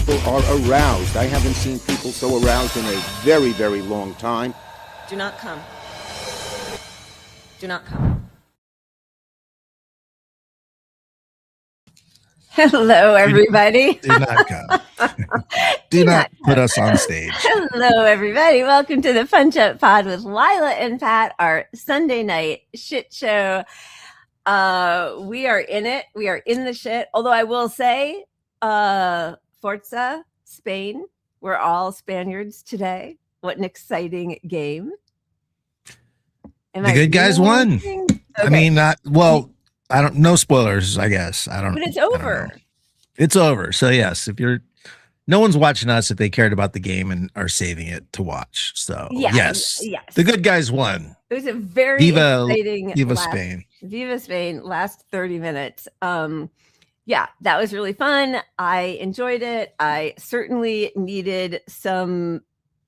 people are aroused. I haven't seen people so aroused in a very, very long time. Do not come. Do not come. Hello, everybody. Do not come. Do not put us on stage. Hello, everybody. Welcome to the Punch Up Pod with Lila and Pat, our Sunday night shit show. We are in it. We are in the shit. Although I will say, Forza, Spain. We're all Spaniards today. What an exciting game. The good guys won. Okay. I mean, no spoilers, I guess. But it's over. It's over. So yes, no one's watching us if they cared about the game and are saving it to watch. So yes. The good guys won. It was a very exciting Spain. Viva Spain, last 30 minutes. Yeah, that was really fun. I enjoyed it. I certainly needed some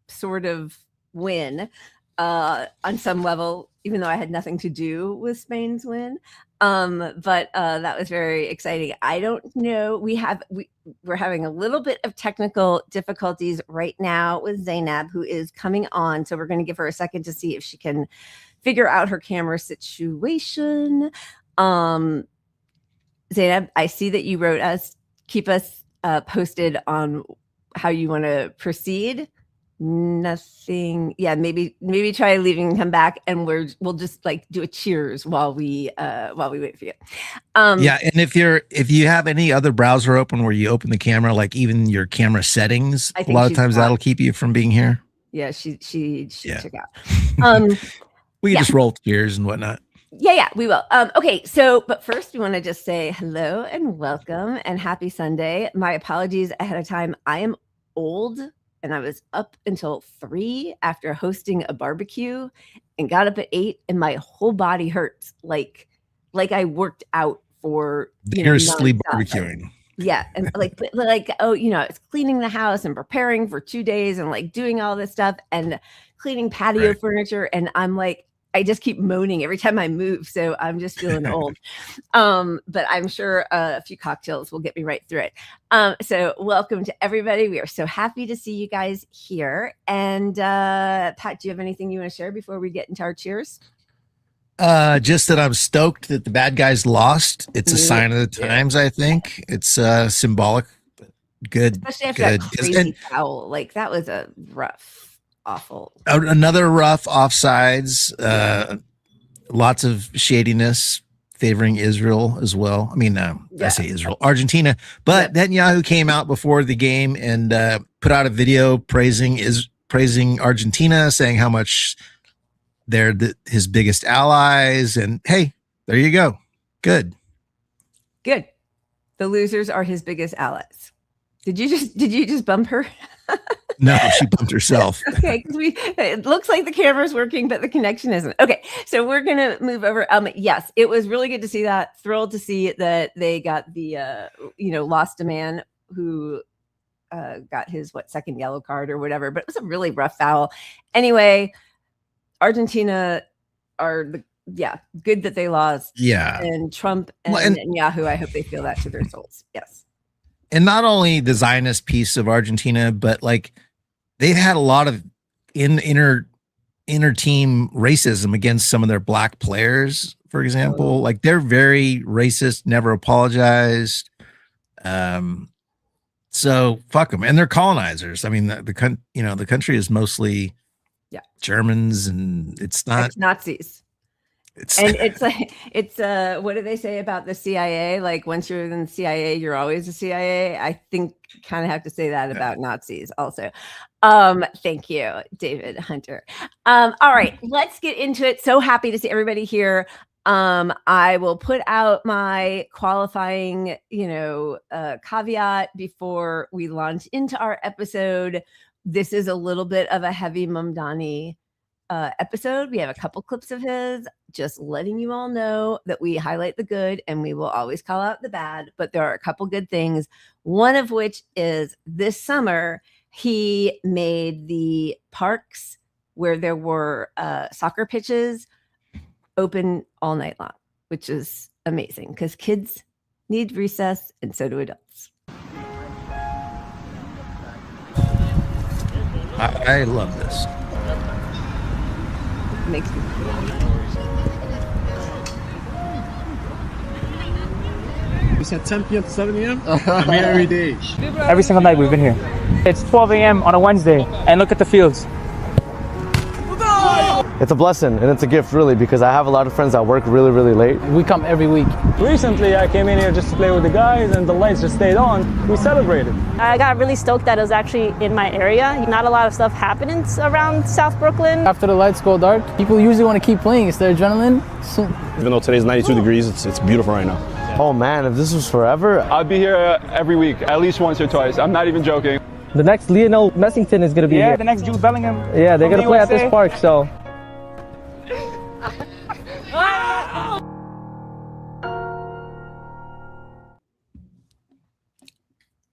sort of win on some level, even though I had nothing to do with Spain's win. But that was very exciting. I don't know. We're having a little bit of technical difficulties right now with Zeynab, who is coming on. So we're going to give her a second to see if she can figure out her camera situation. Zeynab, I see that you wrote us, keep us posted on how you want to proceed. Nothing. Yeah, maybe try leaving and come back, and we'll just like do a cheers while we wait for you. Yeah, and if you have any other browser open where you open the camera, like even your camera settings, a lot of times that'll keep you from being here. Yeah, she took out. We can just roll cheers and whatnot. Yeah, we will. Okay, but first we want to just say hello and welcome and happy Sunday. My apologies ahead of time. I am old. And I was up until 3 after hosting a barbecue and got up at 8 and my whole body hurts like I worked out for seriously barbecuing. Yeah. And it's cleaning the house and preparing for 2 days and like doing all this stuff and cleaning patio furniture. And I'm like, I just keep moaning every time I move. So I'm just feeling old. But I'm sure a few cocktails will get me right through it. So welcome to everybody. We are so happy to see you guys here. And Pat, do you have anything you want to share before we get into our cheers? Just that I'm stoked that the bad guys lost. It's a sign of the times, I think. It's symbolic. Good. Especially after that crazy foul. Like that was a rough. Awful. Another rough offsides. Lots of shadiness favoring Israel as well. I mean, I say Israel, Argentina. But Netanyahu came out before the game and put out a video praising Argentina, saying how much they're his biggest allies. And hey, there you go. Good. The losers are his biggest allies. Did you just bump her? No, she bumped herself. Okay, it looks like the camera's working, but the connection isn't. Okay, so we're gonna move over. Yes, it was really good to see that. Thrilled to see that they got the lost a man who got his second yellow card or whatever. But it was a really rough foul. Anyway, Argentina are good that they lost. Yeah, and Trump and Netanyahu, I hope they feel that to their souls. Yes. And not only the Zionist piece of Argentina, but like they've had a lot of inner team racism against some of their black players, for example. Like they're very racist, never apologized. So fuck them. And they're colonizers. I mean, the country is mostly Germans, and it's not Nazis. It's what do they say about the CIA? Like once you're in the CIA, you're always the CIA. I think kind of have to say that about Nazis also. Thank you, David Hunter. All right, let's get into it. So happy to see everybody here. I will put out my qualifying, caveat before we launch into our episode. This is a little bit of a heavy Mamdani episode. We have a couple clips of his, just letting you all know that we highlight the good and we will always call out the bad, but there are a couple good things. One of which is this summer, he made the parks where there were soccer pitches open all night long, which is amazing because kids need recess and so do adults. I love this. Makes me We said 10 p.m. to 7 a.m. I'm here every day. Every single night we've been here. It's 12 a.m. on a Wednesday, and look at the fields. It's a blessing and it's a gift really because I have a lot of friends that work really, really late. We come every week. Recently, I came in here just to play with the guys, and the lights just stayed on. We celebrated. I got really stoked that it was actually in my area. Not a lot of stuff happening around South Brooklyn. After the lights go dark, people usually want to keep playing. It's their adrenaline. Even though today's 92 degrees, it's beautiful right now. Oh man, if this was forever. I'd be here every week, at least once or twice. I'm not even joking. The next Lionel Messington is going to be here. Yeah, the next Jude Bellingham. Yeah, they're going to play at this park, so.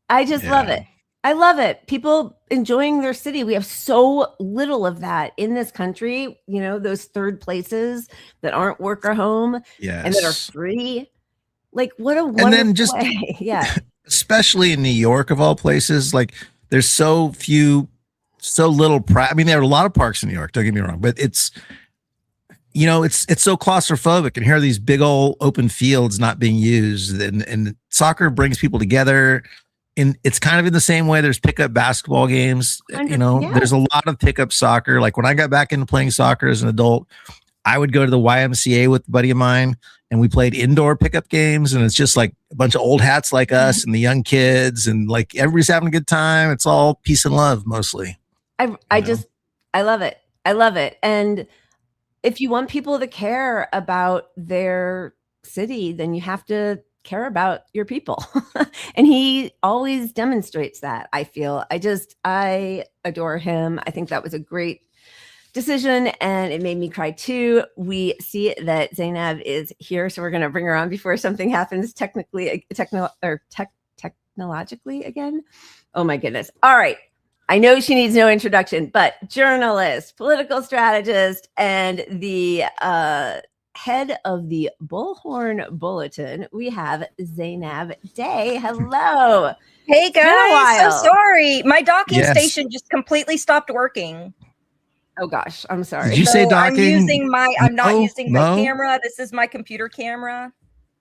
I just love it. I love it. People enjoying their city. We have so little of that in this country. You know, those third places that aren't work or home and that are free. Like, what a wonderful And then just way. Yeah, especially in New York of all places, like there's so little. I mean, there are a lot of parks in New York. Don't get me wrong, but it's so claustrophobic, and here are these big old open fields not being used, and soccer brings people together. And it's kind of in the same way there's pickup basketball games. There's a lot of pickup soccer. Like when I got back into playing soccer as an adult, I would go to the YMCA with a buddy of mine, and we played indoor pickup games. And it's just like a bunch of old hats like us and the young kids, and like everybody's having a good time. It's all peace and love mostly. I love it. I love it. And if you want people to care about their city, then you have to care about your people. And he always demonstrates that. I feel I adore him. I think that was a great decision, and it made me cry too. We see that Zeynab is here, so we're going to bring her on before something happens technologically again. Oh my goodness. All right. I know she needs no introduction, but journalist, political strategist, and the head of the Bullhorn Bulletin, we have Zeynab Day. Hello. Hey guys, so sorry. My docking station just completely stopped working. Oh gosh, I'm sorry. Did you say docking? I'm not using my camera. This is my computer camera.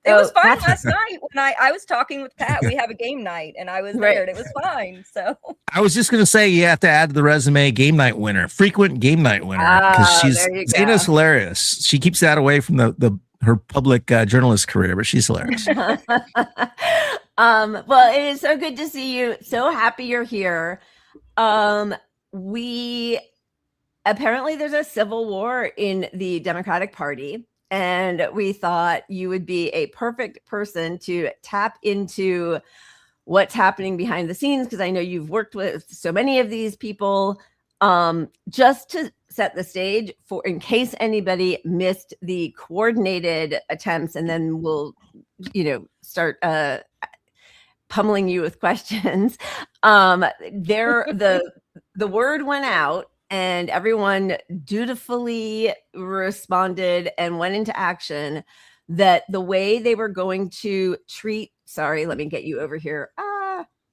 It was fine last night when I was talking with Pat. We have a game night and I was there and it was fine. So I was just gonna say you have to add to the resume game night winner, frequent game night winner, because Zeynab's hilarious. She keeps that away from her public journalist career, but she's hilarious. Well, it is so good to see you. So happy you're here. Apparently there's a civil war in the Democratic Party. And we thought you would be a perfect person to tap into what's happening behind the scenes, because I know you've worked with so many of these people. Just to set the stage for in case anybody missed the coordinated attempts, and then we'll, start pummeling you with questions. The word went out, and everyone dutifully responded and went into action that the way they were going to treat, sorry, let me get you over here.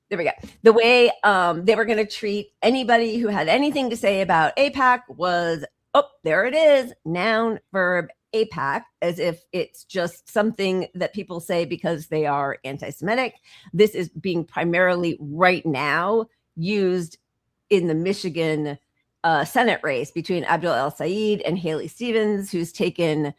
There we go. The way they were going to treat anybody who had anything to say about AIPAC was, there it is, noun, verb, AIPAC, as if it's just something that people say because they are anti-Semitic. This is being primarily right now used in the Michigan Senate race between Abdul El-Sayed and Haley Stevens, who's taken,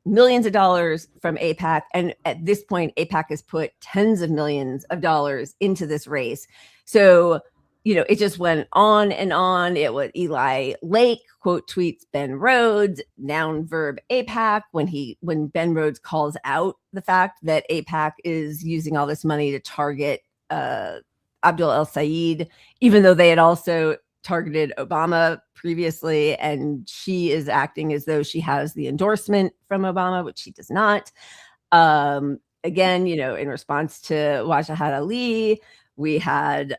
millions of dollars from AIPAC. And at this point, AIPAC has put tens of millions of dollars into this race. So, it just went on and on. It was Eli Lake quote tweets Ben Rhodes, noun, verb, AIPAC, when Ben Rhodes calls out the fact that AIPAC is using all this money to target Abdul El-Sayed, even though they had also targeted Obama previously, and she is acting as though she has the endorsement from Obama, which she does not. Again, in response to Wajahat Ali, we had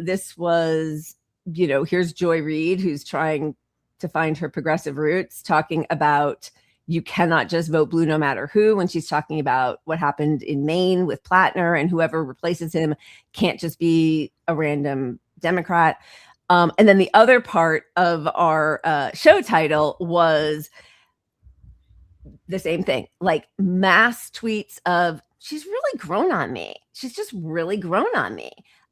this was, here's Joy Reid, who's trying to find her progressive roots, talking about you cannot just vote blue no matter who, when she's talking about what happened in Maine with Plattner, and whoever replaces him can't just be a random Democrat. And then the other part of our show title was the same thing, like mass tweets of, she's really grown on me. She's just really grown on me.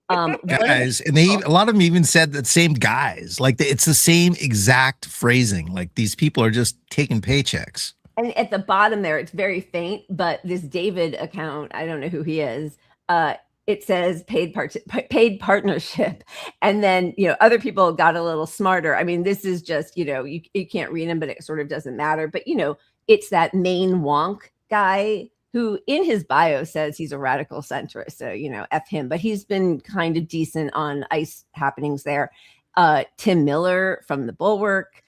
Guys, and a lot of them even said that same guys, like it's the same exact phrasing. Like these people are just taking paychecks. And at the bottom there, it's very faint, but this David account, I don't know who he is. It says paid partnership. And then, other people got a little smarter. I mean, this is just, you can't read them, but it sort of doesn't matter. But, it's that main wonk guy who in his bio says he's a radical centrist. So, F him, but he's been kind of decent on ICE happenings there. Tim Miller from the Bulwark.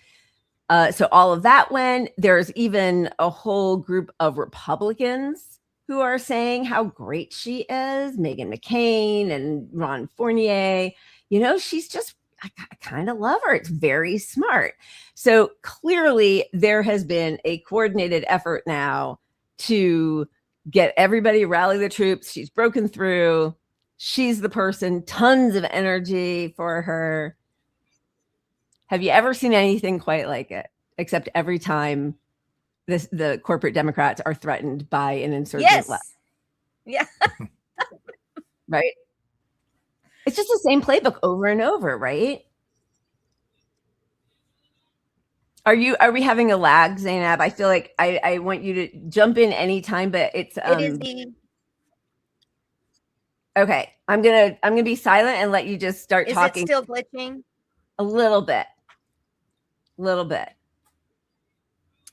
So all of that went. There's even a whole group of Republicans who are saying how great she is. Meghan McCain and Ron Fournier. She's just, I kind of love her. It's very smart. So clearly there has been a coordinated effort now to get everybody, rally the troops. She's broken through. She's the person, tons of energy for her. Have you ever seen anything quite like it? Except every time the corporate Democrats are threatened by an insurgent left. Yeah. Right? It's just the same playbook over and over, right? Are we having a lag, Zeynab? I feel like I want you to jump in anytime, but it's okay. I'm gonna be silent and let you just start talking. Is it still glitching? A little bit.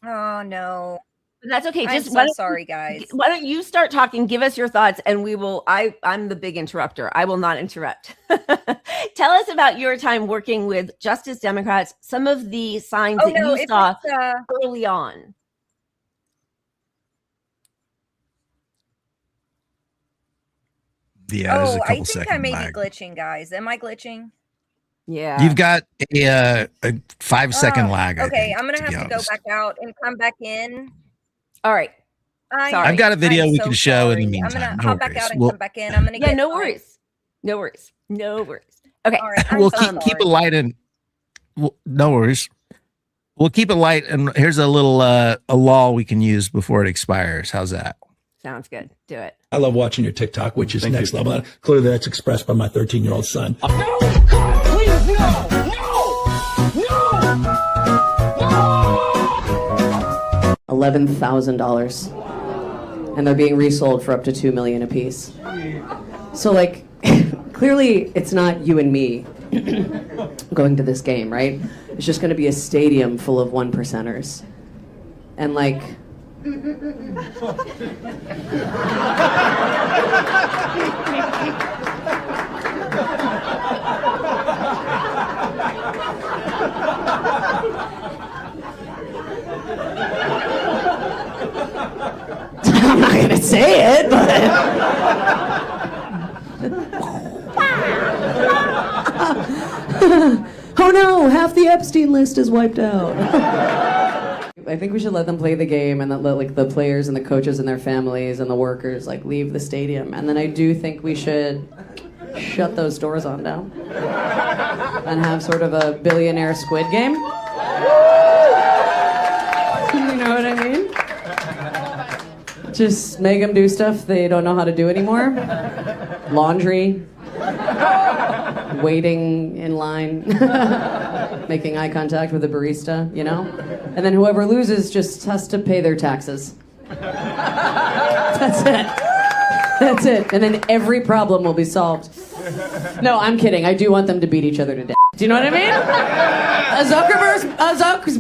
Oh no. But that's okay. I'm sorry, guys. Why don't you start talking? Give us your thoughts, and we will. I'm the big interrupter. I will not interrupt. Tell us about your time working with Justice Democrats. Some of the signs you saw early on. Yeah, there's a couple I think I may be glitching, guys. Am I glitching? Yeah. You've got a 5-second lag. Okay, I'm gonna have to go back out and come back in. All right. Sorry. I've got a video we can show in the meantime. I'm gonna hop back out and come back in. I'm gonna get no worries. Okay. All right, we'll keep it light and no worries. We'll keep it light, and here's a little a law we can use before it expires. How's that? Sounds good. Do it. I love watching your TikTok, which is next level. Clearly, that's expressed by my 13-year-old son. No, God, please, no. $11,000, and they're being resold for up to $2 million a piece. So, like, clearly, it's not you and me going to this game, right? It's just going to be a stadium full of 1%ers, and like. I'm not gonna say it, but oh no, half the Epstein list is wiped out. I think we should let them play the game and let like the players and the coaches and their families and the workers like leave the stadium. And then I do think we should shut those doors on down and have sort of a billionaire Squid Game. You know what I mean? Just make them do stuff they don't know how to do anymore. Laundry. Waiting in line. Making eye contact with the barista, you know? And then whoever loses just has to pay their taxes. That's it. That's it. And then every problem will be solved. No, I'm kidding. I do want them to beat each other to death. Do you know what I mean?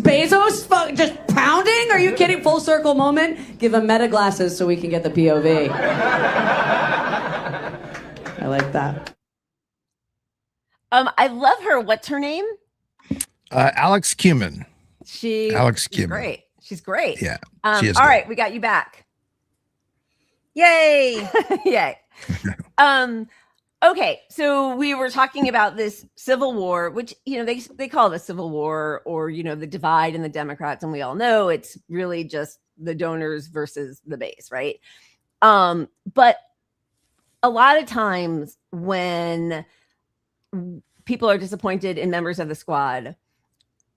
Bezos just pounding? Are you kidding? Full circle moment. Give them meta glasses so we can get the POV. I like that. I love her. What's her name? Alex Cumin. She's great. She's great. Yeah. All right, we got you back. Yay! Yay. Okay, so we were talking about this civil war, which they call it a civil war, or the divide in the Democrats, and we all know it's really just the donors versus the base, right? But a lot of times when people are disappointed in members of the squad.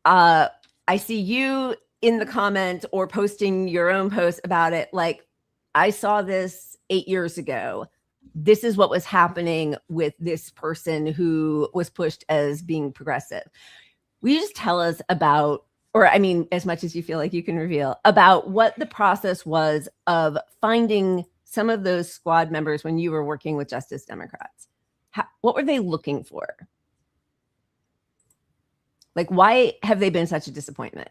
I see you in the comments or posting your own post about it. Like, I saw this 8 years ago. This is what was happening with this person who was pushed as being progressive. Will you just tell us about, or I mean, as much as you feel like you can reveal, about what the process was of finding some of those squad members when you were working with Justice Democrats? What were they looking for? Like, why have they been such a disappointment?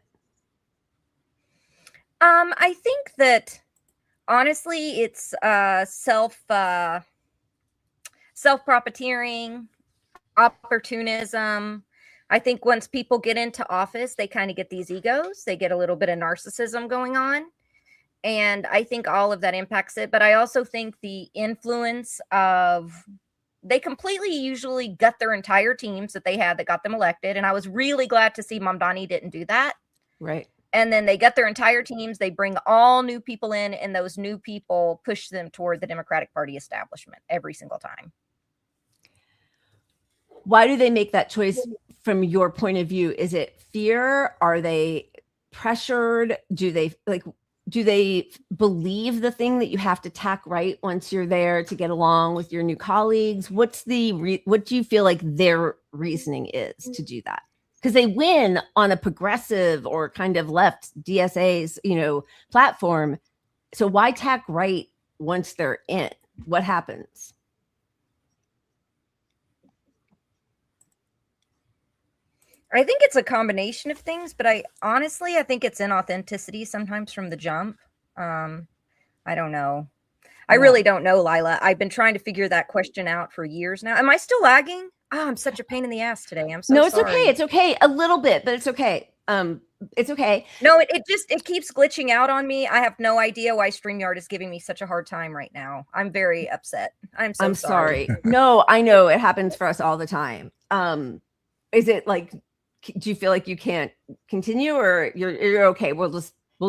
I think that honestly, it's self-profiteering, opportunism. I think once people get into office, they kind of get these egos. They get a little bit of narcissism going on. And I think all of that impacts it. But I also think the influence of, they completely usually gut their entire teams that they had that got them elected. And I was really glad to see Mamdani didn't do that. Right. And then they gut their entire teams. They bring all new people in, and those new people push them toward the Democratic Party establishment every single time. Why do they make that choice from your point of view? Is it fear? Are they pressured? Do they believe the thing that you have to tack right once you're there to get along with your new colleagues? What do you feel like their reasoning is to do that? Because they win on a progressive or kind of left DSA's, platform. So why tack right once they're in? What happens? I think it's a combination of things, but I think it's inauthenticity sometimes from the jump. I don't know. I really don't know, Lila. I've been trying to figure that question out for years now. Am I still lagging? Oh, I'm such a pain in the ass today. I'm so sorry. No, it's okay. It's okay. A little bit, but it's okay. It's okay. No, it keeps glitching out on me. I have no idea why StreamYard is giving me such a hard time right now. I'm very upset. I'm sorry. No, I know it happens for us all the time. Is it like, do you feel like you can't continue, or you're okay? We'll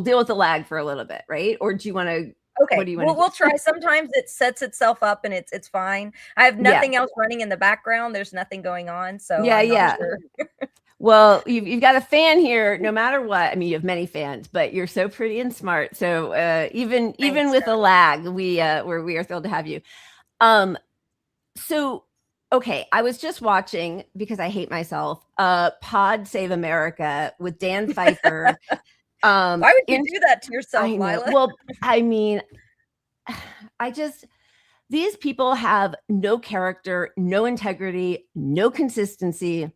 deal with the lag for a little bit, right? Or do you want to? Okay, what do you want we'll try. Sometimes it sets itself up and it's fine. I have nothing else running in the background. There's nothing going on. So I'm not sure. Well, you've got a fan here, no matter what. I mean, you have many fans, but you're so pretty and smart. So even with a lag, we are thrilled to have you. So okay, I was just watching, because I hate myself, Pod Save America with Dan Pfeiffer. Why would you do that to yourself, Lila? Well, I mean, these people have no character, no integrity, no consistency.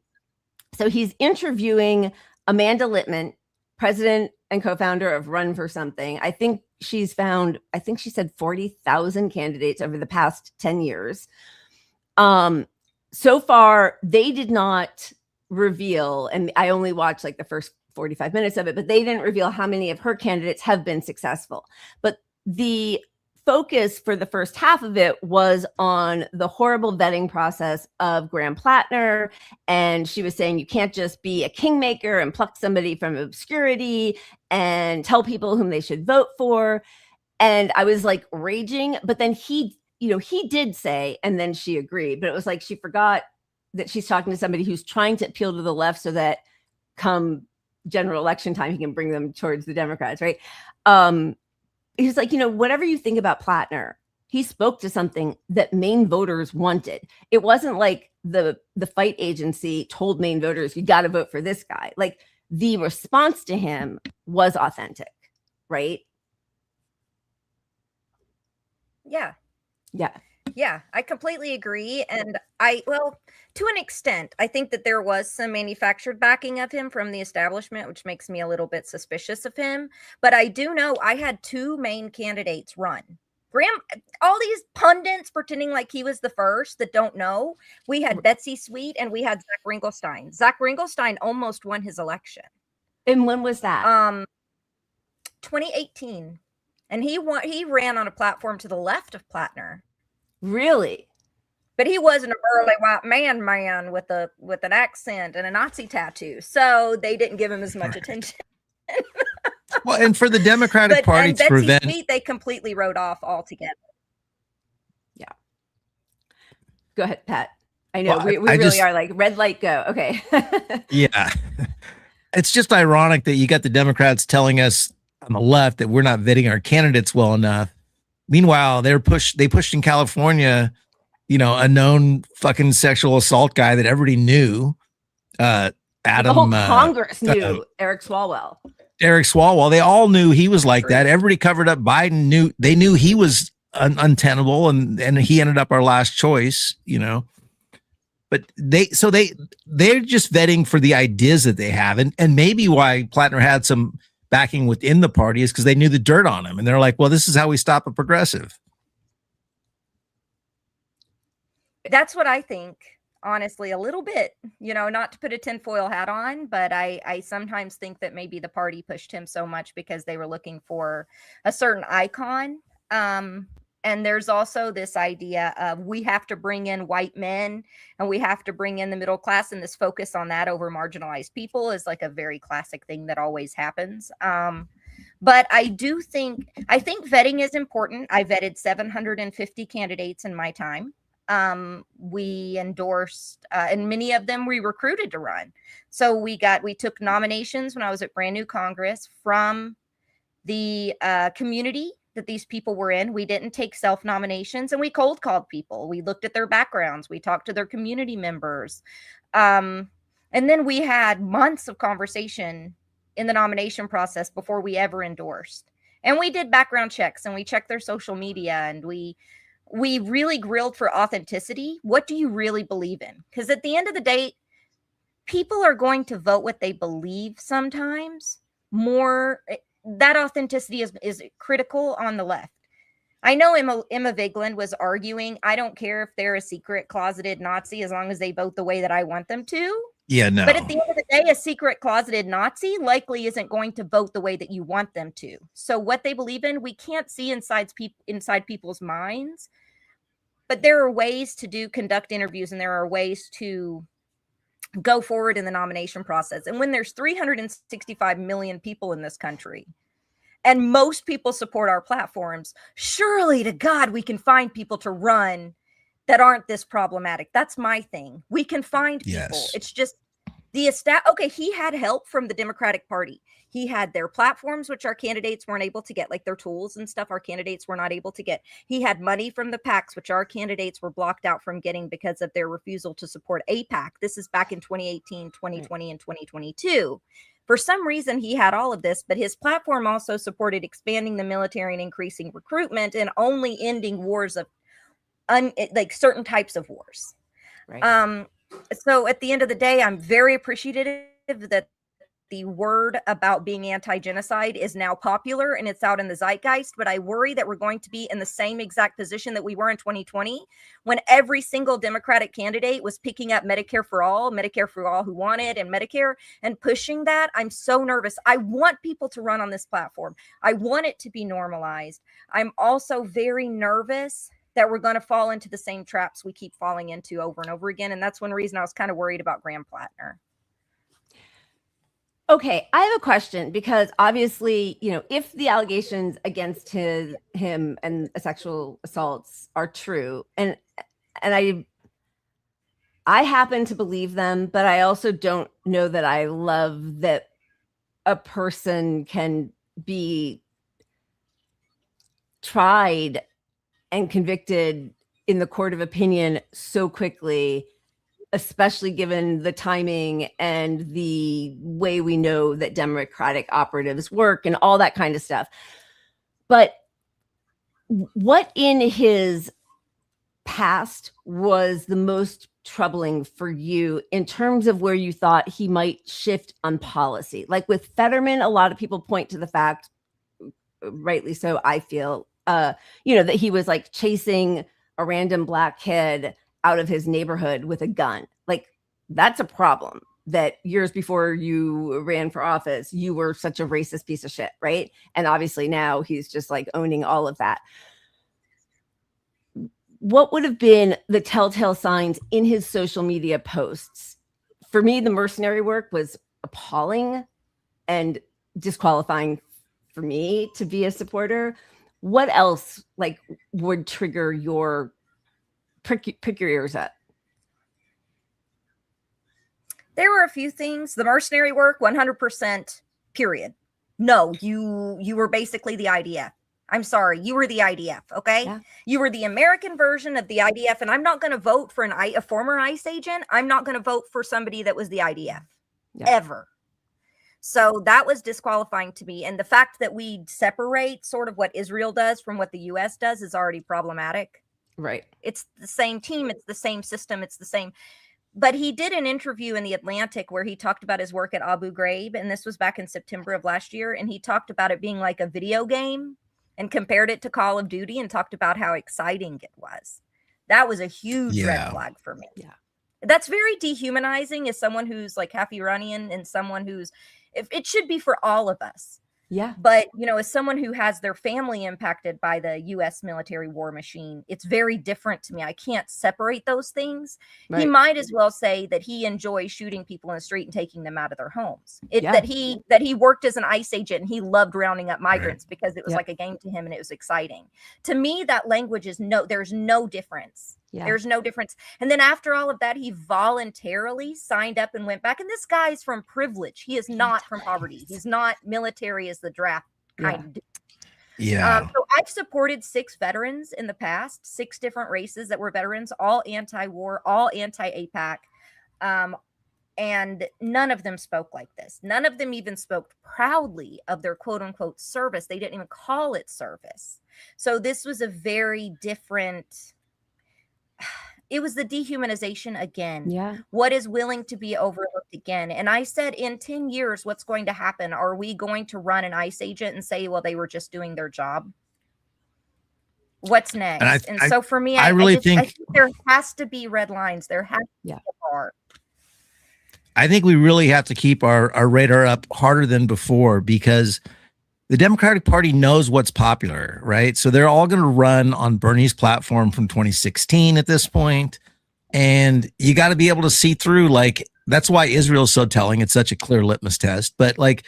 So he's interviewing Amanda Littman, president and co-founder of Run for Something. I think she said 40,000 candidates over the past 10 years. So far, they did not reveal, and I only watched like the first 45 minutes of it, but they didn't reveal how many of her candidates have been successful. But the focus for the first half of it was on the horrible vetting process of Graham Plattner. And she was saying, you can't just be a kingmaker and pluck somebody from obscurity and tell people whom they should vote for. And I was like raging, but then he did say, and then she agreed, but it was like she forgot that she's talking to somebody who's trying to appeal to the left so that come general election time, he can bring them towards the Democrats, right? He's like, whatever you think about Plattner, he spoke to something that Maine voters wanted. It wasn't like the fight agency told Maine voters, you got to vote for this guy. Like, the response to him was authentic, right? Yeah. Yeah. Yeah, I completely agree. And to an extent, I think that there was some manufactured backing of him from the establishment, which makes me a little bit suspicious of him. But I do know I had two main candidates run. All these pundits pretending like he was the first that don't know. We had Betsy Sweet and we had Zach Ringelstein. Zach Ringelstein almost won his election. And when was that? 2018. And he ran on a platform to the left of Plattner. Really? But he wasn't a burly white man with an accent and a Nazi tattoo. So they didn't give him as much attention. Well, and for the Democratic Party to prevent... Betsy Sweet, they completely wrote off altogether. Yeah. Go ahead, Pat. I know. Well, we I really just- are like red light, go. Okay. Yeah. It's just ironic that you got the Democrats telling us on the left that we're not vetting our candidates well enough. Meanwhile, they pushed in California, a known fucking sexual assault guy that everybody knew. Adam, the whole Congress knew Eric Swalwell. Eric Swalwell. They all knew he was like that. Everybody covered up Biden. They knew he was untenable, and he ended up our last choice. But they're just vetting for the ideas that they have, and maybe why Plattner had some backing within the party is because they knew the dirt on him, and they're like, well, this is how we stop a progressive. That's what I think, honestly, a little bit, not to put a tinfoil hat on, but I sometimes think that maybe the party pushed him so much because they were looking for a certain icon. And there's also this idea of we have to bring in white men and we have to bring in the middle class, and this focus on that over marginalized people is like a very classic thing that always happens. But I think vetting is important. I vetted 750 candidates in my time. We endorsed, and many of them we recruited to run. So we took nominations when I was at Brand New Congress from the community that these people were in. We didn't take self-nominations, and we cold called people. We looked at their backgrounds. We talked to their community members. And then we had months of conversation in the nomination process before we ever endorsed. And we did background checks, and we checked their social media, and we really grilled for authenticity. What do you really believe in? Because at the end of the day, people are going to vote what they believe sometimes more. That authenticity is critical on the left. I know Emma Vigeland was arguing, I don't care if they're a secret closeted Nazi as long as they vote the way that I want them to. Yeah, no. But at the end of the day, a secret closeted Nazi likely isn't going to vote the way that you want them to. So what they believe in, we can't see inside people's minds. But there are ways to conduct interviews, and there are ways to go forward in the nomination process. And when there's 365 million people in this country, and most people support our platforms, surely to God, we can find people to run that aren't this problematic. That's my thing. We can find people. Yes. It's just okay, he had help from the Democratic Party. He had their platforms, which our candidates weren't able to get, like their tools and stuff our candidates were not able to get. He had money from the PACs, which our candidates were blocked out from getting because of their refusal to support AIPAC. This is back in 2018, 2020, and 2022. For some reason, he had all of this, but his platform also supported expanding the military and increasing recruitment and only ending wars of like certain types of wars. Right. So at the end of the day, I'm very appreciative that the word about being anti-genocide is now popular and it's out in the zeitgeist, but I worry that we're going to be in the same exact position that we were in 2020 when every single Democratic candidate was picking up Medicare for all who wanted, and Medicare, and pushing that. I'm so nervous. I want people to run on this platform. I want it to be normalized. I'm also very nervous that we're going to fall into the same traps we keep falling into over and over again. And that's one reason I was kind of worried about Graham Plattner. Okay, I have a question, because obviously, if the allegations against him and sexual assaults are true, and I happen to believe them, but I also don't know that I love that a person can be tried and convicted in the court of opinion so quickly, especially given the timing and the way we know that Democratic operatives work and all that kind of stuff. But what in his past was the most troubling for you in terms of where you thought he might shift on policy? Like with Fetterman, a lot of people point to the fact, rightly so, I feel, that he was like chasing a random black kid out of his neighborhood with a gun. Like, that's a problem. That years before you ran for office, you were such a racist piece of shit, right? And obviously now he's just like owning all of that. What would have been the telltale signs in his social media posts? For me, the mercenary work was appalling and disqualifying for me to be a supporter. What else would trigger your prick your ears up? There were a few things. The mercenary work, 100%, period. No, you were basically the IDF. I'm sorry, you were the IDF, okay? Yeah. You were the American version of the IDF, and I'm not going to vote for a former ICE agent. I'm not going to vote for somebody that was the IDF, ever. So that was disqualifying to me. And the fact that we separate sort of what Israel does from what the U.S. does is already problematic. Right. It's the same team. It's the same system. It's the same. But he did an interview in The Atlantic where he talked about his work at Abu Ghraib. And this was back in September of last year. And he talked about it being like a video game and compared it to Call of Duty and talked about how exciting it was. That was a huge red flag for me. Yeah. That's very dehumanizing as someone who's like half Iranian and someone who's, if it should be for all of us. Yeah. But, you know, as someone who has their family impacted by the U.S. military war machine, it's very different to me. I can't separate those things. Right. He might as well say that he enjoys shooting people in the street and taking them out of their homes. That he worked as an ICE agent and he loved rounding up migrants because it was like a game to him and it was exciting. To me, that language is there's no difference. Yeah. There's no difference. And then after all of that, he voluntarily signed up and went back. And this guy's from privilege. He is not from poverty. He's not military as the draft kind of. Yeah. So I've supported 6 veterans in the past, 6 different races that were veterans, all anti-war, all anti-AIPAC. And none of them spoke like this. None of them even spoke proudly of their quote unquote service. They didn't even call it service. So this was a very different. It was the dehumanization again. Yeah. What is willing to be overlooked again? And I said, in 10 years, what's going to happen? Are we going to run an ICE agent and say, well, they were just doing their job? What's next? And so for me, I really think there has to be red lines. There has to be a bar. I think we really have to keep our radar up harder than before because the Democratic Party knows what's popular, right? So they're all going to run on Bernie's platform from 2016 at this point. And you got to be able to see through, like, that's why Israel's so telling. It's such a clear litmus test. But like,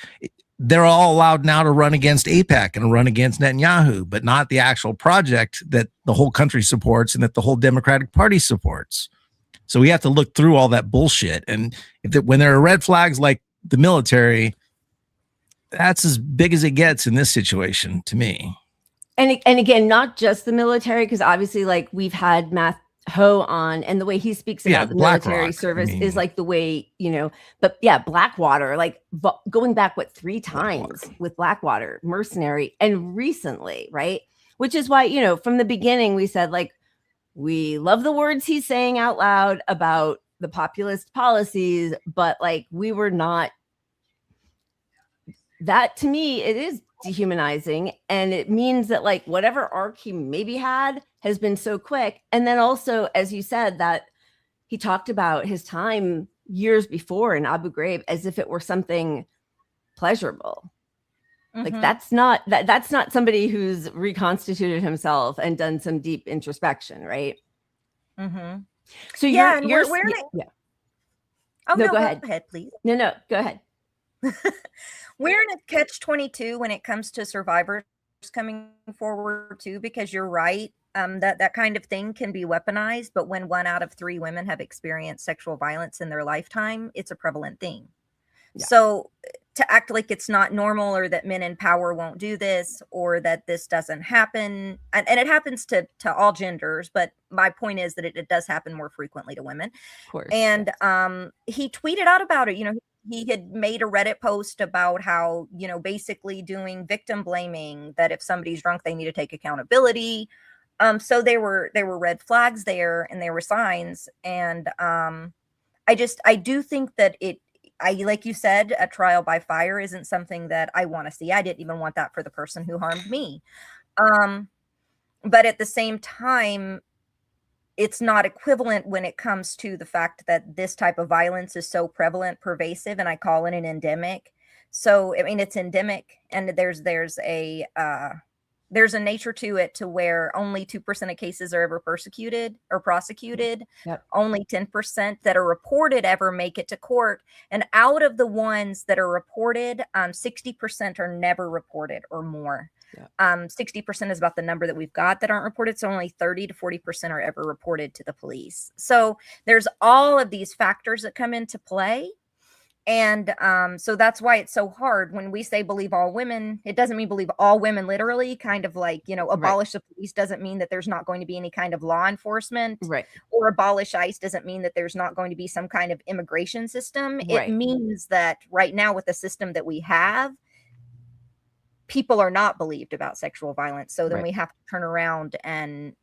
they're all allowed now to run against AIPAC and run against Netanyahu, but not the actual project that the whole country supports and that the whole Democratic Party supports. So we have to look through all that bullshit. And when there are red flags like the military, that's as big as it gets in this situation to me. And again, not just the military, because obviously, like, we've had Matt Ho on, and the way he speaks about the military service is like the way, you know, but yeah, Blackwater, like going back, 3 times with Blackwater, mercenary, and recently, right? Which is why, you know, from the beginning, we said, like, we love the words he's saying out loud about the populist policies, but like, we were not. That to me, it is dehumanizing. And it means that like whatever arc he maybe had has been so quick. And then also, as you said, that he talked about his time years before in Abu Ghraib as if it were something pleasurable. Like that's not somebody who's reconstituted himself and done some deep introspection, right? So you're Oh, no, go ahead. Go ahead, please. No, go ahead. We're in a catch-22 when it comes to survivors coming forward too, because you're right. That kind of thing can be weaponized, but when 1 out of 3 women have experienced sexual violence in their lifetime, it's a prevalent thing. Yeah. So to act like it's not normal or that men in power won't do this or that this doesn't happen, and it happens to all genders, but my point is that it does happen more frequently to women. Of course. And he tweeted out about it. You know, he had made a Reddit post about how, you know, basically doing victim blaming, that if somebody's drunk, they need to take accountability. So there were red flags there and there were signs. And I do think that like you said, a trial by fire isn't something that I want to see. I didn't even want that for the person who harmed me. But at the same time, it's not equivalent when it comes to the fact that this type of violence is so prevalent, pervasive, and I call it an endemic. So, I mean, it's endemic, and there's a nature to it to where only 2% of cases are ever persecuted or prosecuted. Yep. Only 10% that are reported ever make it to court. And out of the ones that are reported, 60% are never reported or more. Yeah. 60% is about the number that we've got that aren't reported. So only 30 to 40% are ever reported to the police. So there's all of these factors that come into play. And so that's why it's so hard when we say believe all women. It doesn't mean believe all women literally, kind of like, abolish the police doesn't mean that there's not going to be any kind of law enforcement. Right. Or abolish ICE doesn't mean that there's not going to be some kind of immigration system. Right. It means that right now with the system that we have, people are not believed about sexual violence. So then we have to turn around and,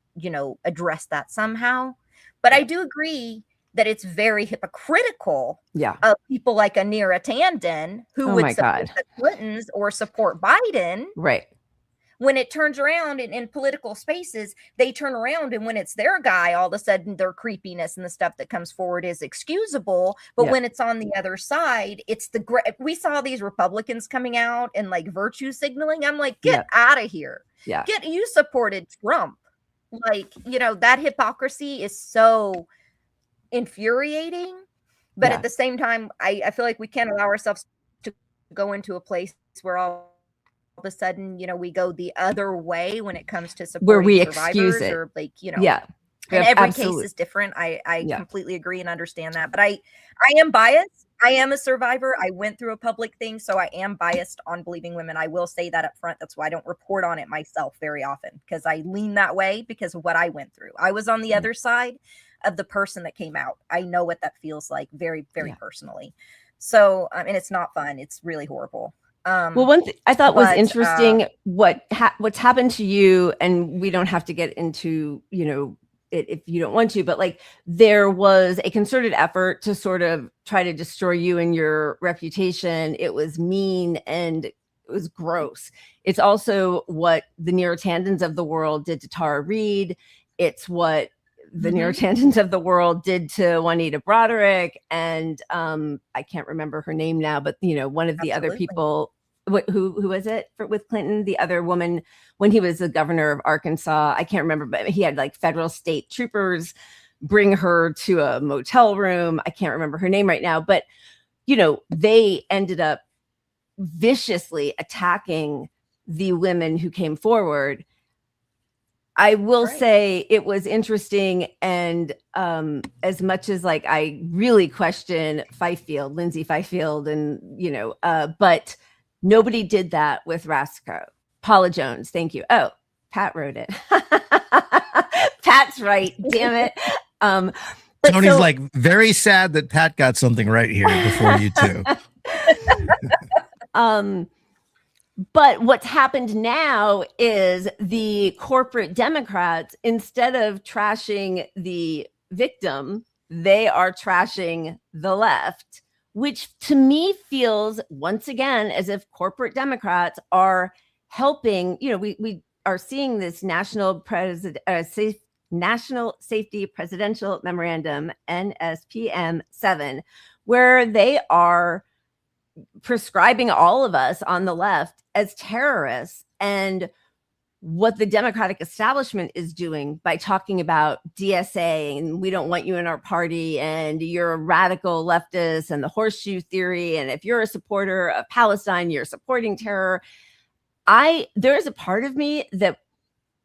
address that somehow. But I do agree that it's very hypocritical of people like Anira Tandon who would support the Clintons or support Biden. Right. When it turns around in political spaces, they turn around and when it's their guy, all of a sudden their creepiness and the stuff that comes forward is excusable. But when it's on the other side, it's we saw these Republicans coming out and like virtue signaling. I'm like, get out of here. Yeah. You supported Trump. Like, that hypocrisy is so infuriating. But at the same time, I feel like we can't allow ourselves to go into a place where all of a sudden, we go the other way when it comes to supporting where we survivors excuse it. or like, and every case is different. I completely agree and understand that. But I am biased. I am a survivor. I went through a public thing, so I am biased on believing women. I will say that up front. That's why I don't report on it myself very often, because I lean that way because of what I went through. I was on the other side of the person that came out. I know what that feels like very, very personally. So, and it's not fun. It's really horrible. Well, one thing I thought was interesting, what's happened to you, and we don't have to get into, it if you don't want to, but like there was a concerted effort to sort of try to destroy you and your reputation. It was mean and it was gross. It's also what the Nero Tandons of the world did to Tara Reid. It's what the Nero Tandons of the world did to Juanita Broderick. And I can't remember her name now, but one of the other people, who was it with Clinton? The other woman, when he was the governor of Arkansas, I can't remember, but he had like federal state troopers bring her to a motel room. I can't remember her name right now, but they ended up viciously attacking the women who came forward. I will say it was interesting, and as much as like I really question Lindsay Fifield, and but nobody did that with Rasco. Paula Jones, thank you. Oh, Pat wrote it. Pat's right. Damn it. Tony's like very sad that Pat got something right here before you two. But what's happened now is the corporate Democrats, instead of trashing the victim, they are trashing the left, which to me feels once again as if corporate Democrats are helping. We are seeing this National Safety Presidential Memorandum, NSPM 7, where they are prescribing all of us on the left as terrorists. And what the Democratic establishment is doing by talking about DSA and we don't want you in our party and you're a radical leftist and the horseshoe theory, and if you're a supporter of Palestine, you're supporting terror. There's a part of me that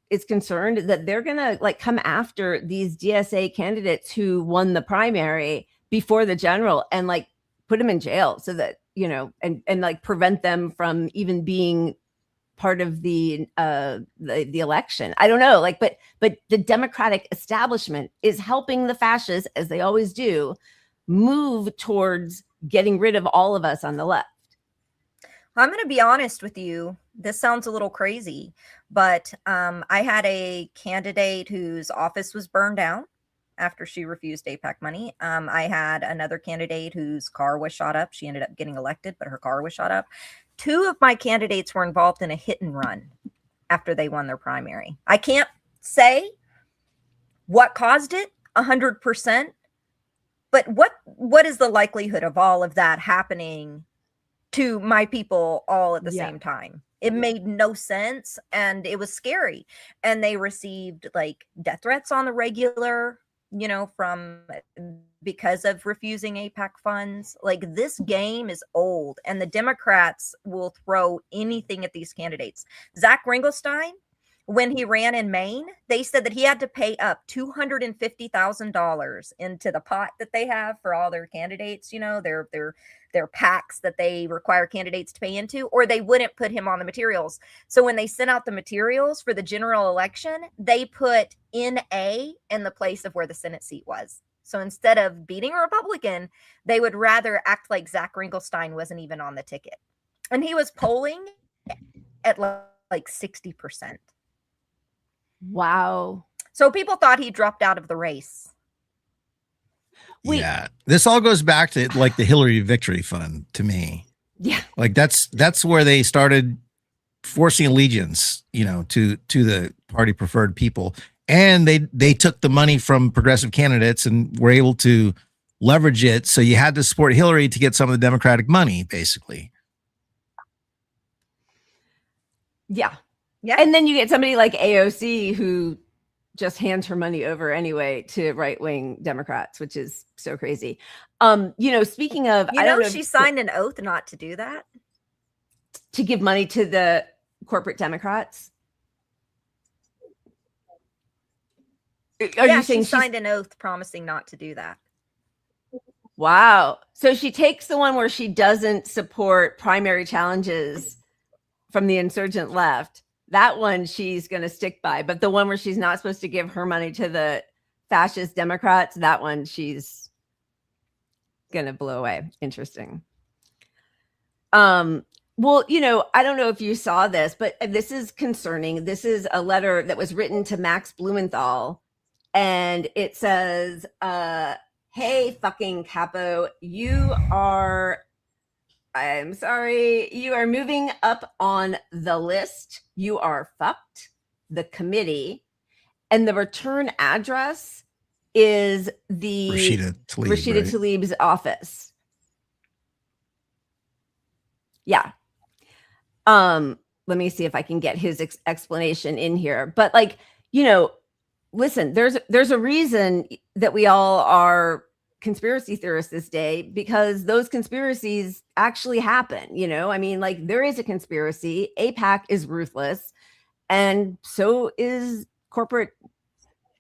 is concerned that they're gonna like come after these DSA candidates who won the primary before the general and like put them in jail so that and like prevent them from even being part of the election. I don't know, like, but the Democratic establishment is helping the fascists, as they always do, move towards getting rid of all of us on the left. I'm going to be honest with you. This sounds a little crazy, but I had a candidate whose office was burned down after she refused AIPAC money. I had another candidate whose car was shot up. She ended up getting elected, but her car was shot up. 2 of my candidates were involved in a hit and run after they won their primary. I can't say what caused it 100%, but what is the likelihood of all of that happening to my people all at the same time? It made no sense, and it was scary. And they received like death threats on the regular, because of refusing AIPAC funds. Like, this game is old, and the Democrats will throw anything at these candidates. Zach Ringelstein when he ran in Maine, they said that he had to pay up $250,000 into the pot that they have for all their candidates, their PACs that they require candidates to pay into, or they wouldn't put him on the materials. So when they sent out the materials for the general election, they put NA in the place of where the Senate seat was. So instead of beating a Republican, they would rather act like Zach Ringelstein wasn't even on the ticket. And he was polling at like 60%. Wow. So people thought he dropped out of the race. Yeah. This all goes back to like the Hillary Victory Fund to me. Yeah. Like that's where they started forcing allegiance, to the party preferred people. And they took the money from progressive candidates and were able to leverage it. So you had to support Hillary to get some of the Democratic money, basically. Yeah. Yeah. And then you get somebody like AOC who just hands her money over anyway to right-wing Democrats, which is so crazy. Speaking of, I don't know, she signed an oath not to do that. To give money to the corporate Democrats. Are you saying she signed an oath promising not to do that? Wow. So she takes the one where she doesn't support primary challenges from the insurgent left. That one she's going to stick by. But the one where she's not supposed to give her money to the fascist Democrats, that one she's going to blow away. Interesting. Well, I don't know if you saw this, but this is concerning. This is a letter that was written to Max Blumenthal. And it says, hey, fucking capo, I'm sorry, you are moving up on the list. You are fucked. The committee. And the return address is the Rashida Tlaib's office. Yeah. Let me see if I can get his explanation in here. But listen, there's a reason that we all are conspiracy theorists this day, because those conspiracies actually happen. There is a conspiracy. AIPAC is ruthless, and so is corporate,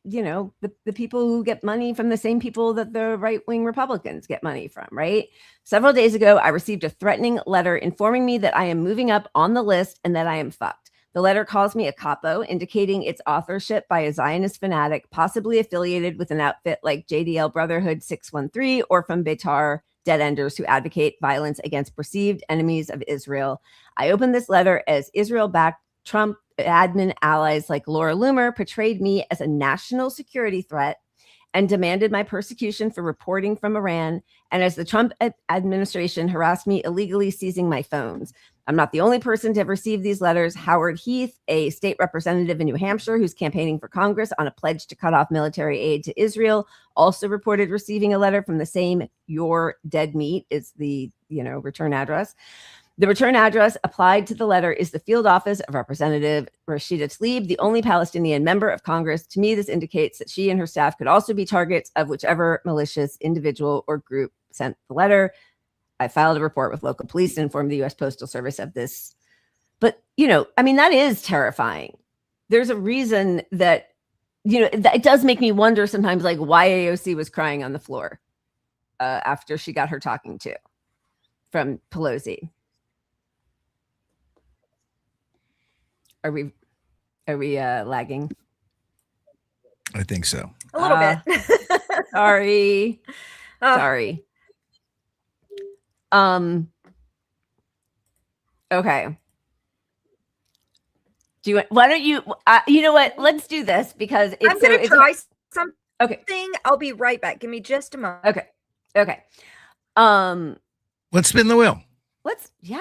the people who get money from the same people that the right-wing Republicans get money from, right? Several days ago, I received a threatening letter informing me that I am moving up on the list and that I am fucked. The letter calls me a capo, indicating its authorship by a Zionist fanatic, possibly affiliated with an outfit like JDL Brotherhood 613 or from Beitar dead enders who advocate violence against perceived enemies of Israel. I opened this letter as Israel-backed Trump admin allies like Laura Loomer portrayed me as a national security threat and demanded my persecution for reporting from Iran, and as the Trump administration harassed me, illegally seizing my phones. I'm not the only person to have received these letters. Howard Heath, a state representative in New Hampshire who's campaigning for Congress on a pledge to cut off military aid to Israel, also reported receiving a letter from the same "Your Dead Meat" is the return address. The return address applied to the letter is the field office of Representative Rashida Tlaib, the only Palestinian member of Congress. To me, this indicates that she and her staff could also be targets of whichever malicious individual or group sent the letter. I filed a report with local police to inform the U.S. Postal Service of this. But, that is terrifying. There's a reason that, it does make me wonder sometimes, why AOC was crying on the floor after she got her talking to from Pelosi. Are we lagging? I think so. A little bit. Sorry. Sorry. Okay. Why don't you, you know what? Let's do this because I'm going to try something. Okay. I'll be right back. Give me just a moment. Okay. Let's spin the wheel. Let's spin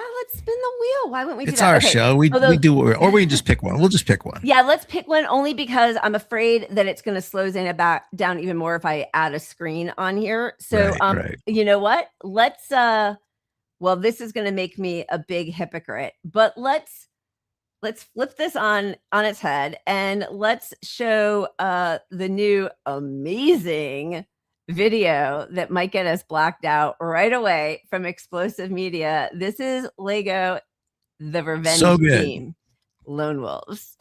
the wheel. Why wouldn't we do that? It's our show. We do, or we just pick one. We'll just pick one. Yeah, let's pick one only because I'm afraid that it's going to slow Zeynab down even more if I add a screen on here. So, right. You know what? Let's, this is going to make me a big hypocrite, but let's flip this on its head and let's show the new amazing video that might get us blacked out right away from Explosive Media. This is Lego, the Revenge Team, Lone Wolves.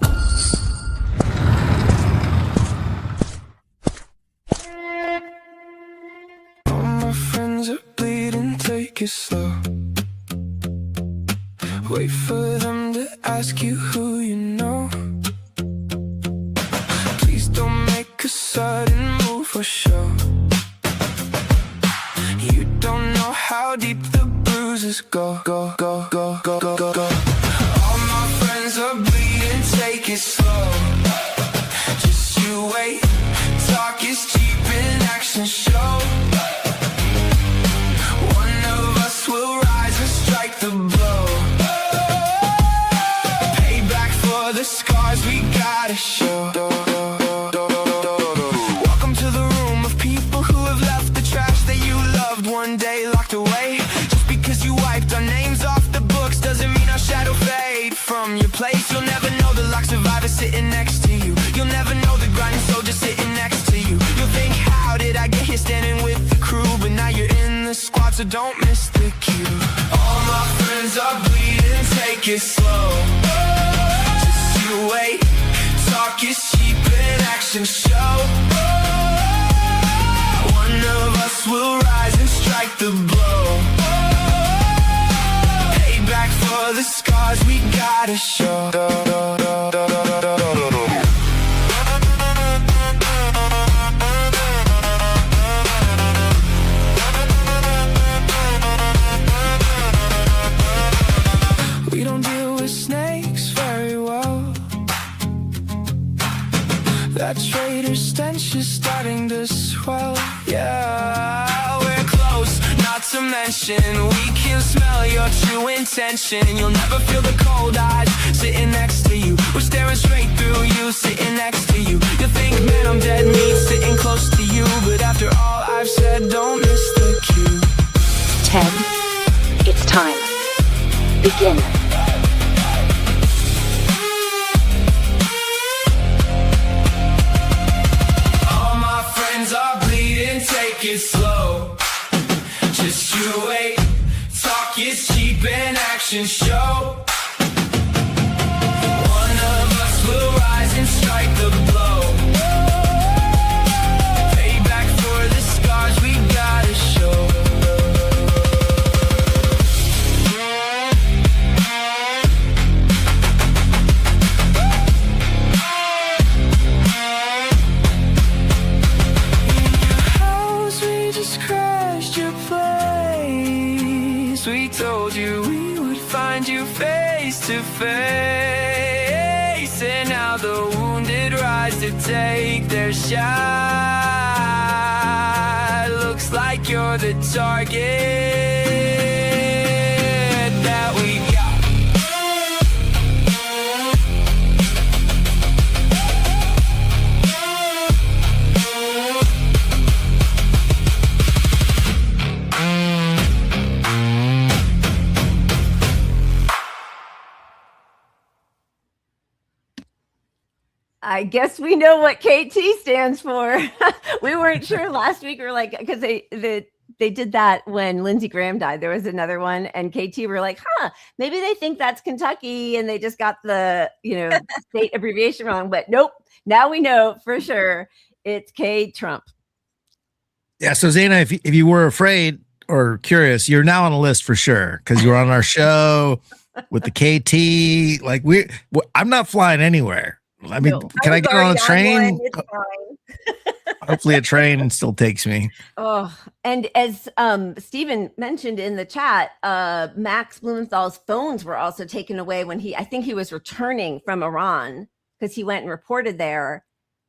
take it slow. Wait for them to ask you who you know. Please don't make a sudden move or show. You don't know how deep the bruises go. Go, go, go, go, go, go, go. All my friends are bleeding, take it slow. Just you wait. Talk is cheap in action show. One of us will rise and strike the blow. Payback for the scars we gotta show. Welcome to the room of people who have left the trash that you loved one day locked away. Just because you wiped our names off the books doesn't mean our shadow fade from your place. You'll never know the lock survivor sitting next to you. You'll never know the grinding soldier sitting next to you. You'll think, how did I get here standing with the crew? But now you're in the squad, so don't miss the cue. All my friends are bleeding, take it slow. Just you wait. Talk is cheap in action show. One of us will rise and strike the blow. Payback for the scars we gotta show. We don't deal with snakes very well. That traitor stench is starting to swell. Yeah, we're close, not to mention we can smell your true intention. You'll never feel the cold eyes sitting next to you. We're staring straight through you, sitting next to you. You think, man, I'm dead meat, sitting close to you. But after all I've said, don't miss the cue. 10. It's time. Begin. Are bleeding, take it slow. Just you wait. Talk is cheap and action show. One of us will rise and strike the blow. Payback for the scars we gotta show. We told you we would find you face to face. And now the wounded rise to take their shot. Looks like you're the target that we got. I guess we know what KT stands for. We weren't sure last week. We were like, because they did that when Lindsey Graham died. There was another one, and KT were like, maybe they think that's Kentucky, and they just got the state abbreviation wrong. But nope, now we know for sure it's K Trump. Yeah. So Zeynab, if you were afraid or curious, you're now on the list for sure because you were on our show with the KT. Like I'm not flying anywhere. I mean, can I get on a train? Hopefully a train still takes me. Oh, and as Stephen mentioned in the chat, Max Blumenthal's phones were also taken away when I think he was returning from Iran because he went and reported there.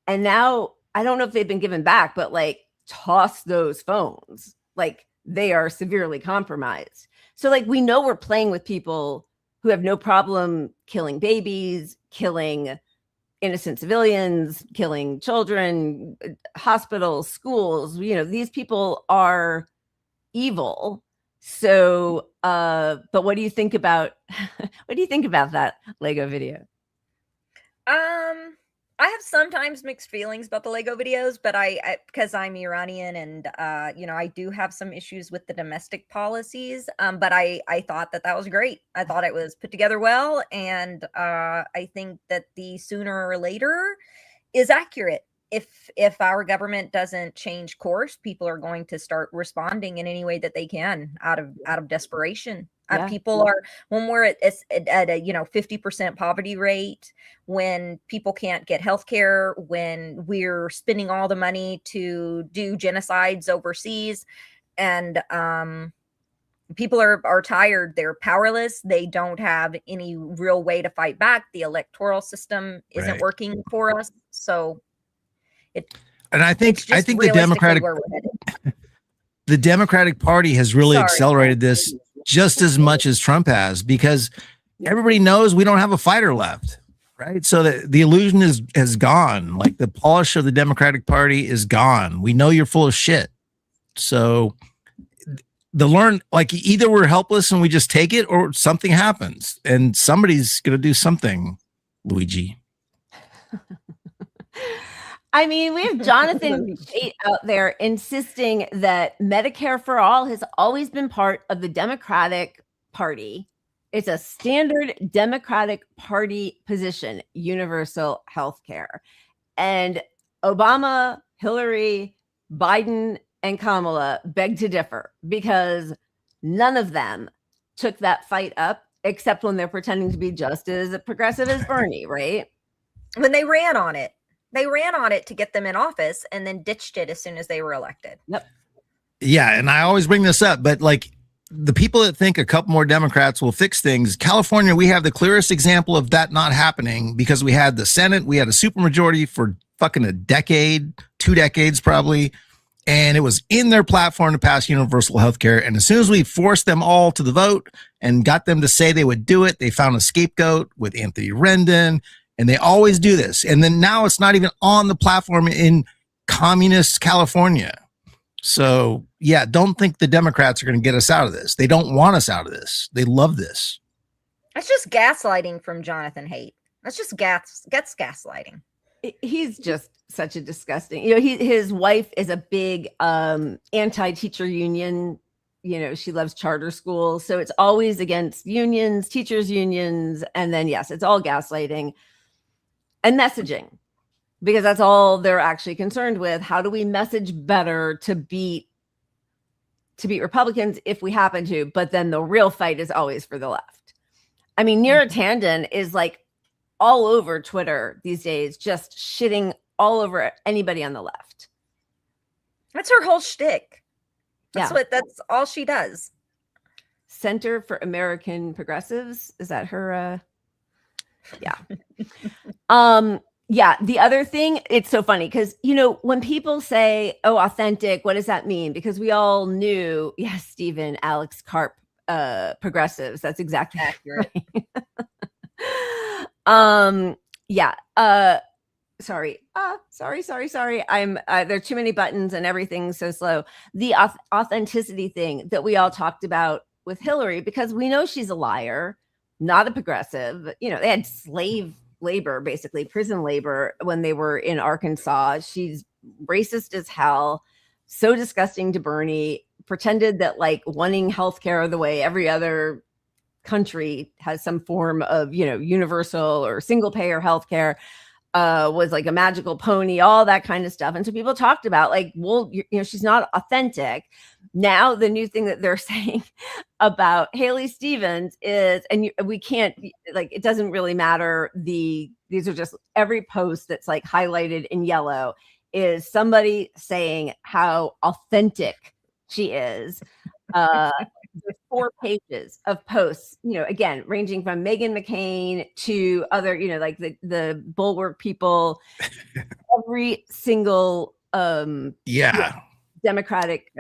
And now I don't know if they've been given back, but like toss those phones. Like they are severely compromised. So like we know we're playing with people who have no problem killing babies, killing innocent civilians, killing children, hospitals, schools. These people are evil. So, but what do you think about that Lego video? I have sometimes mixed feelings about the Lego videos, but I because I'm Iranian and I do have some issues with the domestic policies. But I thought that was great. I thought it was put together well, and I think that the sooner or later is accurate. if our government doesn't change course, people are going to start responding in any way that they can out of desperation. Yeah. People are, when we're at a 50% poverty rate, when people can't get health care, when we're spending all the money to do genocides overseas, and people are tired, they're powerless, they don't have any real way to fight back. The electoral system isn't working for us, so I think the Democratic Party has really accelerated this just as much as Trump has, because everybody knows we don't have a fighter left, right? So the illusion has gone. Like, the polish of the Democratic Party is gone. We know you're full of shit. So either we're helpless and we just take it, or something happens and somebody's going to do something, Luigi. I mean, we have Jonathan Haidt out there insisting that Medicare for all has always been part of the Democratic Party. It's a standard Democratic Party position, universal health care. And Obama, Hillary, Biden, and Kamala beg to differ, because none of them took that fight up, except when they're pretending to be just as progressive as Bernie, right? When they ran on it. They ran on it to get them in office and then ditched it as soon as they were elected. Yep. Yeah, and I always bring this up, but like, the people that think a couple more Democrats will fix things, California, we have the clearest example of that not happening, because we had the Senate, we had a supermajority for fucking a decade, 2 decades probably, and it was in their platform to pass universal health care. And as soon as we forced them all to the vote and got them to say they would do it, they found a scapegoat with Anthony Rendon. And they always do this. And then now it's not even on the platform in communist California. So, yeah, don't think the Democrats are going to get us out of this. They don't want us out of this. They love this. That's just gaslighting from Jonathan Haidt. That's just gaslighting. He's just such a disgusting, his wife is a big anti-teacher union. She loves charter schools. So it's always against unions, teachers unions. And then, yes, it's all gaslighting. And messaging, because that's all they're actually concerned with. How do we message better to beat Republicans if we happen to? But then the real fight is always for the left. I mean, Neera Tanden is like all over Twitter these days, just shitting all over anybody on the left. That's her whole shtick. That's all she does. Center for American Progressives. Is that her? Yeah. Yeah. The other thing, it's so funny because, when people say, oh, authentic, what does that mean? Because we all knew, yes, Stephen, Alex Karp, progressives. That's exactly accurate. Right. Yeah. Sorry. Sorry. I'm there are too many buttons and everything's so slow. The authenticity thing that we all talked about with Hillary, because we know she's a liar, not a progressive. They had slave labor, basically prison labor, when they were in Arkansas. She's racist as hell, so disgusting to Bernie, pretended that like wanting healthcare the way every other country has some form of, universal or single payer healthcare, was like a magical pony, all that kind of stuff. And so people talked about like, well, she's not authentic. Now the new thing that they're saying about Haley Stevens is, and we can't, like, it doesn't really matter. These are just, every post that's like highlighted in yellow is somebody saying how authentic she is. There's 4 pages of posts, again, ranging from Meghan McCain to other, like the Bulwark people, every single Democratic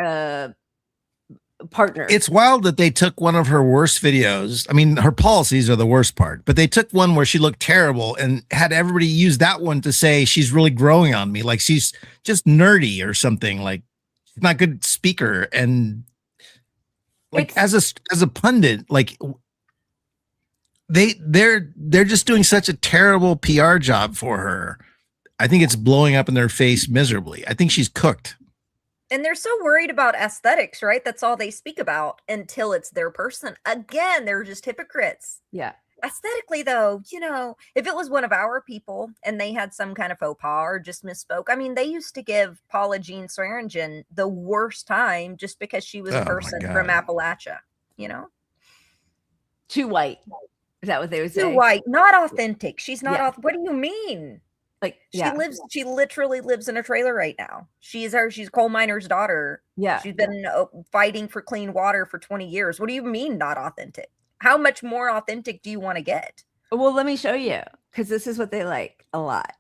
partner. It's wild that they took one of her worst videos. I mean, her policies are the worst part, but they took one where she looked terrible and had everybody use that one to say she's really growing on me, like she's just nerdy or something, like she's not a good speaker. And like as a pundit, like they're just doing such a terrible PR job for her. I think it's blowing up in their face miserably. I think she's cooked. And they're so worried about aesthetics, right? That's all they speak about until it's their person. Again, they're just hypocrites. Yeah. Aesthetically, though, if it was one of our people and they had some kind of faux pas or just misspoke, I mean, they used to give Paula Jean Swearingen the worst time just because she was a person from Appalachia, Too white. Is that what they would say? Too white, not authentic. She's not what do you mean? Like she literally lives in a trailer right now. She's a coal miner's daughter. Yeah. She's been fighting for clean water for 20 years. What do you mean not authentic? How much more authentic do you want to get? Well, let me show you, because this is what they like a lot.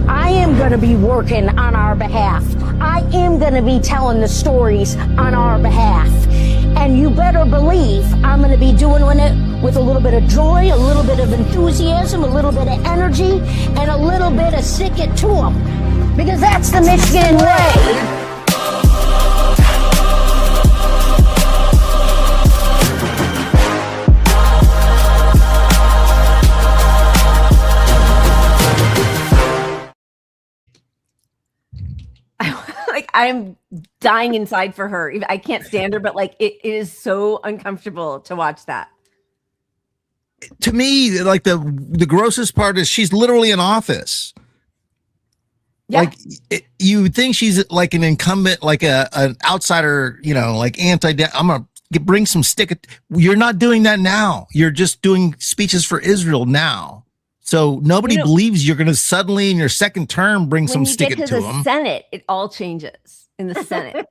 I am going to be working on our behalf. I am going to be telling the stories on our behalf. And you better believe I'm going to be doing it with a little bit of joy, a little bit of enthusiasm, a little bit of energy, and a little bit of stick it to them. Because that's the Michigan way. Like, I'm dying inside for her. I can't stand her, but like it is so uncomfortable to watch that. To me, like the grossest part is she's literally in office. Yeah. Like you think she's like an incumbent, like an outsider, like I'm gonna bring some stick. You're not doing that now. You're just doing speeches for Israel now. So nobody believes you're going to suddenly in your second term bring some stick it to them. When you get to the Senate, it all changes in the Senate.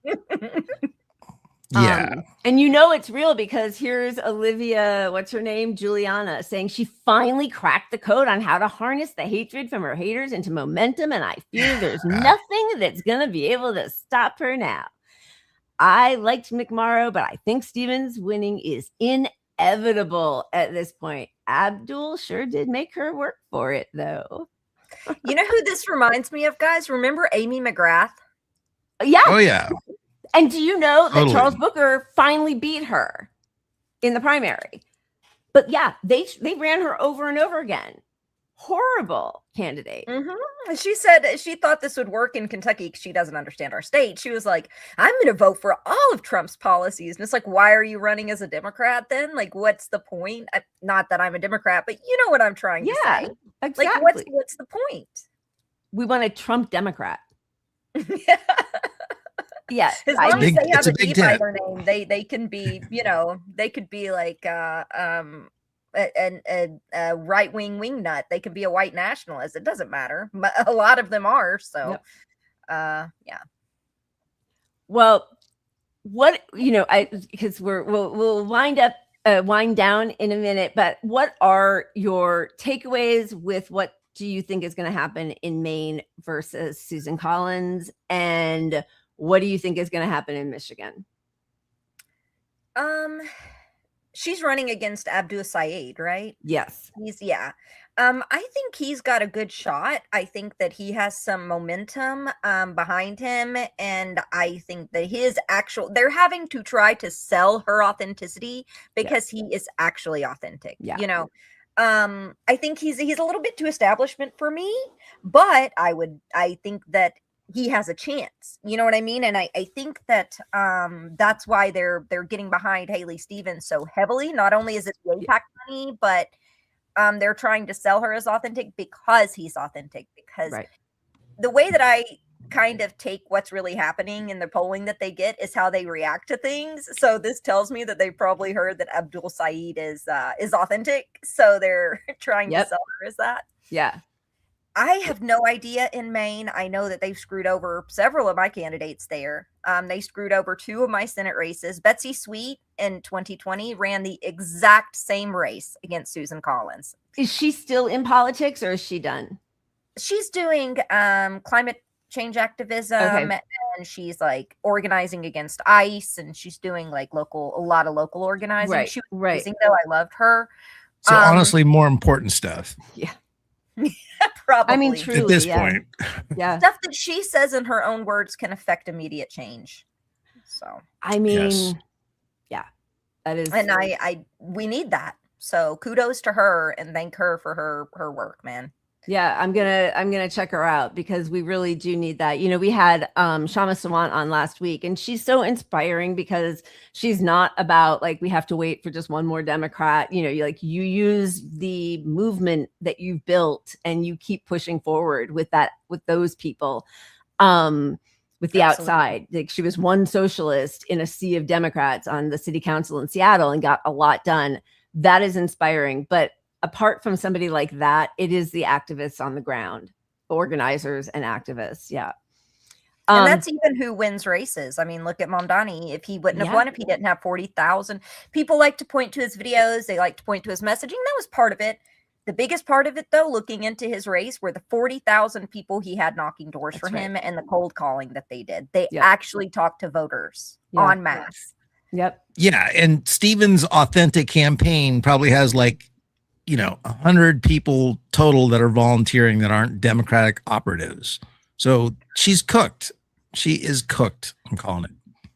Yeah. And it's real because here's Olivia, what's her name? Juliana, saying she finally cracked the code on how to harness the hatred from her haters into momentum. And I fear there's nothing that's going to be able to stop her now. I liked McMorrow, but I think Stevens winning is inevitable at this point. Abdul sure did make her work for it, though. You know who this reminds me of, guys? Remember Amy McGrath? Yeah. Oh, yeah. And do you know that Charles Booker finally beat her in the primary? But yeah, they ran her over and over again. Horrible candidate. Mm-hmm. She said she thought this would work in Kentucky because she doesn't understand our state. She was like, I'm going to vote for all of Trump's policies. And it's like, why are you running as a Democrat then? Like, what's the point? Not that I'm a Democrat, but you know what I'm trying to say. Exactly. Like, what's the point? We want a Trump Democrat. Yeah. As long as they have an E by their name, they can be, they could be like a right-wing wingnut. They can be a white nationalist. It doesn't matter. A lot of them are. So, yeah. Well, what because we'll wind down in a minute. But what are your takeaways with what do you think is going to happen in Maine versus Susan Collins, and what do you think is going to happen in Michigan? She's running against Abdul Saeed, right? Yes. I think he's got a good shot. I think that he has some momentum behind him. And I think that they're having to try to sell her authenticity because he is actually authentic. Yeah. I think he's a little bit too establishment for me, but I think that he has a chance. You know what I mean? And I think that that's why they're getting behind Haley Stevens so heavily. Not only is it the AIPAC money, but they're trying to sell her as authentic because he's authentic. Because the way that I kind of take what's really happening in the polling that they get is how they react to things. So this tells me that they probably heard that Abdul Saeed is authentic. So they're trying to sell her as that. Yeah. I have no idea in Maine. I know that they've screwed over several of my candidates there. They screwed over 2 of my Senate races. Betsy Sweet in 2020 ran the exact same race against Susan Collins. Is she still and is she done? She's doing climate change activism, and she's like organizing against ICE, and she's doing like a lot of local organizing. Right, She was amazing, though. I loved her. So honestly, more important stuff. Yeah. Probably. I mean, truly, at this point. Yeah. Stuff that she says in her own words can affect immediate change. So, I mean, that is, and we need that. So kudos to her and thank her for her work, man. Yeah, I'm gonna check her out because we really do need that. You know, we had Shama Sawant on last week, and she's so inspiring because she's not about like we have to wait for just one more Democrat. You know, you use the movement that you've built and you keep pushing forward with those people. With the outside, like she was one socialist in a sea of Democrats on the city council in Seattle and got a lot done. That is inspiring, but apart from somebody like that, it is the activists on the ground, organizers and activists. Yeah. And that's even who wins races. I mean, look at Mamdani. If he wouldn't have won, if he didn't have 40,000, people like to point to his videos. They like to point to his messaging. That was part of it. The biggest part of it, though, looking into his race, were the 40,000 people he had knocking doors for him and the cold calling that they did. They actually talked to voters en masse. Yep. Yeah. And Stephen's authentic campaign probably has 100 people total that are volunteering that aren't Democratic operatives. So she's cooked. She is cooked. I'm calling it.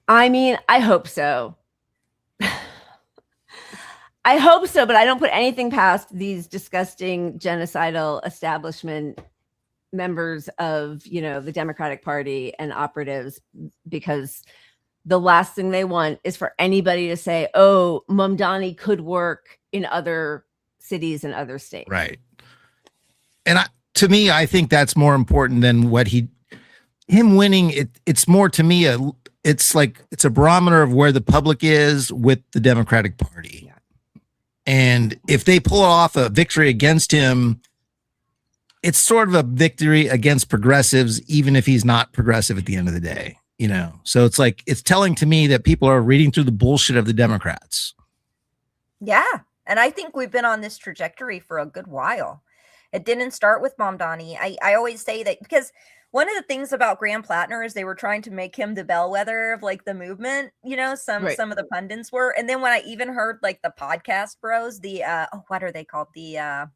I mean, I hope so. I hope so, but I don't put anything past these disgusting genocidal establishment members of, the Democratic Party and operatives, because the last thing they want is for anybody to say, oh, Mamdani could work in other cities and other states. Right. And to me, I think that's more important than him winning. It's more to me, it's a barometer of where the public is with the Democratic Party. Yeah. And if they pull off a victory against him, it's sort of a victory against progressives, even if he's not progressive at the end of the day, So it's telling to me that people are reading through the bullshit of the Democrats. Yeah. And I think we've been on this trajectory for a good while. It didn't start with Mamdani. I always say that because one of the things about Graham Plattner is they were trying to make him the bellwether of the movement, some of the pundits were. And then when I even heard the podcast bros, the what are they called? The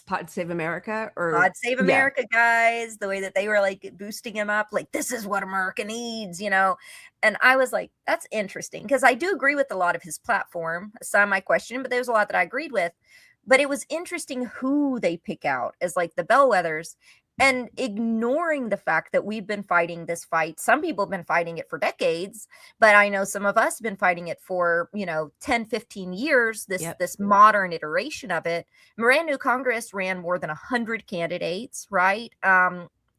Pod Save America or Pod Save America guys, the way that they were boosting him up, this is what America needs, And I was like, that's interesting because I do agree with a lot of his platform. Some I question, but there's a lot that I agreed with. But it was interesting who they pick out as the bellwethers and ignoring the fact that we've been fighting this fight. Some people have been fighting it for decades, but I know some of us have been fighting it for, 10, 15 years, this modern iteration of it. Brand New Congress ran more than 100 candidates, right?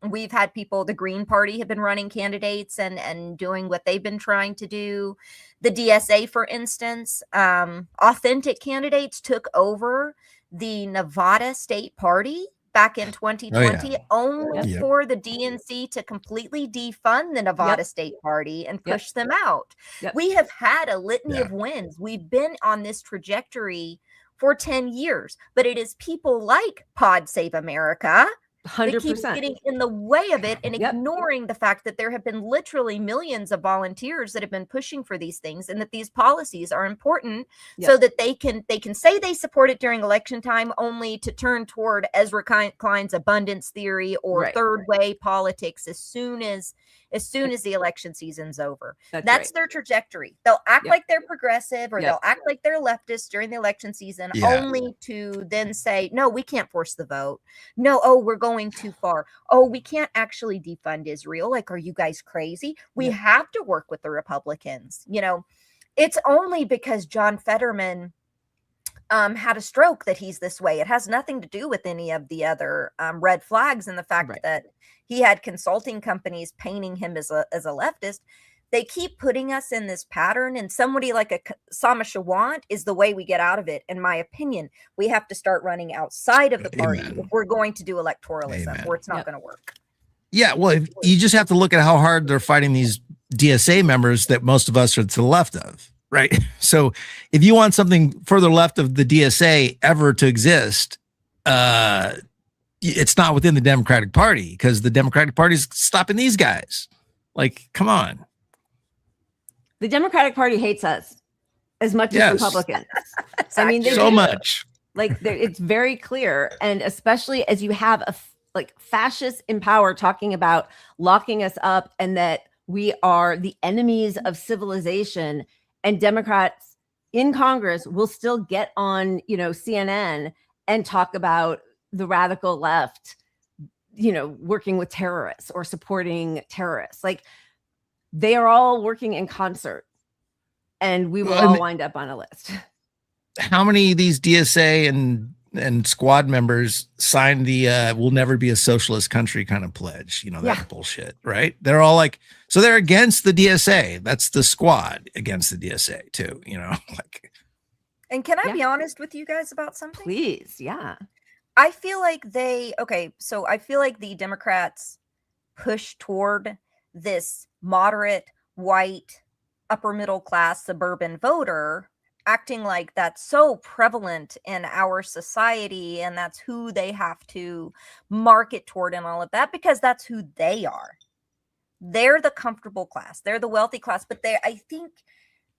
We've had people, the Green Party have been running candidates and doing what they've been trying to do. The DSA, for instance, authentic candidates took over the Nevada State Party back in 2020, only for the DNC to completely defund the Nevada State Party and push them out. We have had a litany of wins. We've been on this trajectory for 10 years, but it is people like Pod Save America 100% that keeps getting in the way of it and ignoring the fact that there have been literally millions of volunteers that have been pushing for these things and that these policies are important so that they can say they support it during election time only to turn toward Ezra Klein's abundance theory or third way politics as soon as the election season's over. That's their trajectory. They'll act like they're progressive or they'll act like they're leftist during the election season only to then say, no, we can't force the vote. No, we're going too far. We can't actually defund Israel. Are you guys crazy? We have to work with the Republicans. It's only because John Fetterman had a stroke that he's this way. It has nothing to do with any of the other red flags and the fact that he had consulting companies painting him as a leftist. They keep putting us in this pattern, and somebody like a Sama Sawant is the way we get out of it. In my opinion, we have to start running outside of the party if we're going to do electoralism, or it's not going to work. Yeah, well, you just have to look at how hard they're fighting these DSA members that most of us are to the left of, right? So if you want something further left of the DSA ever to exist, it's not within the Democratic Party because the Democratic Party is stopping these guys. Come on. The Democratic Party hates us as much as Republicans. I mean, they so do. Much. It's very clear. And especially as you have fascists in power talking about locking us up and that we are the enemies of civilization, and Democrats in Congress will still get on, CNN and talk about the radical left, working with terrorists or supporting terrorists. Like, they are all working in concert, and we will all wind up on a list. How many of these DSA and squad members signed the we'll never be a socialist country kind of pledge? That bullshit, right? They're all like, so they're against the DSA. That's the squad against the DSA too, like. And can I be honest with you guys about something? Please, yeah. I feel like I feel like the Democrats push toward this moderate, white, upper middle class suburban voter, acting like that's so prevalent in our society and that's who they have to market toward and all of that, because that's who they are. They're the comfortable class. They're the wealthy class, but I think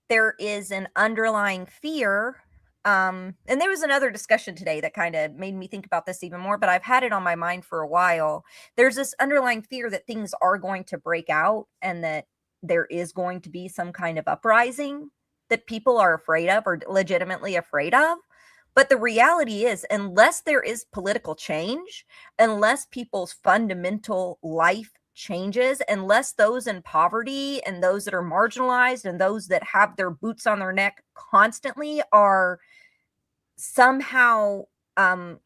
there is an underlying fear. And there was another discussion today that kind of made me think about this even more, but I've had it on my mind for a while. There's this underlying fear that things are going to break out and that there is going to be some kind of uprising that people are afraid of or legitimately afraid of. But the reality is, unless there is political change, unless people's fundamental life changes, unless those in poverty and those that are marginalized and those that have their boots on their neck constantly are somehow brought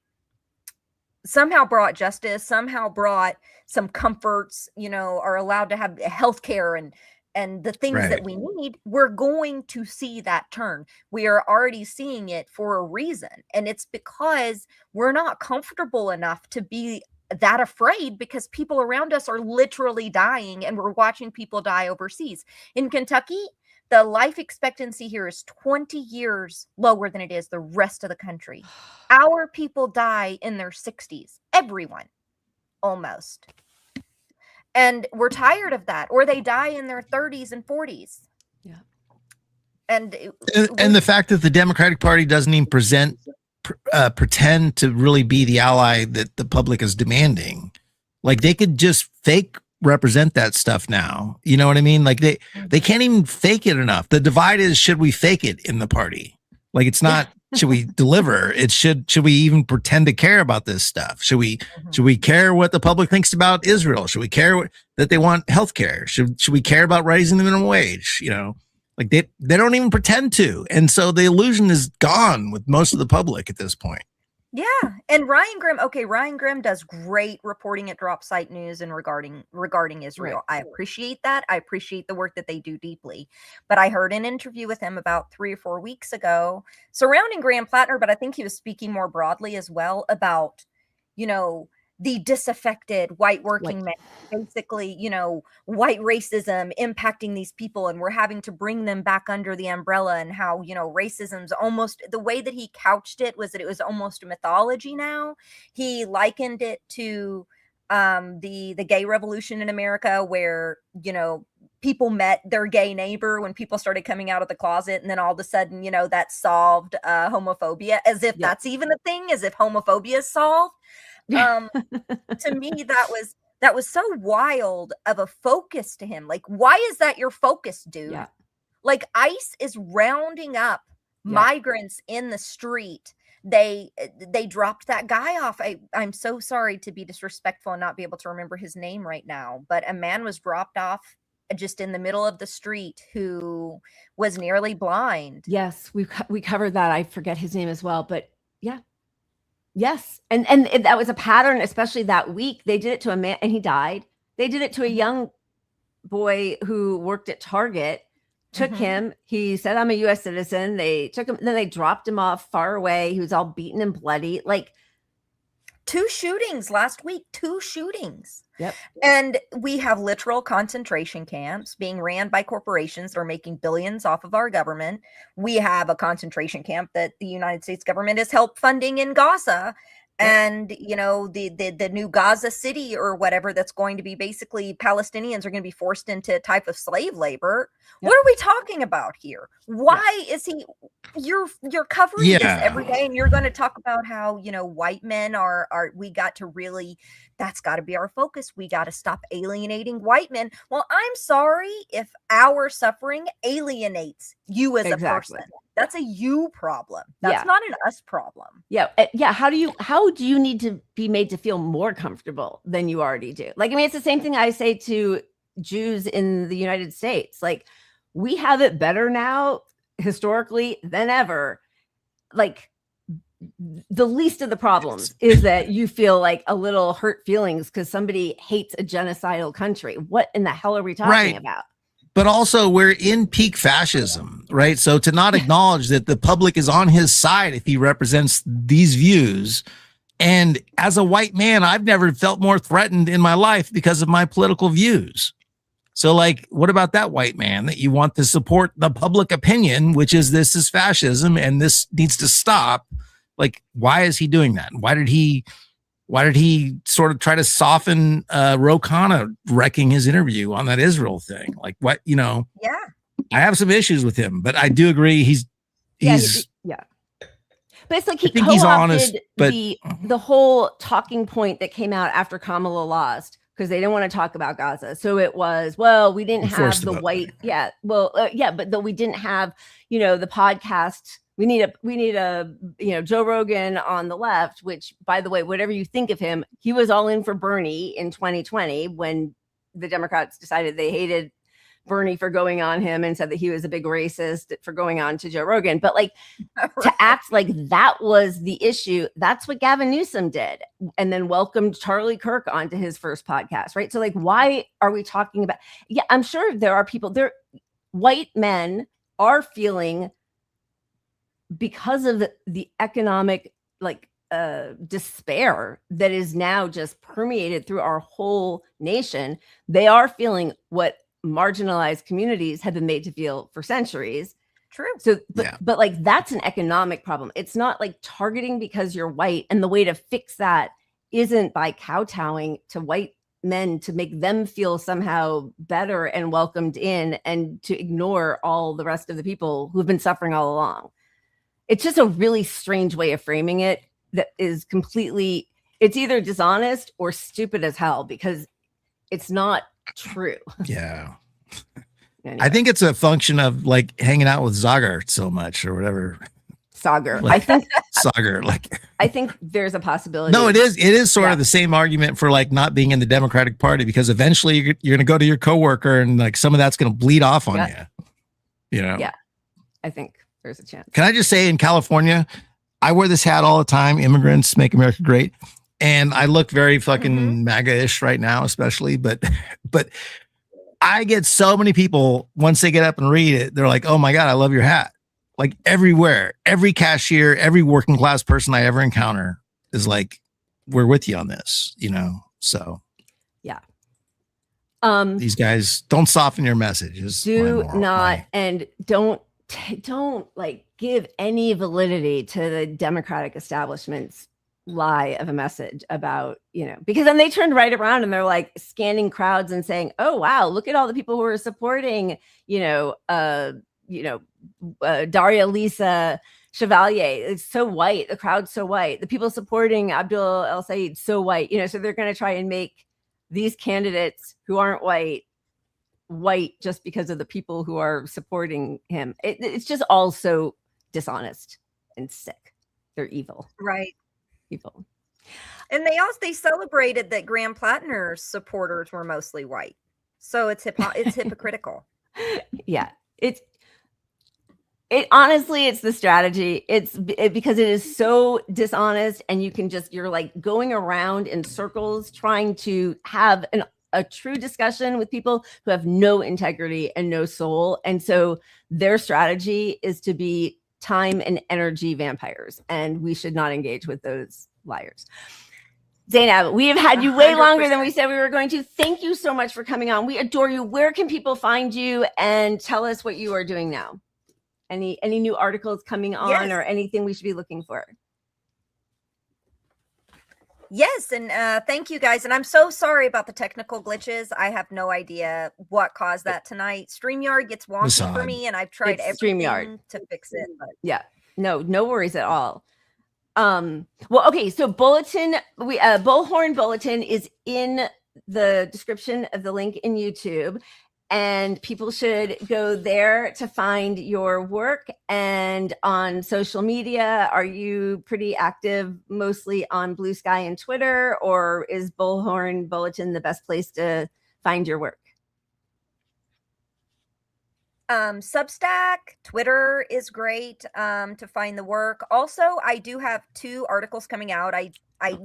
justice, somehow brought some comforts, are allowed to have health care and the things that we need, we're going to see that turn. We are already seeing it for a reason. And it's because we're not comfortable enough to be that afraid, because people around us are literally dying and we're watching people die overseas. In Kentucky, the life expectancy here is 20 years lower than it is the rest of the country. Our people die in their 60s. Everyone, almost. And we're tired of that. Or they die in their 30s and 40s. Yeah. And the fact that the Democratic Party doesn't even pretend to really be the ally that the public is demanding. Like, they could just fake represent that stuff now. You know what I mean? Like, they can't even fake it enough. The divide is, should we fake it in the party? Like, it's not, should we deliver? It should we even pretend to care about this stuff? Should we care what the public thinks about Israel? Should we care that they want healthcare? Should we care about raising the minimum wage? Like, they don't even pretend to. And so the illusion is gone with most of the public at this point. Yeah. And Ryan Grimm does great reporting at Drop Site News and regarding Israel. Right. I appreciate that. I appreciate the work that they do deeply. But I heard an interview with him about 3 or 4 weeks ago surrounding Graham Plattner, but I think he was speaking more broadly as well about, the disaffected white working man, basically, white racism impacting these people, and we're having to bring them back under the umbrella, and how, racism's almost, the way that he couched it was that it was almost a mythology now. He likened it to the gay revolution in America, where, people met their gay neighbor when people started coming out of the closet, and then all of a sudden, that solved homophobia, as if that's even a thing, as if homophobia is solved. To me, that was so wild of a focus to him. Like, why is that your focus, dude? Yeah. Like, ICE is rounding up migrants in the street. They dropped that guy off. I'm so sorry to be disrespectful and not be able to remember his name right now, but a man was dropped off just in the middle of the street who was nearly blind. Yes, we covered that. I forget his name as well, but yeah. Yes. And that was a pattern, especially that week. They did it to a man and he died. They did it to a young boy who worked at Target, took him. He said, I'm a U.S. citizen. They took him, then they dropped him off far away. He was all beaten and bloody. Like, 2 shootings last week, 2 shootings. Yep. And we have literal concentration camps being ran by corporations that are making billions off of our government. We have a concentration camp that the United States government has helped funding in Gaza. And, the new Gaza City or whatever, that's going to be basically Palestinians are going to be forced into a type of slave labor. Yep. What are we talking about here? Why is he, you're covering this every day, and you're going to talk about how, white men are we got to really, that's got to be our focus. We got to stop alienating white men. Well, I'm sorry if our suffering alienates you as Exactly. a person. That's a you problem. That's not an us problem. Yeah. Yeah. How do you need to be made to feel more comfortable than you already do? Like, I mean, it's the same thing I say to Jews in the United States. Like, we have it better now historically than ever. Like, the least of the problems is that you feel like a little hurt feelings because somebody hates a genocidal country. What in the hell are we talking about? But also, we're in peak fascism, right? So to not acknowledge that the public is on his side if he represents these views. And as a white man, I've never felt more threatened in my life because of my political views. So, like, what about that white man that you want to support the public opinion, which is this is fascism and this needs to stop? Like, why is he doing that? Why did he sort of try to soften Ro Khanna wrecking his interview on that Israel thing? Like, what, Yeah. I have some issues with him, but I do agree he's But it's like he think he's co-opted honest, but- the whole talking point that came out after Kamala lost because they didn't want to talk about Gaza. So it was, well, we didn't have Forced the about white, but though we didn't have, the podcast. We need a Joe Rogan on the left, which, by the way, whatever you think of him, he was all in for Bernie in 2020 when the Democrats decided they hated Bernie for going on him and said that he was a big racist for going on to Joe Rogan. But like to act like that was the issue, that's what Gavin Newsom did. And then welcomed Charlie Kirk onto his first podcast, right? So like, why are we talking about, I'm sure there are people there, white men are feeling because of the economic despair that is now just permeated through our whole nation. They are feeling what marginalized communities have been made to feel for centuries. True. So, but like, that's an economic problem. It's not like targeting because you're white. And the way to fix that isn't by kowtowing to white men to make them feel somehow better and welcomed in and to ignore all the rest of the people who've been suffering all along. It's just a really strange way of framing it that is completely, it's either dishonest or stupid as hell because it's not true. Yeah. Anyway. I think it's a function of like hanging out with Zagar so much or whatever. Sagar. Like, I think Sagar, like I think there's a possibility. No, it is sort of the same argument for like not being in the Democratic Party because eventually you're going to go to your coworker and like some of that's going to bleed off on you. Yeah. I think there's a chance. Can I just say in California, I wear this hat all the time. Immigrants make America great. And I look very fucking MAGA-ish right now, especially, but I get so many people once they get up and read it, they're like, oh my God, I love your hat. Like everywhere, every cashier, every working class person I ever encounter is like, we're with you on this, So yeah. These guys don't soften your messages. Do not, and don't like give any validity to the Democratic establishment's lie of a message about, because then they turned right around and they're like scanning crowds and saying, oh, wow, look at all the people who are supporting, Daria Lisa Chevalier. It's so white. The crowd's so white. The people supporting Abdul El Sayed, so white, so they're going to try and make these candidates who aren't white just because of the people who are supporting him. It's just all so dishonest and sick. They're evil. Right. Evil. And they celebrated that Graham Plattner's supporters were mostly white. So it's hypocritical. Yeah. Honestly, it's the strategy. Because it is so dishonest and you're like going around in circles trying to have a true discussion with people who have no integrity and no soul. And so their strategy is to be time and energy vampires, and we should not engage with those liars. Zeynab, we have had you way 100%. longer than we said we were going to. Thank you so much for coming on. We adore you. Where can people find you, and tell us what you are doing now? Any new articles coming on or anything we should be looking for? Yes, and thank you guys. And I'm so sorry about the technical glitches. I have no idea what caused that tonight. StreamYard gets wonky for me, and I've tried everything to fix it. But yeah, no worries at all. Well, okay, so Bulletin, Bullhorn Bulletin is in the description of the link in YouTube. and people should go there to find your work. And on social media, are you pretty active mostly on Blue Sky and Twitter, or is Bullhorn Bulletin the best place to find your work? Substack, Twitter is great to find the work. Also, I do have 2 articles coming out. I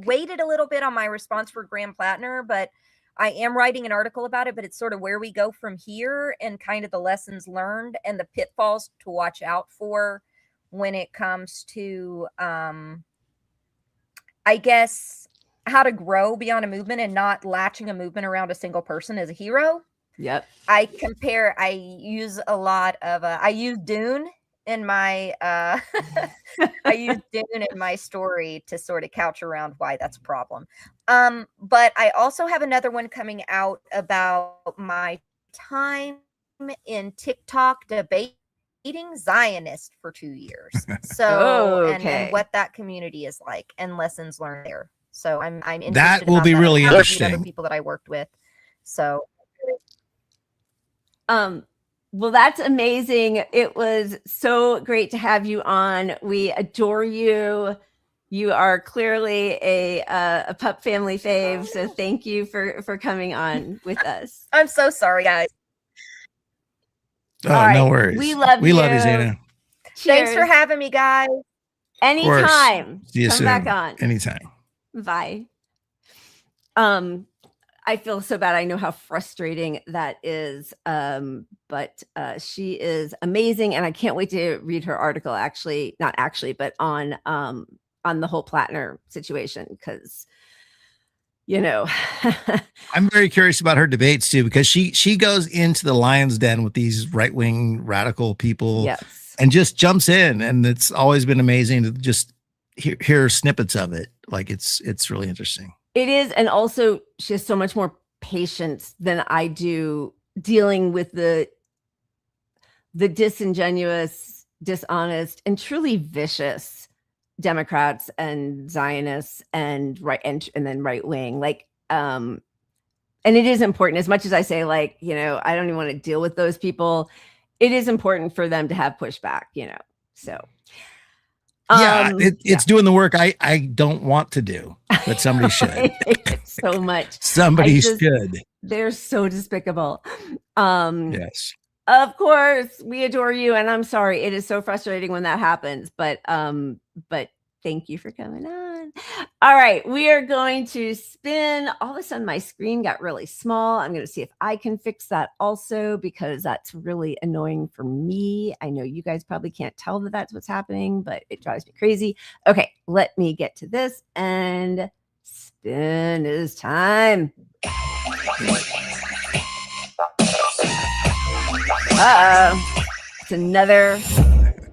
waited a little bit on my response for Graham Plattner, but I am writing an article about it, but it's sort of where we go from here and kind of the lessons learned and the pitfalls to watch out for when it comes to, I guess, how to grow beyond a movement and not latching a movement around a single person as a hero. Yep. I use a lot of, I use Dune in my, I use Dune in my story to sort of couch around why that's a problem. But I also have another one coming out about my time in TikTok debating Zionist for 2 years. So, and what that community is like and lessons learned there. So I'm interested. That will be really interesting. Other people that I worked with. So. Well, that's amazing. It was so great to have you on. We adore you. You are clearly a Pup Family fave. So thank you for coming on with us. I'm so sorry, guys. Oh, right. No worries. We love you. We love you, Zeynab. Thanks for having me, guys. Anytime. See you Come soon. back on. Anytime. Bye. I feel so bad. I know how frustrating that is. But she is amazing, and I can't wait to read her article. But on the whole Plattner situation, because I'm very curious about her debates too, because she goes into the lion's den with these right-wing radical people, yes, and just jumps in, and it's always been amazing to just hear snippets of it. Like it's really interesting. It is, and also she has so much more patience than I do dealing with the disingenuous, dishonest, and truly vicious Democrats and Zionists and then right wing. And it is important, as much as I say, I don't even want to deal with those people. It is important for them to have pushback, so. Yeah, it's doing the work I don't want to do, but somebody should. So much. Somebody should. They're so despicable. Yes. Of course, we adore you, and I'm sorry. It is so frustrating when that happens, but thank you for coming on. All right, we are going to spin. All of a sudden, my screen got really small. I'm going to see if I can fix that also, because that's really annoying for me. I know you guys probably can't tell that that's what's happening, but it drives me crazy. Okay, let me get to this, and spin is time. It's another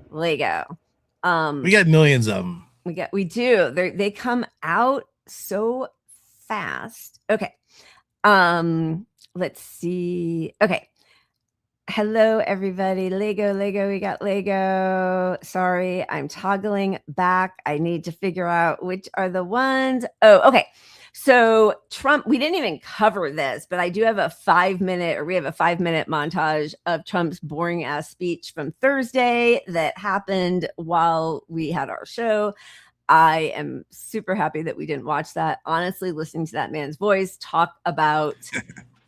Lego. We got millions of them. We do. They come out so fast. Okay. Let's see. Okay. Hello, everybody. Lego. We got Lego. Sorry, I'm toggling back. I need to figure out which are the ones. Oh, okay. So Trump, we didn't even cover this, but I do have we have a 5-minute montage of Trump's boring ass speech from Thursday that happened while we had our show. I am super happy that we didn't watch that. Honestly, listening to that man's voice talk about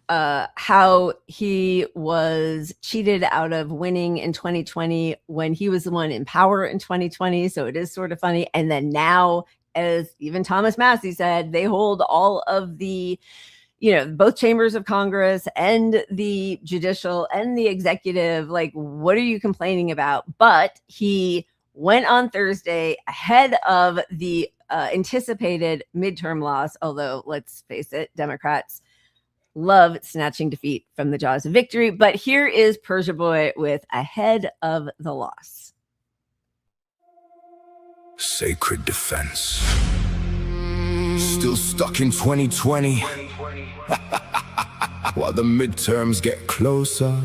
how he was cheated out of winning in 2020 when he was the one in power in 2020. So it is sort of funny. And then now, as even Thomas Massey said, they hold all of the, both chambers of Congress and the judicial and the executive. Like, what are you complaining about? But he went on Thursday ahead of the anticipated midterm loss. Although, let's face it, Democrats love snatching defeat from the jaws of victory. But here is Persia Boy with ahead of the loss. Sacred defense. Still stuck in 2020 while the midterms get closer.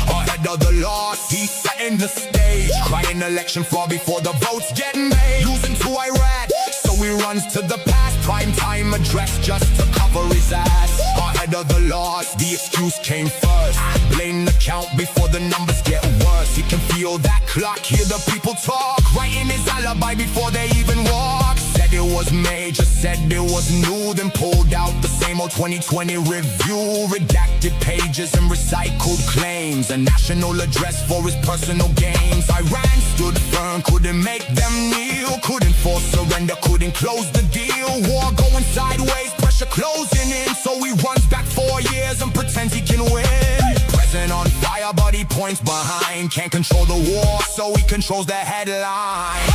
Ahead of the loss, he's setting the stage, crying election fraud before the votes get made. Losing to Iraq, so he runs to the past. Prime time address just to cover his ass. Ahead of the laws, the excuse came first. Blame the count before the numbers get worse. He can feel that clock, hear the people talk. Writing his alibi before they even walk. Said it was major, said it was new. Then pulled out the same old 2020 review. Redacted pages and recycled claims. A national address for his personal gains. Iran stood firm, couldn't make them kneel. Couldn't force surrender, couldn't close the deal. War going sideways, pressure closing in. So he runs back 4 years and pretends he can win. Present on fire, but he points behind. Can't control the war, so he controls the headline.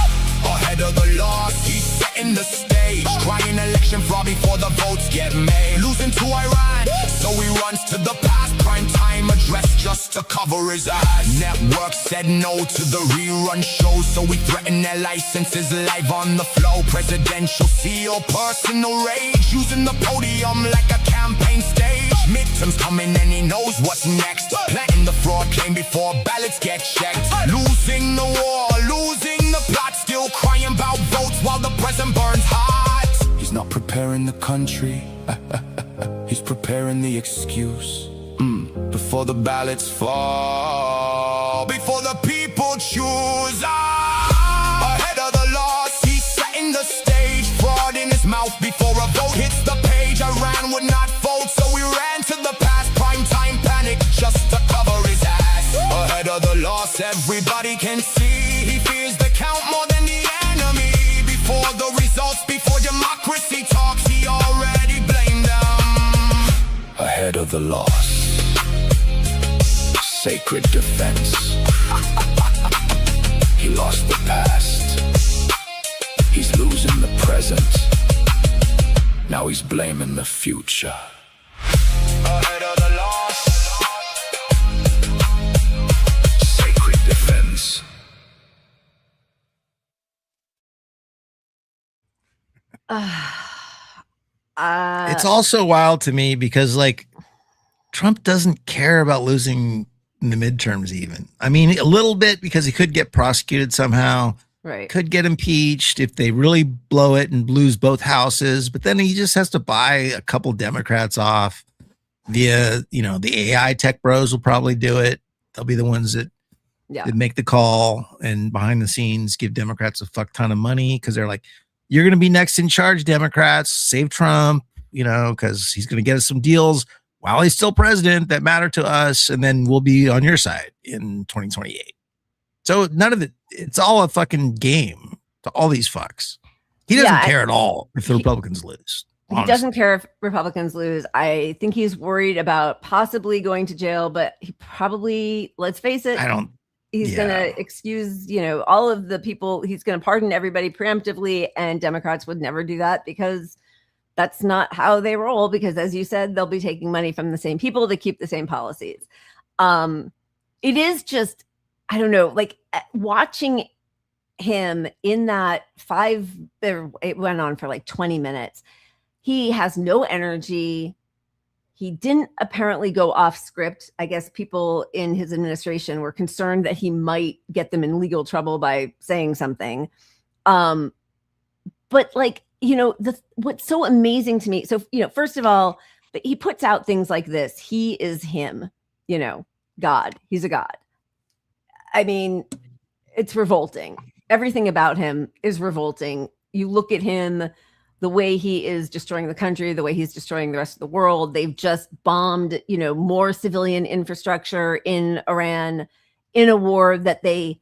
Ahead of the loss, he's setting the stage. Crying election fraud before the votes get made. Losing to Iran, so he runs to the past. Prime time address just to cover his ass. Network said no to the rerun shows, so we threatened their licenses live on the flow. Presidential seal, personal rage. Using the podium like a campaign stage. Midterms coming and he knows what's next. Planting the fraud claim before ballots get checked. Losing the war, losing the plot. Still crying about votes while the president burns hot. He's not preparing the country. He's preparing the excuse. Before the ballots fall, before the people choose. Ahead of the loss, he's setting the stage. Fraud in his mouth before a vote hits the page. Iran would not fold, so we ran to the past. Prime time panic just to cover his ass. Ahead of the loss, everybody can see he fears the count more than the enemy. Before the results, before democracy talks, he already blamed them. Ahead of the loss, sacred defense. He lost the past. He's losing the present. Now he's blaming the future. Ahead of the loss, sacred defense. It's also wild to me because, like, Trump doesn't care about losing in the midterms even. I mean, a little bit because he could get prosecuted somehow. Right. Could get impeached if they really blow it and lose both houses. But then he just has to buy a couple Democrats off via, the AI tech bros will probably do it. They'll be the ones that make the call and behind the scenes give Democrats a fuck ton of money because they're like, you're going to be next in charge, Democrats. Save Trump, because he's going to get us some deals while he's still president that matter to us. And then we'll be on your side in 2028. So none of it, it's all a fucking game to all these fucks. He doesn't care at all if the Republicans lose. Honestly. He doesn't care if Republicans lose. I think he's worried about possibly going to jail, but he probably, let's face it, he's going to excuse, all of the people. He's going to pardon everybody preemptively, and Democrats would never do that because that's not how they roll. Because as you said, they'll be taking money from the same people to keep the same policies. It is just, I don't know, like watching him in that it went on for like 20 minutes. He has no energy. He didn't apparently go off script. I guess people in his administration were concerned that he might get them in legal trouble by saying something. But like, what's so amazing to me. So, first of all, he puts out things like this. He is him, God. He's a God. I mean, it's revolting. Everything about him is revolting. You look at him, the way he is destroying the country, the way he's destroying the rest of the world. They've just bombed, more civilian infrastructure in Iran in a war that they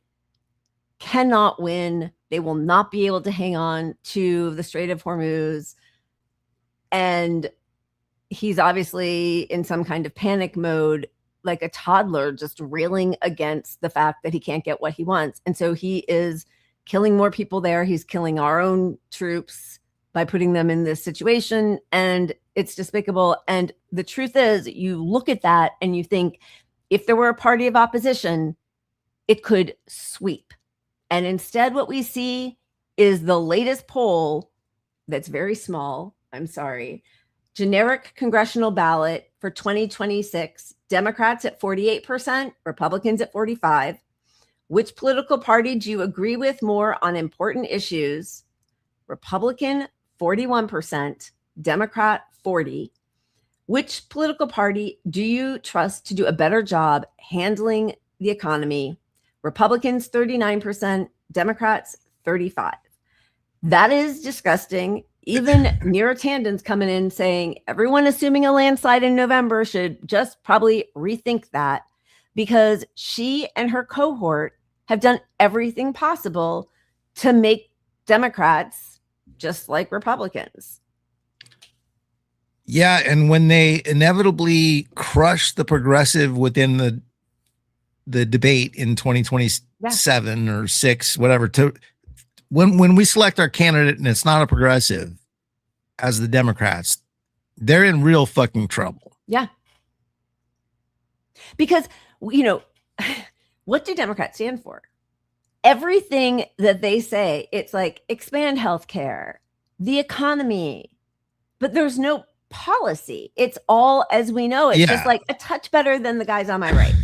cannot win. They will not be able to hang on to the Strait of Hormuz. And he's obviously in some kind of panic mode, like a toddler, just railing against the fact that he can't get what he wants. And so he is killing more people there. He's killing our own troops by putting them in this situation. And it's despicable. And the truth is, you look at that and you think, if there were a party of opposition, it could sweep. And instead, what we see is the latest poll that's very small. I'm sorry. Generic congressional ballot for 2026. Democrats at 48%, Republicans at 45%. Which political party do you agree with more on important issues? Republican 41%, Democrat 40%. Which political party do you trust to do a better job handling the economy? Republicans 39%, Democrats 35%. That is disgusting. Even Neera Tanden's coming in saying everyone assuming a landslide in November should just probably rethink that, because she and her cohort have done everything possible to make Democrats just like Republicans. Yeah, and when they inevitably crush the progressive within the debate in 2027 or 6, whatever, when we select our candidate and it's not a progressive as the Democrats, they're in real fucking trouble. Yeah. Because, you know, what do Democrats stand for? Everything that they say, it's like expand healthcare, the economy, but there's no policy. It's all as we know. It's just like a touch better than the guys on my right.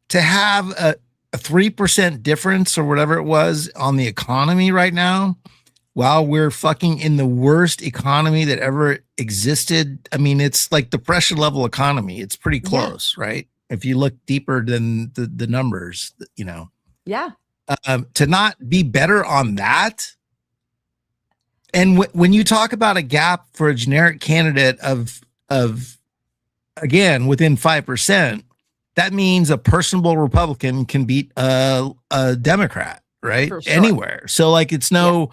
To have a 3% difference or whatever it was on the economy right now, while we're fucking in the worst economy that ever existed. I mean, it's like depression level economy. It's pretty close, right? If you look deeper than the numbers, you know. Yeah. To not be better on that. And when you talk about a gap for a generic candidate of again, within 5%, that means a personable Republican can beat a Democrat, right? For sure. Anywhere. So like, it's no,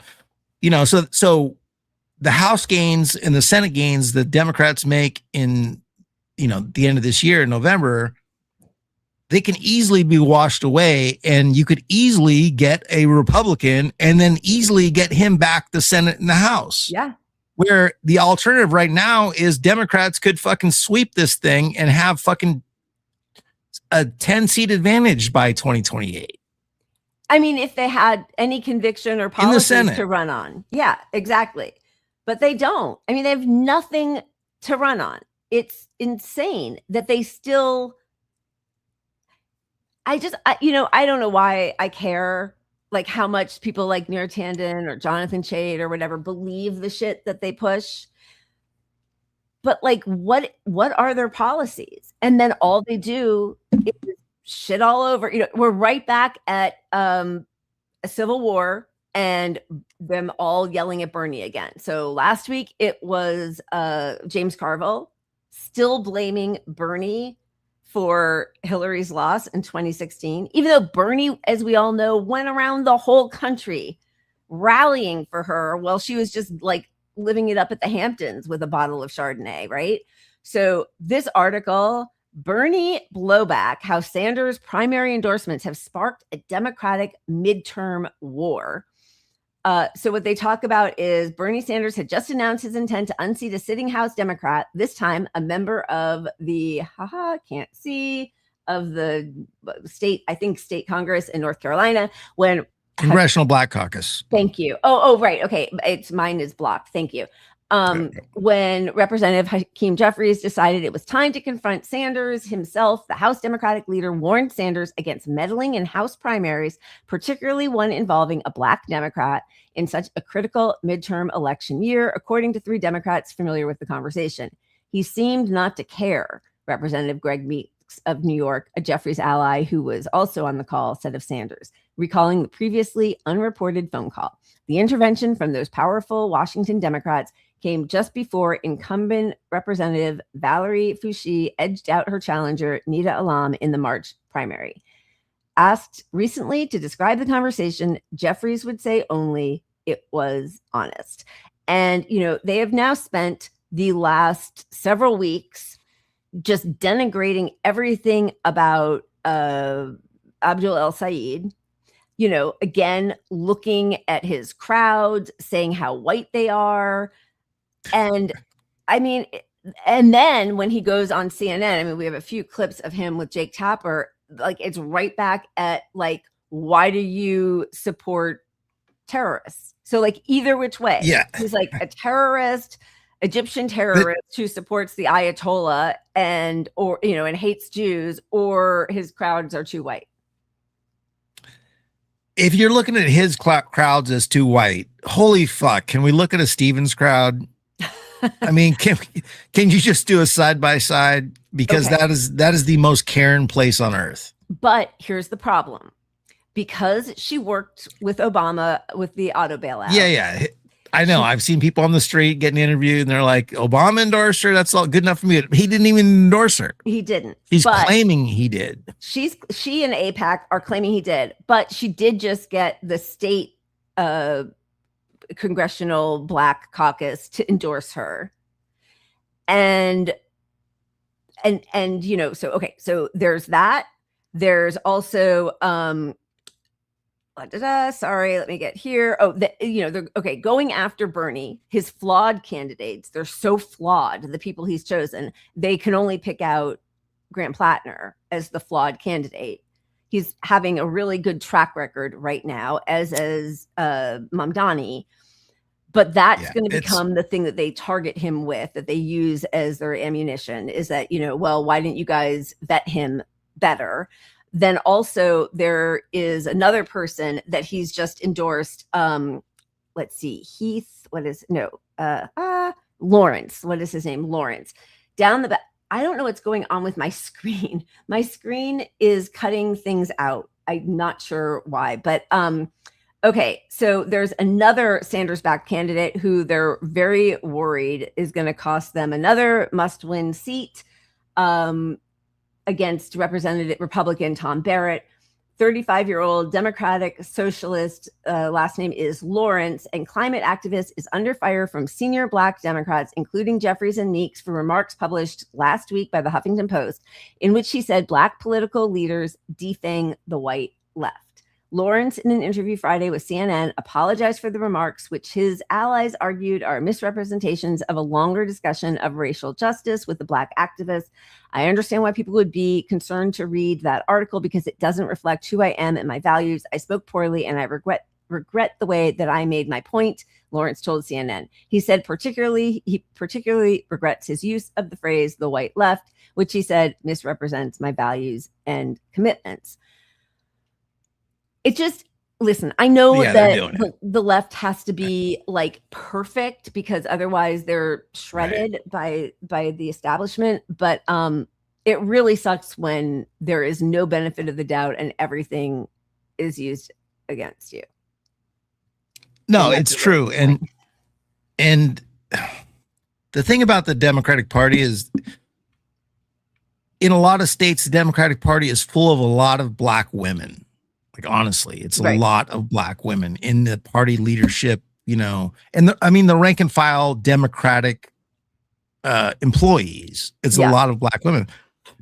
you know, so the House gains and the Senate gains that Democrats make in, you know, the end of this year in November, they can easily be washed away, and you could easily get a Republican and then easily get him back the Senate and the House. Yeah. Where the alternative right now is Democrats could fucking sweep this thing and have fucking a 10-seat advantage by 2028. I mean, if they had any conviction or policies to run on. Yeah, exactly. But they don't. I mean, they have nothing to run on. It's insane that they still... I don't know why I care, like how much people like Neera Tanden or Jonathan Chait or whatever believe the shit that they push. But like, what are their policies? And then all they do is shit all over. You know, we're right back at a civil war and them all yelling at Bernie again. So last week it was James Carville still blaming Bernie for Hillary's loss in 2016, even though Bernie, as we all know, went around the whole country rallying for her while she was just like living it up at the Hamptons with a bottle of Chardonnay, right? So this article, Bernie blowback, how Sanders' primary endorsements have sparked a Democratic midterm war. So what they talk about is Bernie Sanders had just announced his intent to unseat a sitting House Democrat, this time a member of the state Congress in North Carolina, when Congressional Black Caucus. Thank you. Oh, right. Okay. Mine is blocked. Thank you. When Representative Hakeem Jeffries decided it was time to confront Sanders himself, the House Democratic leader warned Sanders against meddling in House primaries, particularly one involving a Black Democrat in such a critical midterm election year, according to 3 Democrats familiar with the conversation. He seemed not to care, Representative Greg Meeks of New York, a Jeffries ally who was also on the call, said of Sanders, recalling the previously unreported phone call. The intervention from those powerful Washington Democrats came just before incumbent Representative Valerie Foushee edged out her challenger, Nida Alam, in the March primary. Asked recently to describe the conversation, Jeffries would say only it was honest. And, you know, they have now spent the last several weeks just denigrating everything about Abdul El-Sayed. You know, again, looking at his crowds, saying how white they are. And I mean, and then when he goes on CNN, I mean, we have a few clips of him with Jake Tapper, like it's right back at like, why do you support terrorists? So like either which way. Yeah. He's like a terrorist, Egyptian terrorist who supports the Ayatollah and hates Jews, or his crowds are too white. if you're looking at his crowds as too white, holy fuck, can we look at a Stevens crowd? I mean, can you just do a side by side? Because that is the most Karen place on earth. But here's the problem. Because she worked with Obama with the auto bailout. Yeah. I know. I've seen people on the street getting interviewed and they're like, Obama endorsed her. That's all good enough for me. He didn't even endorse her. He didn't. He's claiming he did. She and AIPAC are claiming he did, but she did just get the state congressional Black caucus to endorse her. And so there's that. There's also sorry, let me get here. They're going after Bernie, his flawed candidates. They're so flawed, the people he's chosen. They can only pick out Grant Plattner as the flawed candidate. He's having a really good track record right now, as Mamdani. But that's going to become the thing that they target him with, that they use as their ammunition, is that, why didn't you guys vet him better? Then also there is another person that he's just endorsed. Let's see, Lawrence. What is his name? Lawrence. Down the back. I don't know what's going on with my screen. My screen is cutting things out. I'm not sure why, but okay. So there's another Sanders-backed candidate who they're very worried is going to cost them another must-win seat. Against Republican Tom Barrett, 35-year-old Democratic socialist, last name is Lawrence, and climate activist is under fire from senior Black Democrats, including Jeffries and Meeks, for remarks published last week by the Huffington Post, in which he said Black political leaders defang the white left. Lawrence, in an interview Friday with CNN, apologized for the remarks, which his allies argued are misrepresentations of a longer discussion of racial justice with the Black activists. I understand why people would be concerned to read that article because it doesn't reflect who I am and my values. I spoke poorly and I regret the way that I made my point, Lawrence told CNN. He said he particularly regrets his use of the phrase the white left, which he said misrepresents my values and commitments. It just, listen, I know that the left has to be like perfect because otherwise they're shredded by the establishment. But it really sucks when there is no benefit of the doubt and everything is used against you. No, it's true. And the thing about the Democratic Party is in a lot of states, the Democratic Party is full of a lot of Black women. Like, honestly, it's a lot of Black women in the party leadership, and the rank and file Democratic employees. It's a lot of Black women,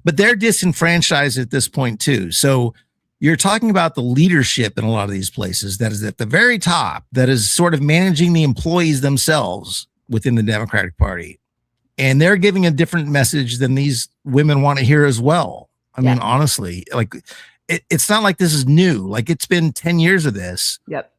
but they're disenfranchised at this point too. So you're talking about the leadership in a lot of these places that is at the very top, that is sort of managing the employees themselves within the Democratic Party. And they're giving a different message than these women want to hear as well. I mean, honestly, like, it's not like this is new. Like, it's been 10 years of this. Yep.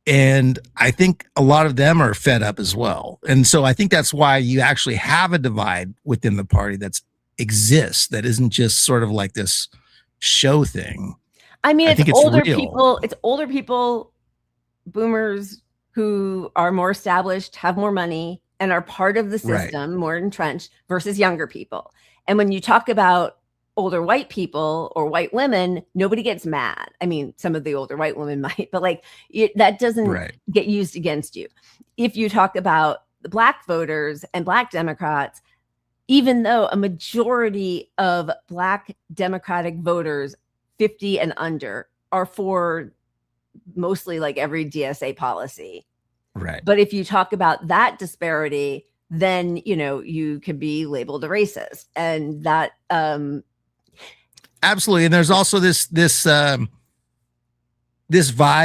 And I think a lot of them are fed up as well. And so I think that's why you actually have a divide within the party that exists, that isn't just sort of like this show thing. I mean, it's older people. It's older people, boomers who are more established, have more money, and are part of the system, more entrenched, versus younger people. And when you talk about older white people or white women, nobody gets mad. I mean, some of the older white women might, but that doesn't get used against you. If you talk about the Black voters and Black Democrats, even though a majority of Black Democratic voters 50 and under are for mostly like every DSA policy. Right. But if you talk about that disparity, then, you can be labeled a racist. And that, absolutely. And there's also this vibe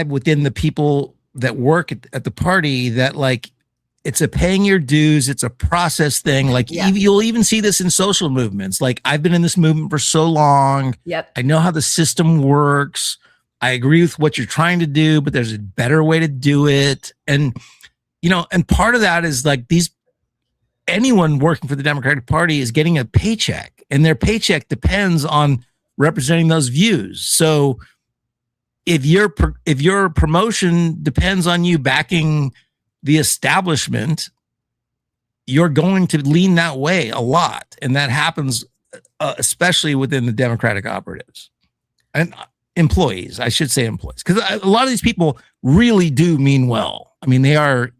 within the people that work at the party that, like, it's a paying your dues. It's a process thing. Like, you'll even see this in social movements. Like, I've been in this movement for so long. Yep. I know how the system works. I agree with what you're trying to do, but there's a better way to do it. And, and part of that is like anyone working for the Democratic Party is getting a paycheck, and their paycheck depends on representing those views. So if your promotion depends on you backing the establishment, you're going to lean that way a lot. And that happens especially within the Democratic operatives and employees. I should say employees, because a lot of these people really do mean well. I mean, they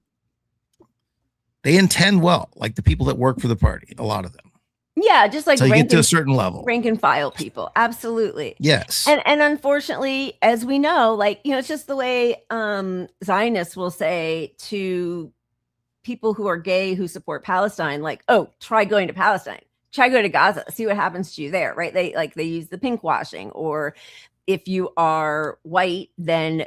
intend well, like the people that work for the party, a lot of them. Yeah, just like so you get to a certain level. Rank and file people. Absolutely. Yes. And unfortunately, as we know, like, it's just the way Zionists will say to people who are gay who support Palestine, like, oh, try going to Palestine, try going to Gaza, see what happens to you there, right? They use the pink washing. Or if you are white, then,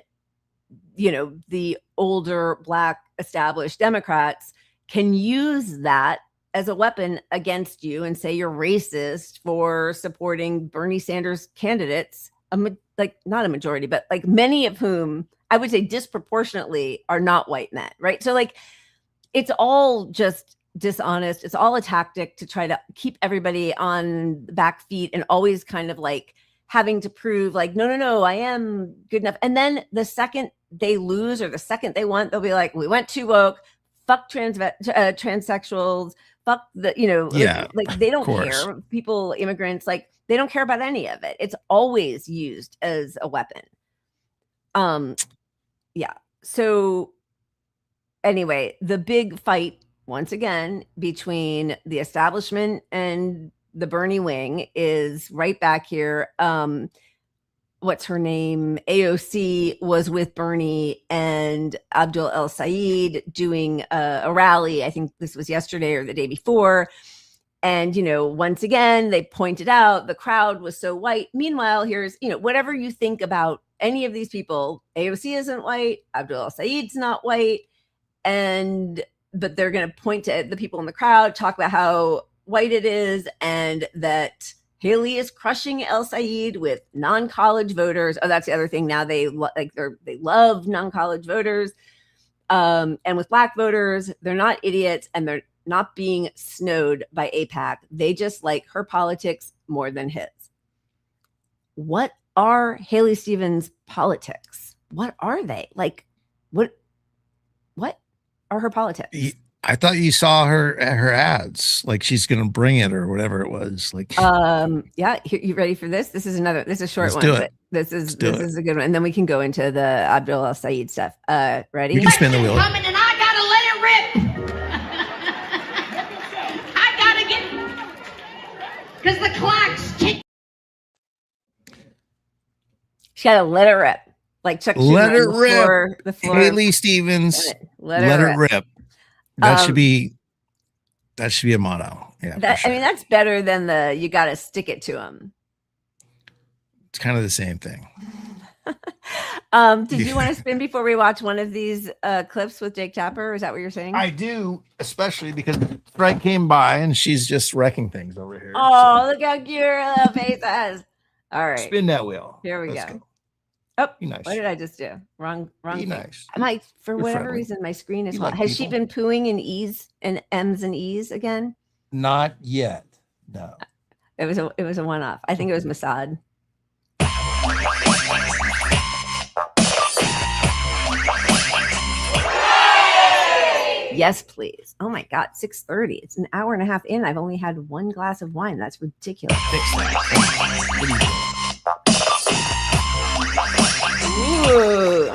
the older Black established Democrats can use that as a weapon against you and say you're racist for supporting Bernie Sanders candidates, not a majority, but like many of whom I would say disproportionately are not white men, right? So like, it's all just dishonest. It's all a tactic to try to keep everybody on the back feet and always kind of like having to prove like, no, I am good enough. And then the second they lose or the second they want, they'll be like, we went too woke, fuck transsexuals, fuck the, like they don't care. People, immigrants, like they don't care about any of it. It's always used as a weapon. Yeah. So anyway, the big fight once again between the establishment and the Bernie wing is right back here. What's her name? AOC was with Bernie and Abdul El Sayed doing a rally. I think this was yesterday or the day before. And, once again, they pointed out the crowd was so white. Meanwhile, here's, whatever you think about any of these people, AOC isn't white, Abdul El Sayed's not white. But they're going to point to the people in the crowd, talk about how white it is, and that Haley is crushing El Sayed with non-college voters. Oh, that's the other thing. Now they love non-college voters, and with Black voters, they're not idiots and they're not being snowed by AIPAC. They just like her politics more than his. What are Haley Stevens' politics? What are they like? What are her politics? I thought you saw her ads, like she's going to bring it or whatever it was. Like, yeah. You ready for this? This is a short one. But this is a good one, and then we can go into the Abdul El Sayed stuff. Ready? You can spin the wheel. Coming and I gotta let it rip. I gotta get, because the clock's ticking. She gotta let it rip, like Chuck. Let it rip. The floor. Haley Stevens. Let it rip. That should be a motto. Yeah. Sure. I mean, that's better than you got to stick it to them. It's kind of the same thing. Did you want to spin before we watch one of these clips with Jake Tapper? Is that what you're saying? I do, especially because Frank came by and she's just wrecking things over here. Oh, look how cute her little face is. All right. Spin that wheel. Here we Let's go. go. Oh, nice. What did I just do? Wrong. Be nice. For whatever reason, my screen is hot. Has she been pooing in E's and M's and E's again? Not yet. No. It was a one-off. I think it was Mossad. Yes, please. Oh my God, 6:30. It's an hour and a half in. I've only had one glass of wine. That's ridiculous. Fix that. Ooh.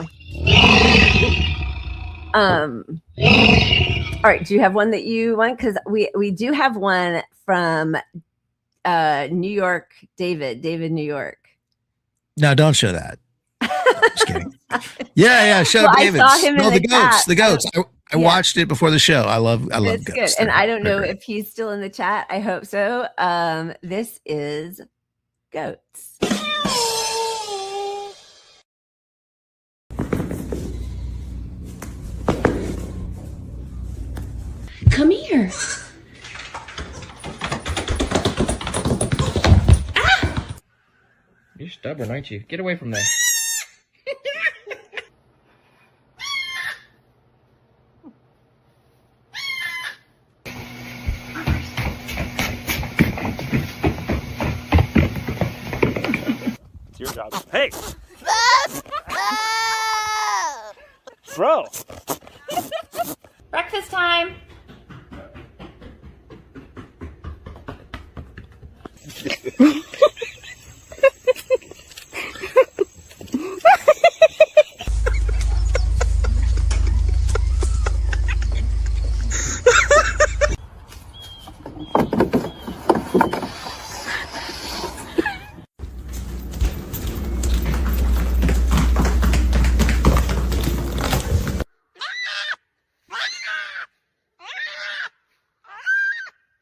All right. Do you have one that you want? Because we do have one from New York, David, New York. No, don't show that. Just kidding. Yeah. Show David. I saw him in the goats. I watched it before the show. I love it's goats. Good. And I don't know if he's still in the chat. I hope so. This is goats. Come here. You're stubborn, aren't you? Get away from there. It's your job. Hey! Bro. Breakfast time.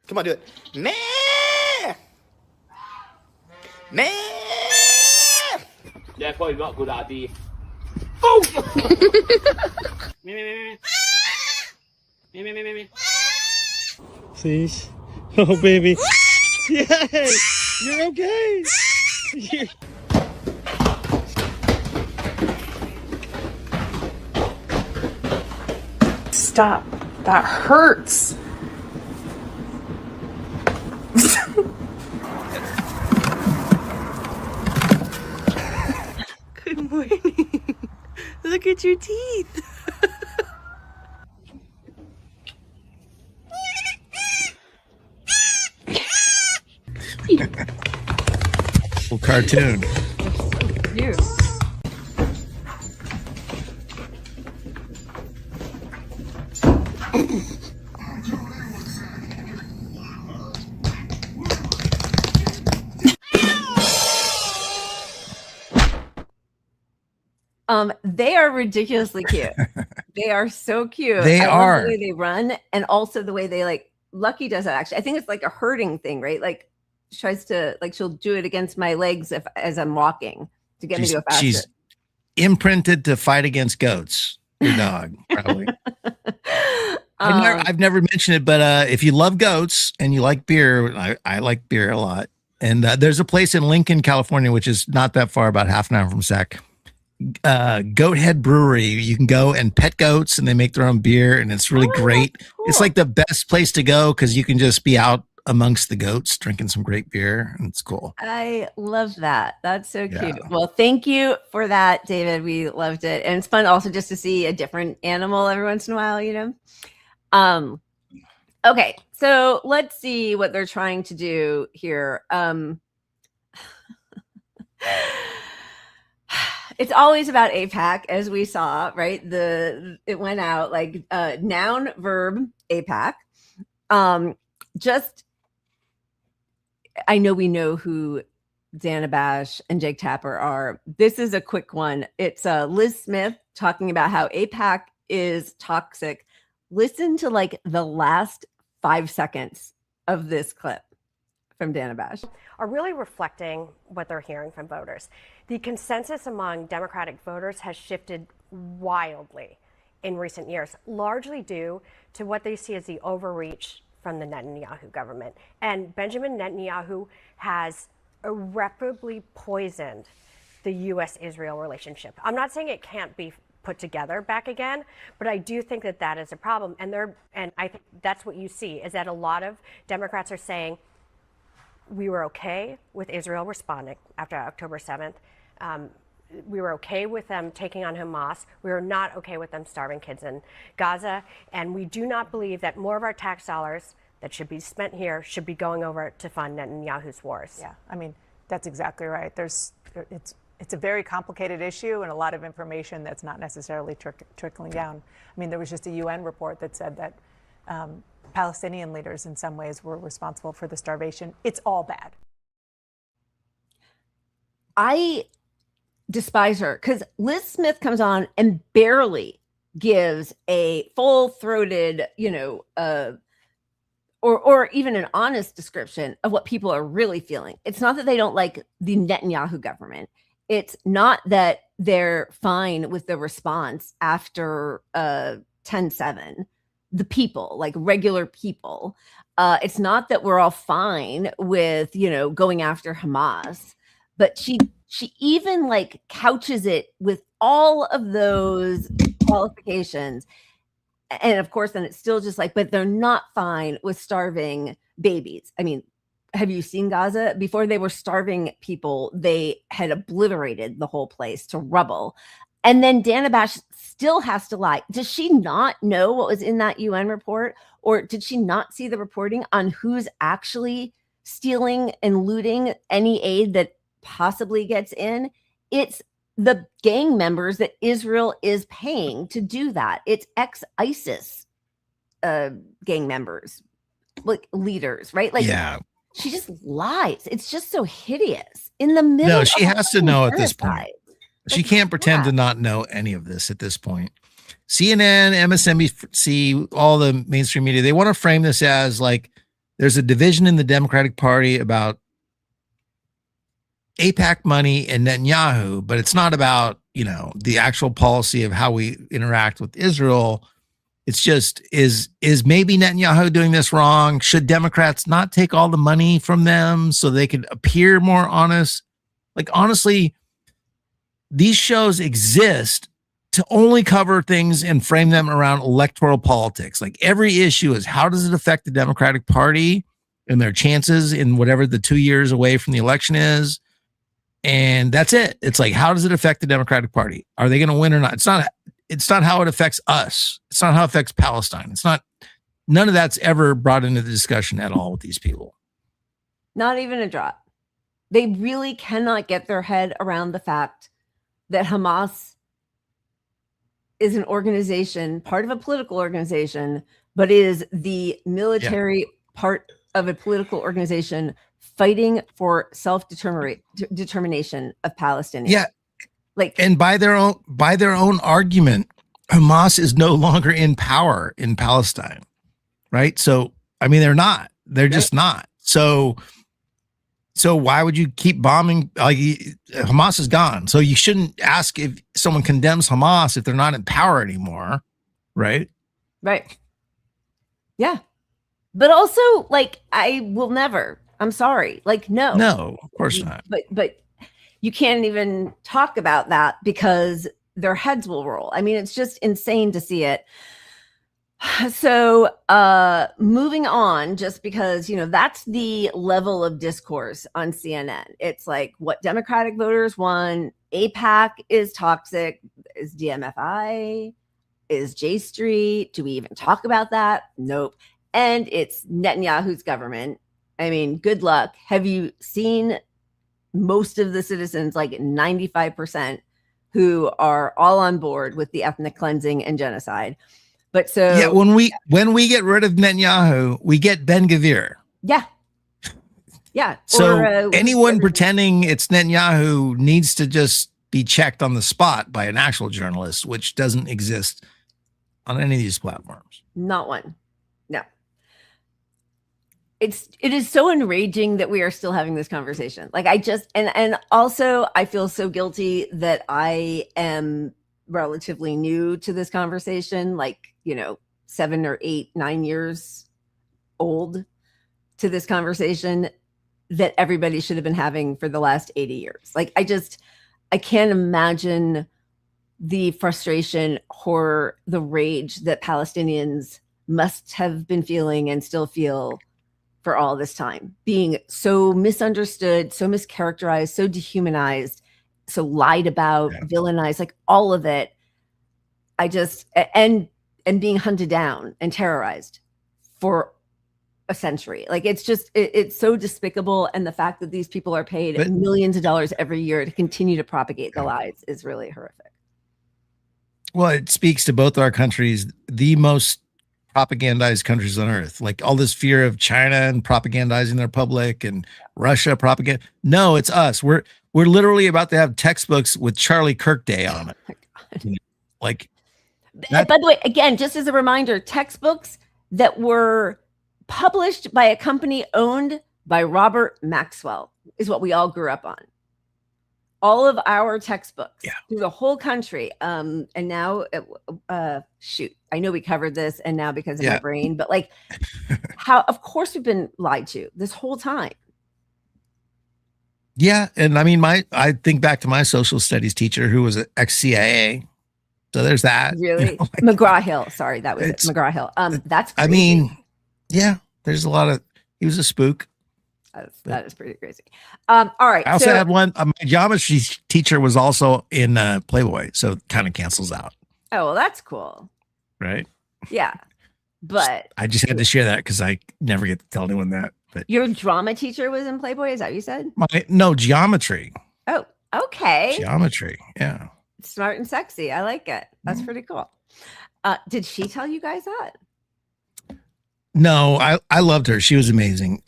Come on, do it. Meh! Meh! Yeah, probably not a good idea. Oh! Me. Please. Oh, baby. Yay! You're okay. Stop. That hurts. Good morning. Look at your teeth. Little cartoon. Cute. They are ridiculously cute. They are so cute. They I love are. the way they run, and also the way they like. Lucky does that actually. I think it's like a herding thing, right? Like she tries to like she'll do it against my legs as I'm walking to get me to go faster. She's imprinted to fight against goats. Your dog, probably. I've never mentioned it, but if you love goats and you like beer, I like beer a lot. And there's a place in Lincoln, California, which is not that far, about half an hour from Sac. Goat Head Brewery. You can go and pet goats, and they make their own beer, and it's really great. Cool. It's like the best place to go because you can just be out amongst the goats drinking some great beer, and it's cool. I love that. That's so cute. Yeah. Well, thank you for that, David. We loved it. And it's fun also just to see a different animal every once in a while, you know? Okay, so let's see what they're trying to do here. It's always about AIPAC, as we saw, right? It went out like noun, verb, AIPAC. I know we know who Zeynab and Jake Tapper are. This is a quick one. It's Liz Smith talking about how AIPAC is toxic. Listen to like the last 5 seconds of this clip from Zeynab. Are really reflecting what they're hearing from voters. The consensus among Democratic voters has shifted wildly in recent years, largely due to what they see as the overreach from the Netanyahu government. And Benjamin Netanyahu has irreparably poisoned the U.S.-Israel relationship. I'm not saying it can't be put together back again, but I do think that that is a problem. And I think that's what you see, is that a lot of Democrats are saying, we were okay with Israel responding after October 7th. We were okay with them taking on Hamas. We were not okay with them starving kids in Gaza. And we do not believe that more of our tax dollars that should be spent here should be going over to fund Netanyahu's wars. Yeah, I mean, that's exactly right. It's a very complicated issue and a lot of information that's not necessarily trickling down. I mean, there was just a UN report that said that Palestinian leaders in some ways were responsible for the starvation. It's all bad. I despise her because Liz Smith comes on and barely gives a full-throated, or even an honest description of what people are really feeling. It's not that they don't like the Netanyahu government. It's not that they're fine with the response after 10/7. The people, like regular people. It's not that we're all fine with, going after Hamas, but she even like couches it with all of those qualifications. And of course, then it's still just like, but they're not fine with starving babies. I mean, have you seen Gaza? Before they were starving people, they had obliterated the whole place to rubble. And then Dana Bash still has to lie. Does she not know what was in that UN report? Or did she not see the reporting on who's actually stealing and looting any aid that possibly gets in? It's the gang members that Israel is paying to do that. It's ex-ISIS gang members, like leaders, right? Like, yeah. She just lies. It's just so hideous. In the middle. No, she of has to know at this point. genocide. She can't pretend to not know any of this at this point. CNN, MSNBC, all the mainstream media, they want to frame this as like there's a division in the Democratic Party about AIPAC money and Netanyahu, but it's not about, you know, the actual policy of how we interact with Israel. It's just, is maybe Netanyahu doing this wrong? Should Democrats not take all the money from them so they could appear more honest? Like, honestly, these shows exist to only cover things and frame them around electoral politics. Like, every issue is, how does it affect the Democratic Party and their chances in whatever the 2 years away from the election is? And that's it. It's like, how does it affect the Democratic Party? Are they going to win or not? It's not how it affects us. It's not how it affects Palestine. It's not, none of that's ever brought into the discussion at all with these people. Not even a drop. They really cannot get their head around the fact that Hamas is an organization, part of a political organization, but is the military part of a political organization fighting for self-determination of Palestinians. Yeah. Like, and by their own argument, Hamas is no longer in power in Palestine. Right. So, I mean, they're just not. So why would you keep bombing? Like, Hamas is gone. So you shouldn't ask if someone condemns Hamas if they're not in power anymore. Right. Right. Yeah. But also, like, I will never, I'm sorry. Like, no, of course not. But you can't even talk about that because their heads will roll. I mean, it's just insane to see it. So moving on, just because, you know, that's the level of discourse on CNN. It's like what Democratic voters want. AIPAC is toxic. Is DMFI? Is J Street? Do we even talk about that? Nope. And it's Netanyahu's government. I mean, good luck. Have you seen most of the citizens, like 95%, who are all on board with the ethnic cleansing and genocide? But so yeah, when we get rid of Netanyahu, we get Ben Gvir. Yeah. So anyone pretending it's Netanyahu needs to just be checked on the spot by an actual journalist, which doesn't exist on any of these platforms. Not one. No. It is so enraging that we are still having this conversation. Like, I just, and also I feel so guilty that I am relatively new to this conversation, like, you know, 7 or 8, 9 years old to this conversation that everybody should have been having for the last 80 years. Like, I can't imagine the frustration, horror, the rage that Palestinians must have been feeling and still feel for all this time, being so misunderstood, so mischaracterized, so dehumanized, so lied about, villainized, like all of it. I just, and being hunted down and terrorized for a century. Like, it's just, it's so despicable. And the fact that these people are paid millions of dollars every year to continue to propagate the lies is really horrific. Well, it speaks to both our countries, the most propagandized countries on earth. Like, all this fear of China and propagandizing their public, and Russia propaganda. No, it's us. We're literally about to have textbooks with Charlie Kirk Day on it. Oh my God. Like, by the way, again, just as a reminder, textbooks that were published by a company owned by Robert Maxwell is what we all grew up on. All of our textbooks through the whole country. And now, shoot, I know we covered this, and now because of my brain, but like, how, of course, we've been lied to this whole time. Yeah. And I mean, I think back to my social studies teacher who was an ex-CIA. So there's that. Really? You know, like, McGraw-Hill. Sorry, that was it. McGraw-Hill. That's crazy. I mean, yeah, there's a lot of, he was a spook. That is pretty crazy. All right. I also had one. My geometry teacher was also in Playboy, so it kind of cancels out. Oh, well, that's cool. Right? Yeah. But I just had to share that because I never get to tell anyone that. But your drama teacher was in Playboy? Is that what you said? No, geometry. Oh, okay. Geometry. Yeah. Smart and sexy. I like it. That's pretty cool. Did she tell you guys that? No, I loved her. She was amazing.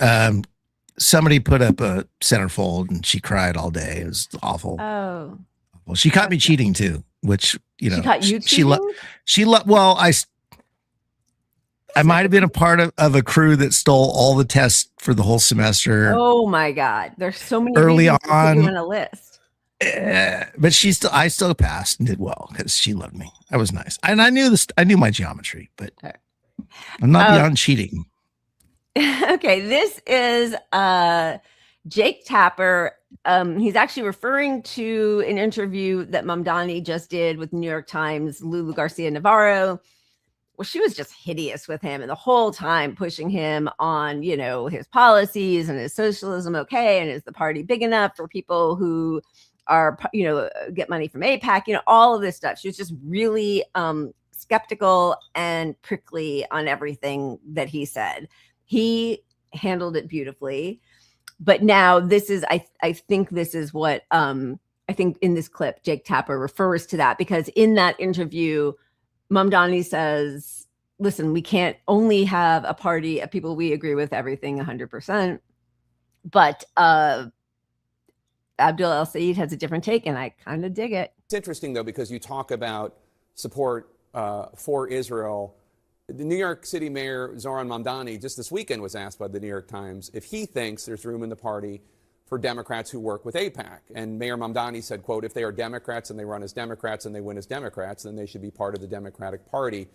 Somebody put up a centerfold and she cried all day. It was awful. Oh. Well, she caught me cheating too, which, you know, she caught you cheating? Well, I might have been a part of a crew that stole all the tests for the whole semester. Oh my God. There's so many early reasons to put on you on a list. But I still passed and did well because she loved me. I was nice. And I knew my geometry, but I'm not beyond cheating. Okay, this is Jake Tapper. He's actually referring to an interview that Mamdani just did with New York Times, Lulu Garcia Navarro. Well, she was just hideous with him and the whole time pushing him on, you know, his policies and is socialism okay? And is the party big enough for people who are, you know, get money from AIPAC, you know, all of this stuff. She was just really skeptical and prickly on everything that he said. He handled it beautifully. But now this is, I think this is what, I think in this clip, Jake Tapper refers to that, because in that interview, Mamdani says, listen, we can't only have a party of people we agree with everything 100%. But Abdul El Sayed has a different take, and I kind of dig it. It's interesting, though, because you talk about support for Israel. The New York City Mayor Zohran Mamdani just this weekend was asked by the New York Times if he thinks there's room in the party for Democrats who work with AIPAC. And Mayor Mamdani said, quote, if they are Democrats and they run as Democrats and they win as Democrats, then they should be part of the Democratic Party.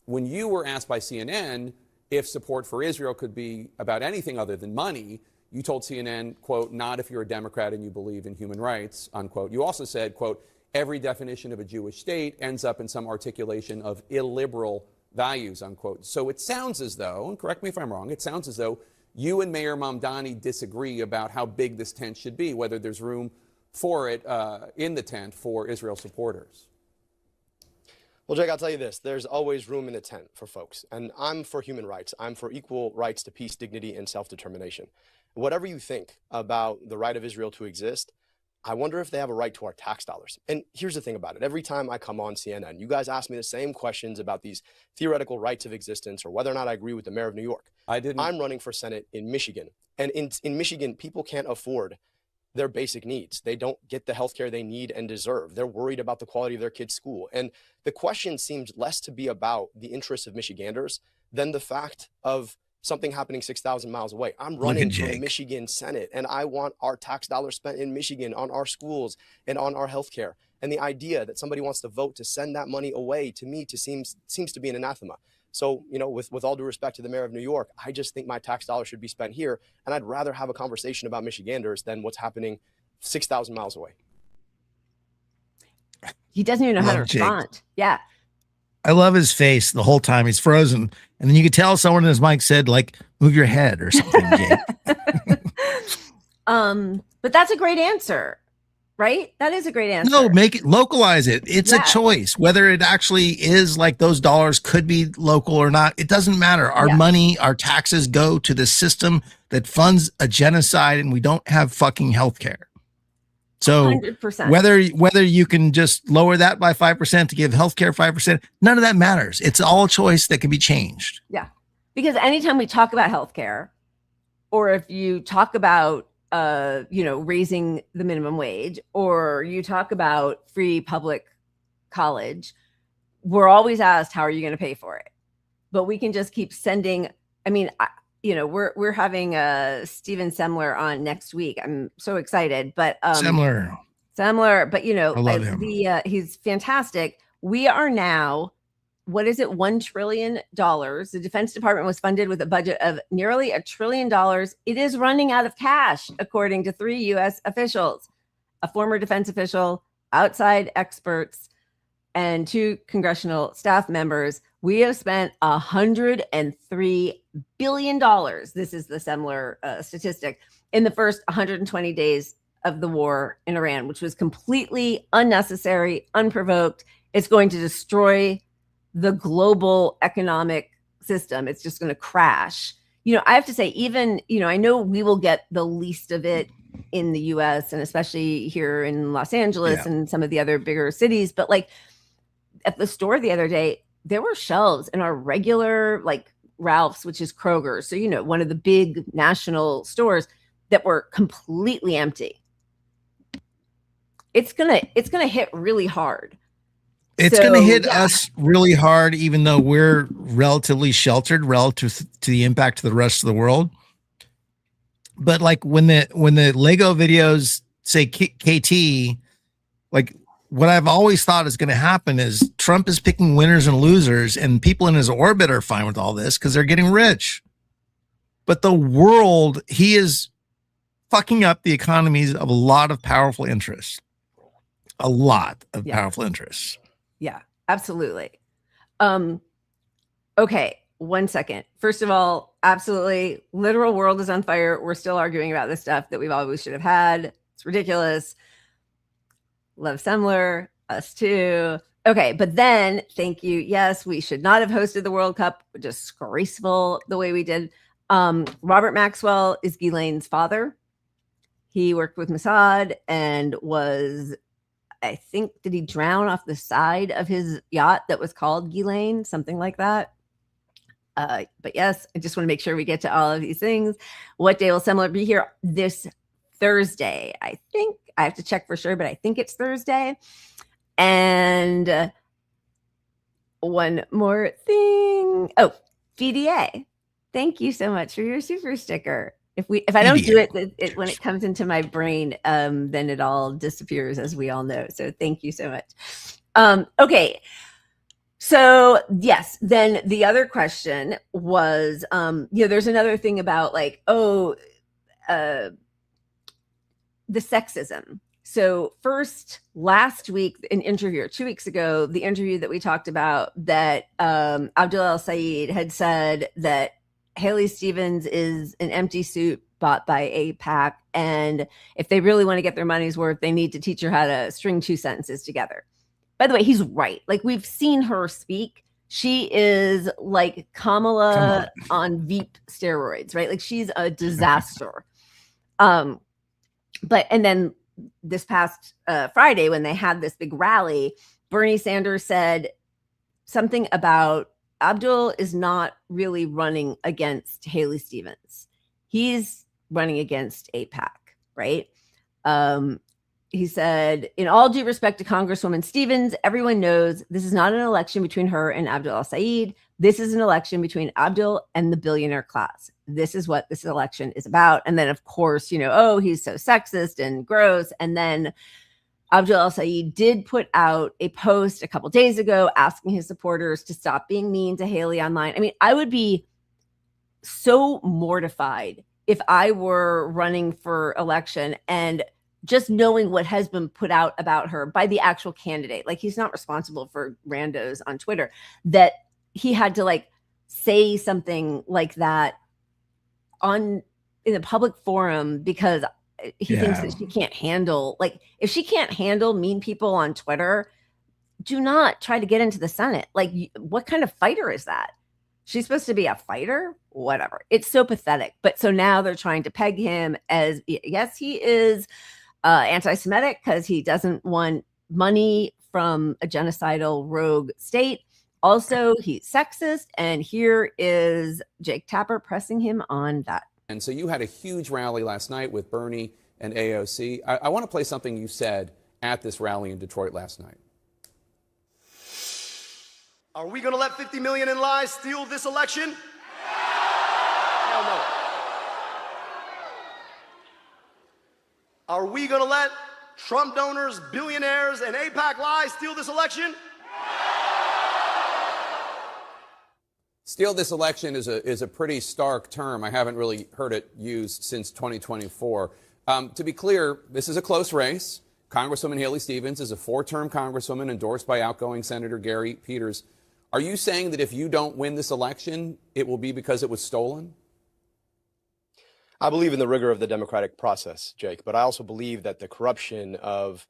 When you were asked by CNN if support for Israel could be about anything other than money, you told CNN, quote, not if you're a Democrat and you believe in human rights, unquote. You also said, quote, every definition of a Jewish state ends up in some articulation of illiberal values, unquote. So it sounds as though, and correct me if I'm wrong, it sounds as though you and Mayor Mamdani disagree about how big this tent should be, whether there's room for it in the tent for Israel supporters. Well, Jake, I'll tell you this. There's always room in the tent for folks. And I'm for human rights. I'm for equal rights to peace, dignity, and self-determination. Whatever you think about the right of Israel to exist, I wonder if they have a right to our tax dollars. And here's the thing about it. Every time I come on CNN, you guys ask me the same questions about these theoretical rights of existence or whether or not I agree with the mayor of New York. I'm running for Senate in Michigan. And in Michigan, people can't afford their basic needs. They don't get the healthcare they need and deserve. They're worried about the quality of their kids' school. And the question seems less to be about the interests of Michiganders than the fact of something happening 6,000 miles away. I'm running for the Michigan Senate, and I want our tax dollars spent in Michigan on our schools and on our healthcare. And the idea that somebody wants to vote to send that money away, to me, seems to be an anathema. So, you know, with all due respect to the mayor of New York, I just think my tax dollars should be spent here, and I'd rather have a conversation about Michiganders than what's happening 6,000 miles away. He doesn't even know how to respond. Jake. Yeah. I love his face the whole time. He's frozen. And then you could tell someone, as Mike said, like, move your head or something. But that's a great answer, right? That is a great answer. No, localize it. It's a choice. Whether it actually is like those dollars could be local or not, it doesn't matter. Our money, our taxes go to the system that funds a genocide, and we don't have fucking healthcare. So 100%. whether you can just lower that by 5% to give healthcare 5%, none of that matters. It's all a choice that can be changed. Yeah. Because anytime we talk about healthcare, or if you talk about raising the minimum wage, or you talk about free public college, we're always asked, how are you going to pay for it? But we can just keep sending. I mean, we're having Steven Semler on next week. I'm so excited. But Semler, but I love him. He's fantastic. We are now, what is it, $1 trillion. The Defense Department was funded with a budget of nearly $1 trillion. It is running out of cash, according to 3 U.S. officials, a former defense official, outside experts. and 2 congressional staff members, we have spent $103 billion. This is the Semler statistic in the first 120 days of the war in Iran, which was completely unnecessary, unprovoked. It's going to destroy the global economic system. It's just going to crash. I have to say, even, I know we will get the least of it in the US and especially here in Los Angeles and some of the other bigger cities. But like at the store the other day, there were shelves in our regular like Ralph's, which is Kroger. So, one of the big national stores that were completely empty. It's going to hit really hard. It's going to hit us really hard, even though we're relatively sheltered relative to the impact to the rest of the world. But like when the Lego videos say KT, like what I've always thought is going to happen is Trump is picking winners and losers, and people in his orbit are fine with all this because they're getting rich. But the world, he is fucking up the economies of a lot of powerful interests. A lot of powerful interests. Yeah, absolutely. Okay, 1 second. First of all, absolutely, literal world is on fire. We're still arguing about this stuff that we've always should have had. It's ridiculous. Love Semler, us too. Okay, but then, thank you. Yes, we should not have hosted the World Cup. Disgraceful the way we did. Robert Maxwell is Ghislaine's father. He worked with Mossad and was... I think, did he drown off the side of his yacht that was called Ghislaine? Something like that. But yes, I just want to make sure we get to all of these things. What day will Semler be here? This Thursday. I think I have to check for sure, but I think it's Thursday. And one more thing. Oh, VDA. Thank you so much for your super sticker. If I don't do it when it comes into my brain, then it all disappears, as we all know. So thank you so much. Okay. So yes, then the other question was, there's another thing about like, the sexism. So first, last week, an interview, or 2 weeks ago, the interview that we talked about that Abdul El-Sayed had said that Haley Stevens is an empty suit bought by AIPAC. And if they really want to get their money's worth, they need to teach her how to string 2 sentences together. By the way, he's right. Like, we've seen her speak. She is like Kamala on Veep steroids, right? Like, she's a disaster. And then this past Friday, when they had this big rally, Bernie Sanders said something about Abdul is not really running against Haley Stevens. He's running against AIPAC, right? He said, in all due respect to Congresswoman Stevens, everyone knows this is not an election between her and Abdul El-Sayed. This is an election between Abdul and the billionaire class. This is what this election is about. And then, of course, he's so sexist and gross. And then Abdul El-Sayed did put out a post a couple days ago asking his supporters to stop being mean to Haley online. I mean, I would be so mortified if I were running for election and just knowing what has been put out about her by the actual candidate. Like, he's not responsible for randos on Twitter, that he had to like say something like that in a public forum because he thinks that she can't handle, like, if she can't handle mean people on Twitter, do not try to get into the Senate. Like, what kind of fighter is that? She's supposed to be a fighter? Whatever. It's so pathetic. But so now they're trying to peg him as, yes, he is anti-Semitic because he doesn't want money from a genocidal rogue state. Also, he's sexist. And here is Jake Tapper pressing him on that. And so you had a huge rally last night with Bernie and AOC. I want to play something you said at this rally in Detroit last night. Are we going to let 50 million in lies steal this election? Hell no. Are we going to let Trump donors, billionaires, and AIPAC lies steal this election? Steal this election is a pretty stark term. I haven't really heard it used since 2024. To be clear, this is a close race. Congresswoman Haley Stevens is a 4-term congresswoman endorsed by outgoing Senator Gary Peters. Are you saying that if you don't win this election, it will be because it was stolen? I believe in the rigor of the democratic process, Jake, but I also believe that the corruption of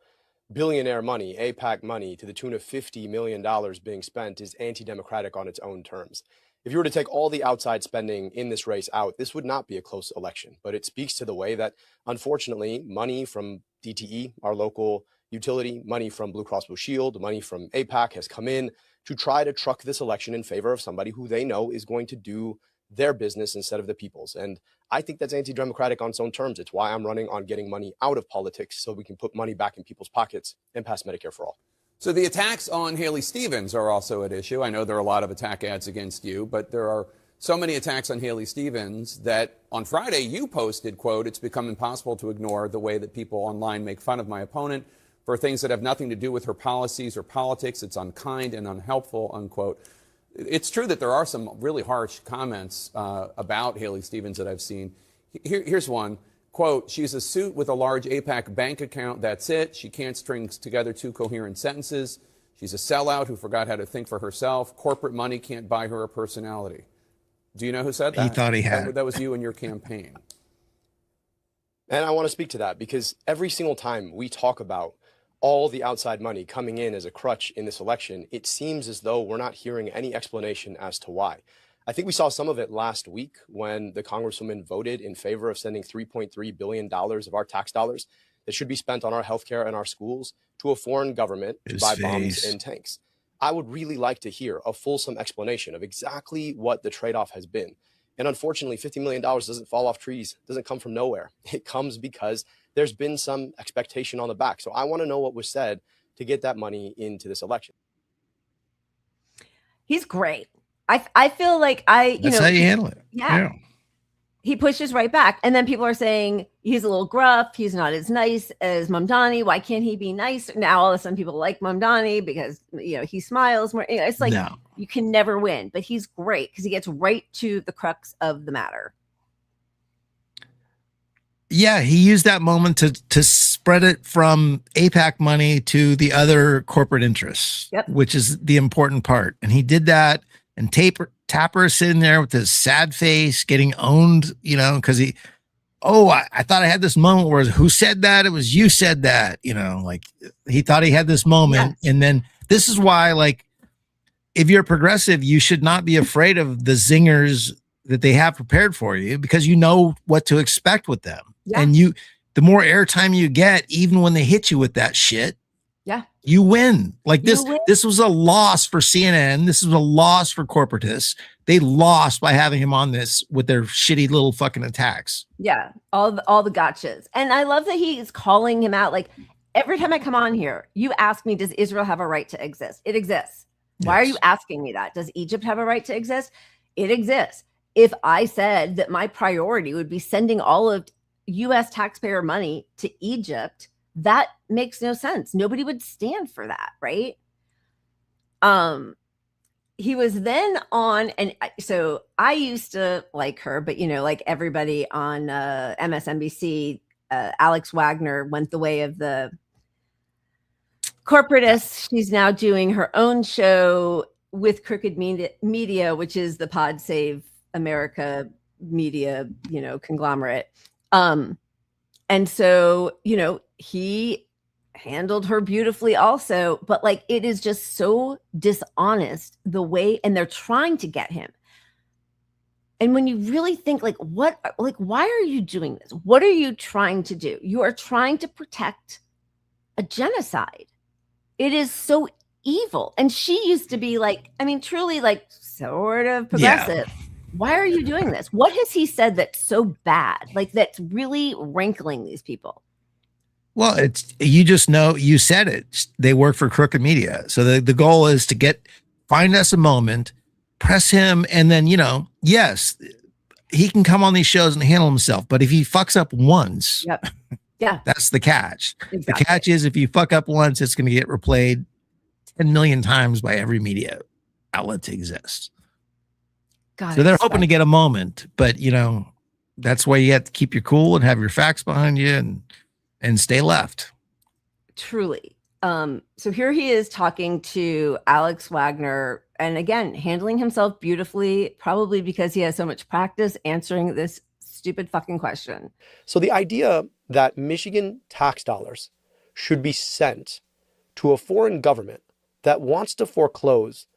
billionaire money, AIPAC money, to the tune of $50 million being spent is anti-democratic on its own terms. If you were to take all the outside spending in this race out, this would not be a close election, but it speaks to the way that, unfortunately, money from DTE, our local utility, money from Blue Cross Blue Shield, money from AIPAC has come in to try to truck this election in favor of somebody who they know is going to do their business instead of the people's. And I think that's anti-democratic on its own terms. It's why I'm running on getting money out of politics so we can put money back in people's pockets and pass Medicare for all. So the attacks on Haley Stevens are also at issue. I know there are a lot of attack ads against you, but there are so many attacks on Haley Stevens that on Friday you posted, quote, "It's become impossible to ignore the way that people online make fun of my opponent for things that have nothing to do with her policies or politics. It's unkind and unhelpful," unquote. It's true that there are some really harsh comments about Haley Stevens that I've seen. Here's one. Quote, "She's a suit with a large AIPAC bank account. That's it. She can't string together 2 coherent sentences. She's a sellout who forgot how to think for herself. Corporate money can't buy her a personality." Do you know who said that? He thought he had. That was you in your campaign. And I want to speak to that because every single time we talk about all the outside money coming in as a crutch in this election, it seems as though we're not hearing any explanation as to why. I think we saw some of it last week when the Congresswoman voted in favor of sending $3.3 billion of our tax dollars that should be spent on our healthcare and our schools to a foreign government to buy bombs and tanks. I would really like to hear a fulsome explanation of exactly what the trade-off has been. And unfortunately, $50 million doesn't fall off trees, doesn't come from nowhere. It comes because there's been some expectation on the back. So I want to know what was said to get that money into this election. He's great. I feel like That's how you handle it. Yeah. He pushes right back. And then people are saying he's a little gruff. He's not as nice as Mamdani. Why can't he be nice? Now all of a sudden people like Mamdani because, he smiles more. It's like you can never win, but he's great because he gets right to the crux of the matter. Yeah, he used that moment to spread it from AIPAC money to the other corporate interests, which is the important part. And he did that. And Tapper sitting there with his sad face, getting owned, because I thought I had this moment where who said that? It was you said that, like he thought he had this moment. Yes. And then this is why, like, if you're progressive, you should not be afraid of the zingers that they have prepared for you because you know what to expect with them. Yeah. And the more airtime you get, even when they hit you with that shit, you win. Like this was a loss for CNN. This was a loss for corporatists. They lost by having him on this with their shitty little fucking attacks. Yeah, all the gotchas. And I love that he's calling him out. Like every time I come on here, you ask me, does Israel have a right to exist? It exists. Yes. Why are you asking me that? Does Egypt have a right to exist? It exists. If I said that my priority would be sending all of U.S. taxpayer money to Egypt, that makes no sense. Nobody would stand for that, right? He was then on, and so I used to like her, but like everybody on MSNBC, Alex Wagner went the way of the corporatists. She's now doing her own show with Crooked Media, which is the Pod Save America media, conglomerate. And so, he handled her beautifully also, but like, it is just so dishonest the way, and they're trying to get him. And when you really think why are you doing this? What are you trying to do? You are trying to protect a genocide. It is so evil. And she used to be truly sort of progressive. Yeah. Why are you doing this? What has he said that's so bad? That's really rankling these people. Well, you just know, you said it. They work for Crooked Media. So the goal is to find us a moment, press him, and then, yes, he can come on these shows and handle himself. But if he fucks up once, that's the catch. Exactly. The catch is if you fuck up once, it's going to get replayed 10 million times by every media outlet to exist. So they're hoping to get a moment, but that's why you have to keep your cool and have your facts behind you and stay left. truly. So here he is talking to Alex Wagner, and again, handling himself beautifully, probably because he has so much practice answering this stupid fucking question. So the idea that Michigan tax dollars should be sent to a foreign government that wants to foreclose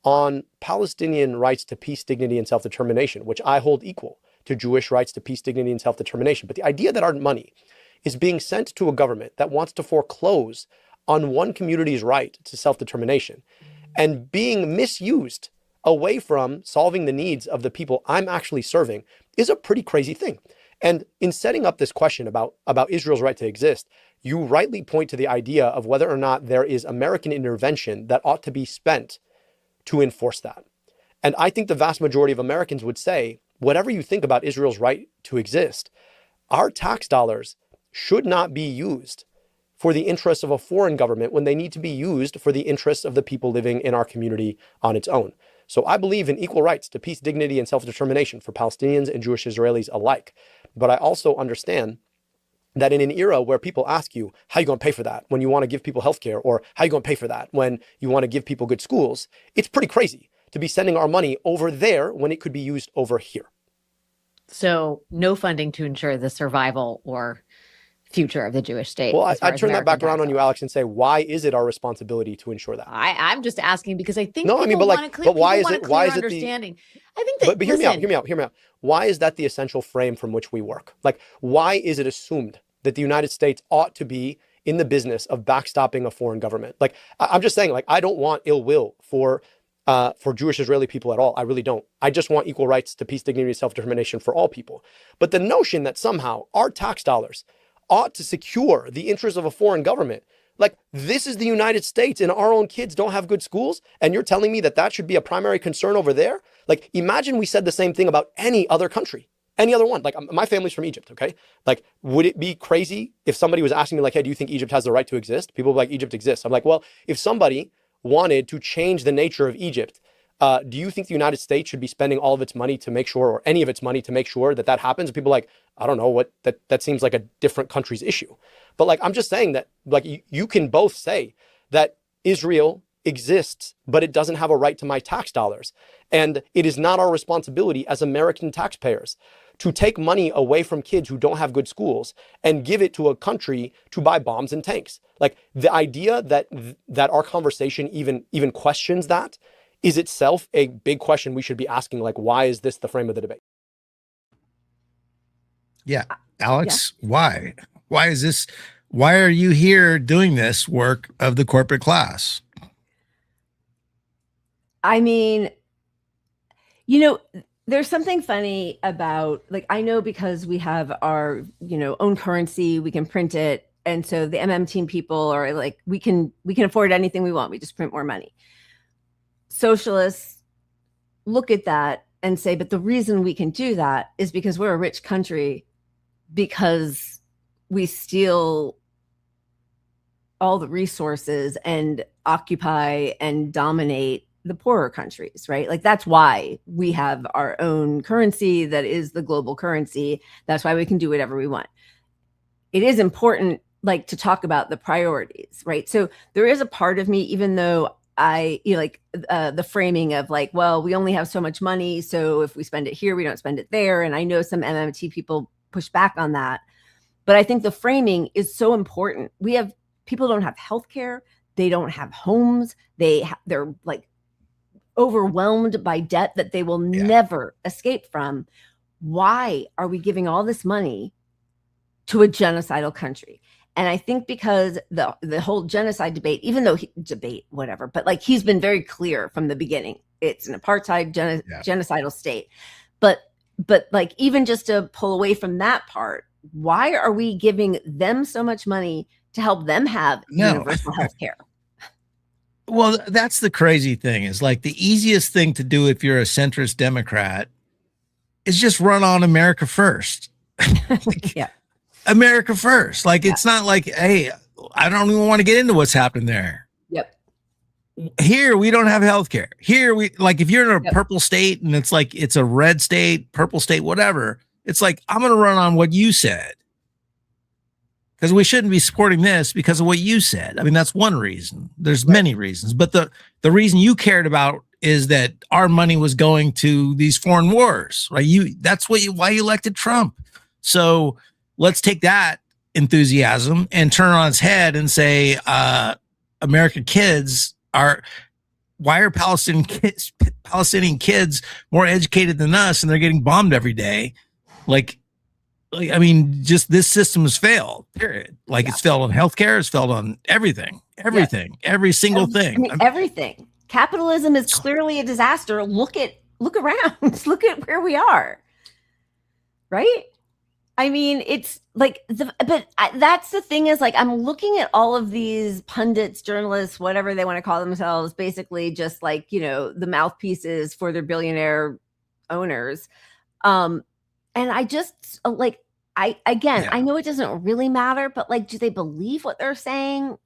on Palestinian rights to peace, dignity, and self-determination, which I hold equal to Jewish rights to peace, dignity, and self-determination. But the idea that our money is being sent to a government that wants to foreclose on one community's right to self-determination and being misused away from solving the needs of the people I'm actually serving is a pretty crazy thing. And in setting up this question about Israel's right to exist, you rightly point to the idea of whether or not there is American intervention that ought to be spent to enforce that. And I think the vast majority of Americans would say, whatever you think about Israel's right to exist, our tax dollars should not be used for the interests of a foreign government when they need to be used for the interests of the people living in our community on its own. So I believe in equal rights to peace, dignity, and self-determination for Palestinians and Jewish Israelis alike. But I also understand that in an era where people ask you, how are you going to pay for that when you want to give people healthcare, or how are you going to pay for that when you want to give people good schools, it's pretty crazy to be sending our money over there when it could be used over here. So no funding to ensure the survival or future of the Jewish state. Well, I turn that back around on you, Alex, and say, why is it our responsibility to ensure that? I'm just asking because I think no, I mean, but like, but why is it? Why is it understanding? I think that. But hear me out. Why is that the essential frame from which we work? Like, why is it assumed that the United States ought to be in the business of backstopping a foreign government? Like, I'm just saying, like, I don't want ill will for Jewish Israeli people at all. I really don't. I just want equal rights to peace, dignity, and self-determination for all people. But the notion that somehow our tax dollars ought to secure the interests of a foreign government, like, this is the United States and our own kids don't have good schools, and you're telling me that that should be a primary concern over there? Like, imagine we said the same thing about any other country, any other one. Like, my family's from Egypt, okay? Like, would it be crazy if somebody was asking me, like, hey, do you think Egypt has the right to exist? People would be like, Egypt exists. I'm like, well, if somebody wanted to change the nature of Egypt, do you think the United States should be spending all of its money to make sure, or any of its money to make sure that that happens? And people are like, I don't know, what that seems like a different country's issue. But like, I'm just saying that, like, you can both say that Israel exists, but it doesn't have a right to my tax dollars. And it is not our responsibility as American taxpayers to take money away from kids who don't have good schools and give it to a country to buy bombs and tanks. Like, the idea that our conversation even questions that is itself a big question we should be asking. Like, why is this the frame of the debate? Yeah. Alex, why? Why is this? Why are you here doing this work of the corporate class? I mean, you know, there's something funny about, like, I know because we have our, own currency, we can print it. And so the MM team people are like, we can afford anything we want. We just print more money. Socialists look at that and say, but the reason we can do that is because we're a rich country, because we steal all the resources and occupy and dominate the poorer countries, right? Like, that's why we have our own currency that is the global currency. That's why we can do whatever we want. It is important, like, to talk about the priorities, right? So there is a part of me, even though the framing of, like, well, we only have so much money, so if we spend it here, we don't spend it there. And I know some MMT people push back on that, but I think the framing is so important. People don't have healthcare, they don't have homes, they're like overwhelmed by debt that they will never escape from. Why are we giving all this money to a genocidal country? And I think because the whole genocide debate, even though whatever, but like, he's been very clear from the beginning, it's an apartheid genocidal state. But like, even just to pull away from that part, why are we giving them so much money to help them have universal health care? Well, that's the crazy thing, is like, the easiest thing to do if you're a centrist Democrat is just run on America first. America first. Like, it's not like, hey, I don't even want to get into what's happened there. Yep. Here, we don't have healthcare. Here, if you're in a purple state and it's like, it's a red state, purple state, whatever, it's like, I'm going to run on what you said. because we shouldn't be supporting this because of what you said. I mean, that's one reason. There's many reasons, but the reason you cared about is that our money was going to these foreign wars, right? That's why you elected Trump. So let's take that enthusiasm and turn it on its head and say, American kids why are Palestinian kids more educated than us and they're getting bombed every day? Like, I mean, just this system has failed, period. Like it's failed on healthcare, it's failed on everything, every single thing. I mean, everything. Capitalism is clearly a disaster. Look around, look at where we are. Right? I mean, it's like, that's the thing is like, I'm looking at all of these pundits, journalists, whatever they want to call themselves, basically just like, the mouthpieces for their billionaire owners. And I just like, I know it doesn't really matter, but like, do they believe what they're saying?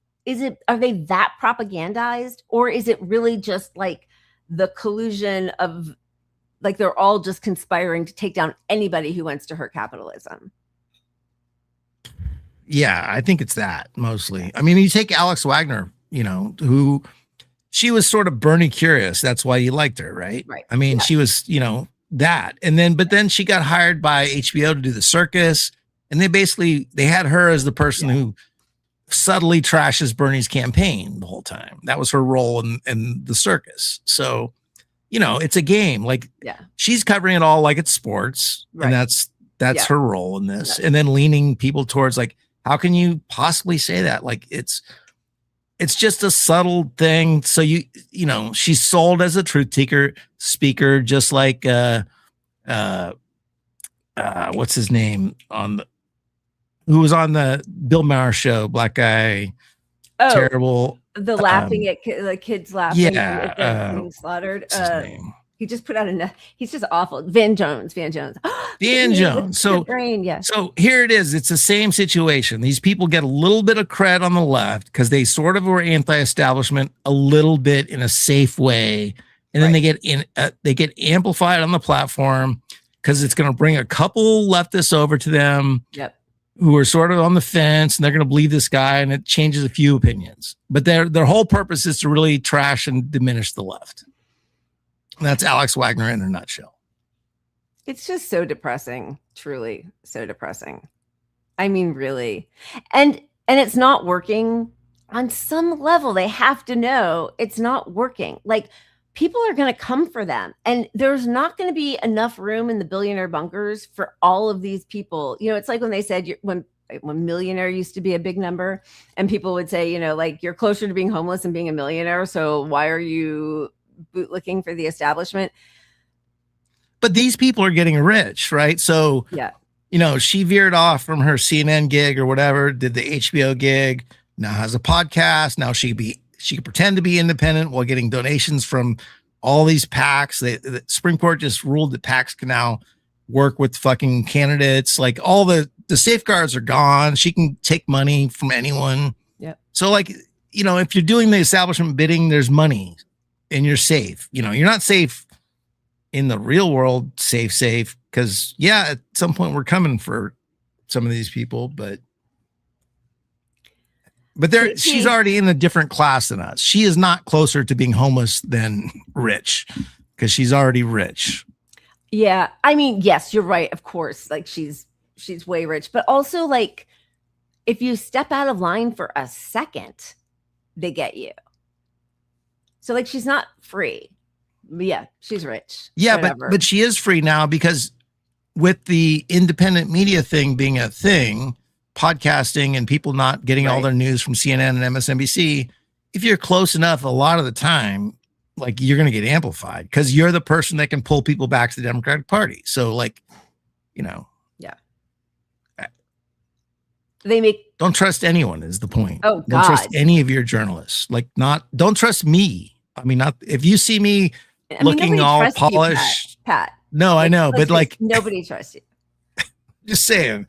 Are they that propagandized, or is it really just like the collusion of like, they're all just conspiring to take down anybody who wants to hurt capitalism? Yeah, I think it's that mostly. I mean, you take Alex Wagner, who she was sort of Bernie curious. That's why you liked her, right? Right. I mean, she was, that. But then she got hired by HBO to do The Circus. And they had her as the person who subtly trashes Bernie's campaign the whole time. That was her role in The Circus. So, it's a game. Like she's covering it all like it's sports. Right. And that's her role in this. And then leaning people towards like, how can you possibly say that? Like it's just a subtle thing. So she's sold as a truth speaker, just like what's his name who was on the Bill Maher show, black guy, terrible. The laughing at the kids laughing. Yeah, being slaughtered. What's his name? He just put out he's just awful. Van Jones. Van Jones. So So here it is. It's the same situation. These people get a little bit of cred on the left because they sort of were anti-establishment a little bit in a safe way. And then they get amplified on the platform because it's going to bring a couple leftists over to them who are sort of on the fence, and they're going to believe this guy, and it changes a few opinions. But their whole purpose is to really trash and diminish the left. And that's Alex Wagner in a nutshell. It's just so depressing, truly so depressing. I mean, really. And it's not working on some level. They have to know it's not working. Like, people are going to come for them, and there's not going to be enough room in the billionaire bunkers for all of these people. It's like when they said when millionaire used to be a big number, and people would say, like, you're closer to being homeless than being a millionaire. So why are you bootlicking for the establishment? But these people are getting rich, right? So, she veered off from her CNN gig or whatever, did the HBO gig, now has a podcast. Now she can pretend to be independent while getting donations from all these PACs. The Supreme Court just ruled that PACs can now work with fucking candidates. Like, all the safeguards are gone. She can take money from anyone. Yeah. So like, if you're doing the establishment bidding, there's money and you're safe. You're not safe in the real world, safe. Cause at some point we're coming for some of these people, but she's already in a different class than us. She is not closer to being homeless than rich because she's already rich. Yeah. I mean, yes, you're right. Of course. Like, she's way rich, but also like, if you step out of line for a second, they get you. So like, she's not free. Yeah, she's rich. Yeah, but she is free now because with the independent media thing being a thing, podcasting and people not getting all their news from CNN and MSNBC, if you're close enough, a lot of the time, like, you're going to get amplified because you're the person that can pull people back to the Democratic Party. So like, don't trust anyone is the point. Oh, God. Don't trust any of your journalists. Like, don't trust me. I mean, not if you see me looking all polished. Pat. No, I know, but like, nobody trusts you. Just saying.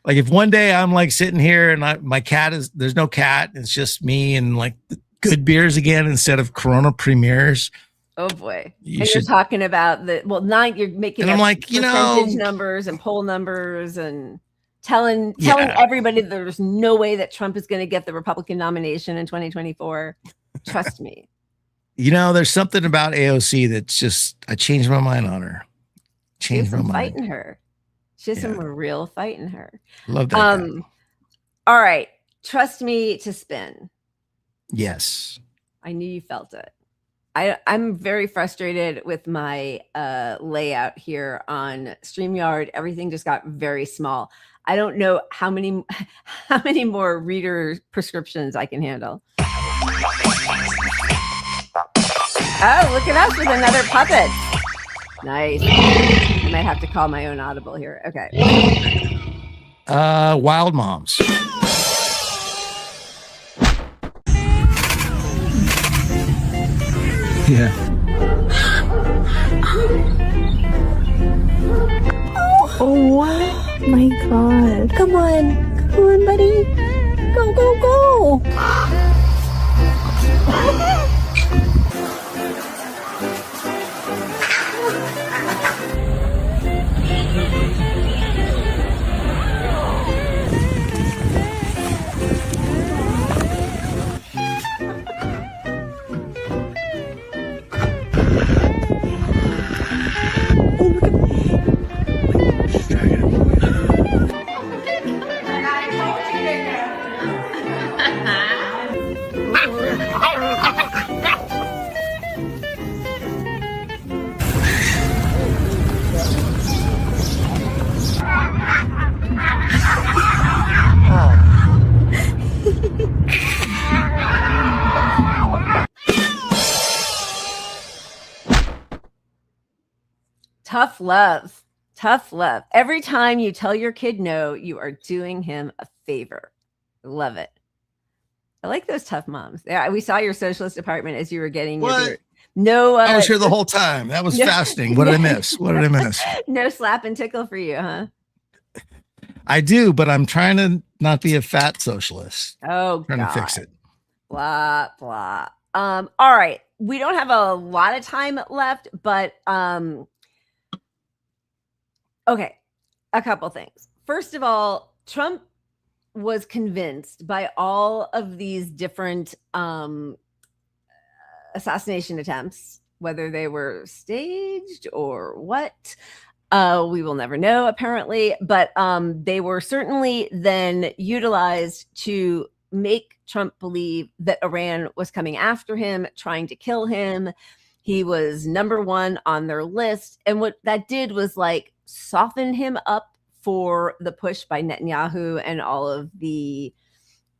Like, if one day I'm like sitting here and my cat there's no cat, it's just me and like good beers again instead of Corona premieres. Oh boy. You're talking about you're making and I'm like, percentage numbers and poll numbers and telling everybody that there's no way that Trump is going to get the Republican nomination in 2024. Trust me. You know, there's something about AOC that's just, I changed my mind on her. Changed my mind. Fight in her. She has some real fight in her. Love that guy. All right. Trust me to spin. Yes. I knew you felt it. I'm very frustrated with my layout here on StreamYard. Everything just got very small. I don't know how many more reader prescriptions I can handle. Oh, look at us with another puppet. Nice. I might have to call my own audible here. Okay. Wild Moms. Yeah. Oh my God. Come on, buddy. Go, go, go. Tough love. Tough love. Every time you tell your kid no, you are doing him a favor. Love it. I like those tough moms. Yeah, we saw your socialist department as you were getting your no. I was here the whole time. That was fascinating. What did I miss? What did I miss? No slap and tickle for you, huh? I do, but I'm trying to not be a fat socialist. Oh, trying to fix it. Blah blah. All right. We don't have a lot of time left, but okay, a couple things. First of all, Trump was convinced by all of these different assassination attempts, whether they were staged or what. We will never know, apparently, but they were certainly then utilized to make Trump believe that Iran was coming after him, trying to kill him. He was number one on their list. And what that did was like soften him up for the push by Netanyahu and all of the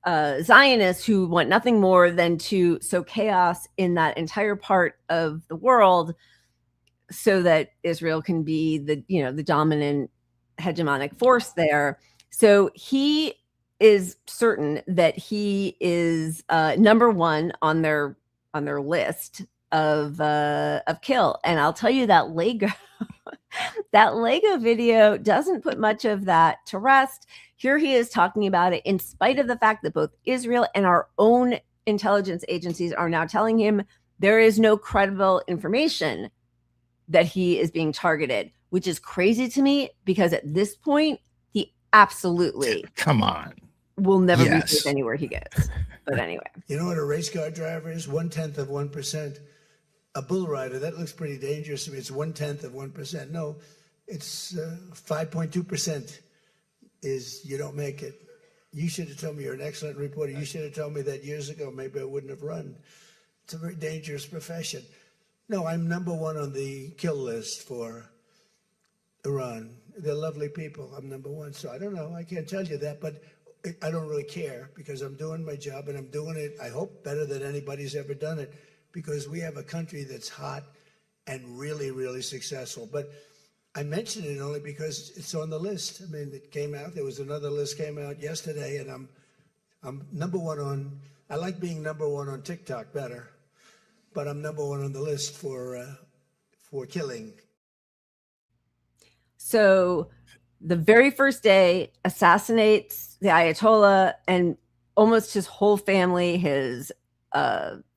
Zionists who want nothing more than to sow chaos in that entire part of the world so that Israel can be the dominant hegemonic force there. So he is certain that he is number one on their list of kill. And I'll tell you that Lego video doesn't put much of that to rest. Here he is talking about it in spite of the fact that both Israel and our own intelligence agencies are now telling him there is no credible information that he is being targeted, which is crazy to me because at this point, he absolutely will never be safe anywhere he goes. But anyway. You know what a race car driver is? 0.1%. A bull rider, that looks pretty dangerous to me. It's 0.1%. No, it's 5.2% is you don't make it. You should have told me, you're an excellent reporter. You should have told me that years ago. Maybe I wouldn't have run. It's a very dangerous profession. No, I'm number one on the kill list for Iran. They're lovely people. I'm number one. So I don't know. I can't tell you that, but I don't really care because I'm doing my job and I'm doing it, I hope, better than anybody's ever done it because we have a country that's hot and really, really successful. But I mention it only because it's on the list. I mean, it came out. There was another list came out yesterday, and I'm number one on. I like being number one on TikTok better, but I'm number one on the list for killing. So, the very first day, assassinates the Ayatollah and almost his whole family, his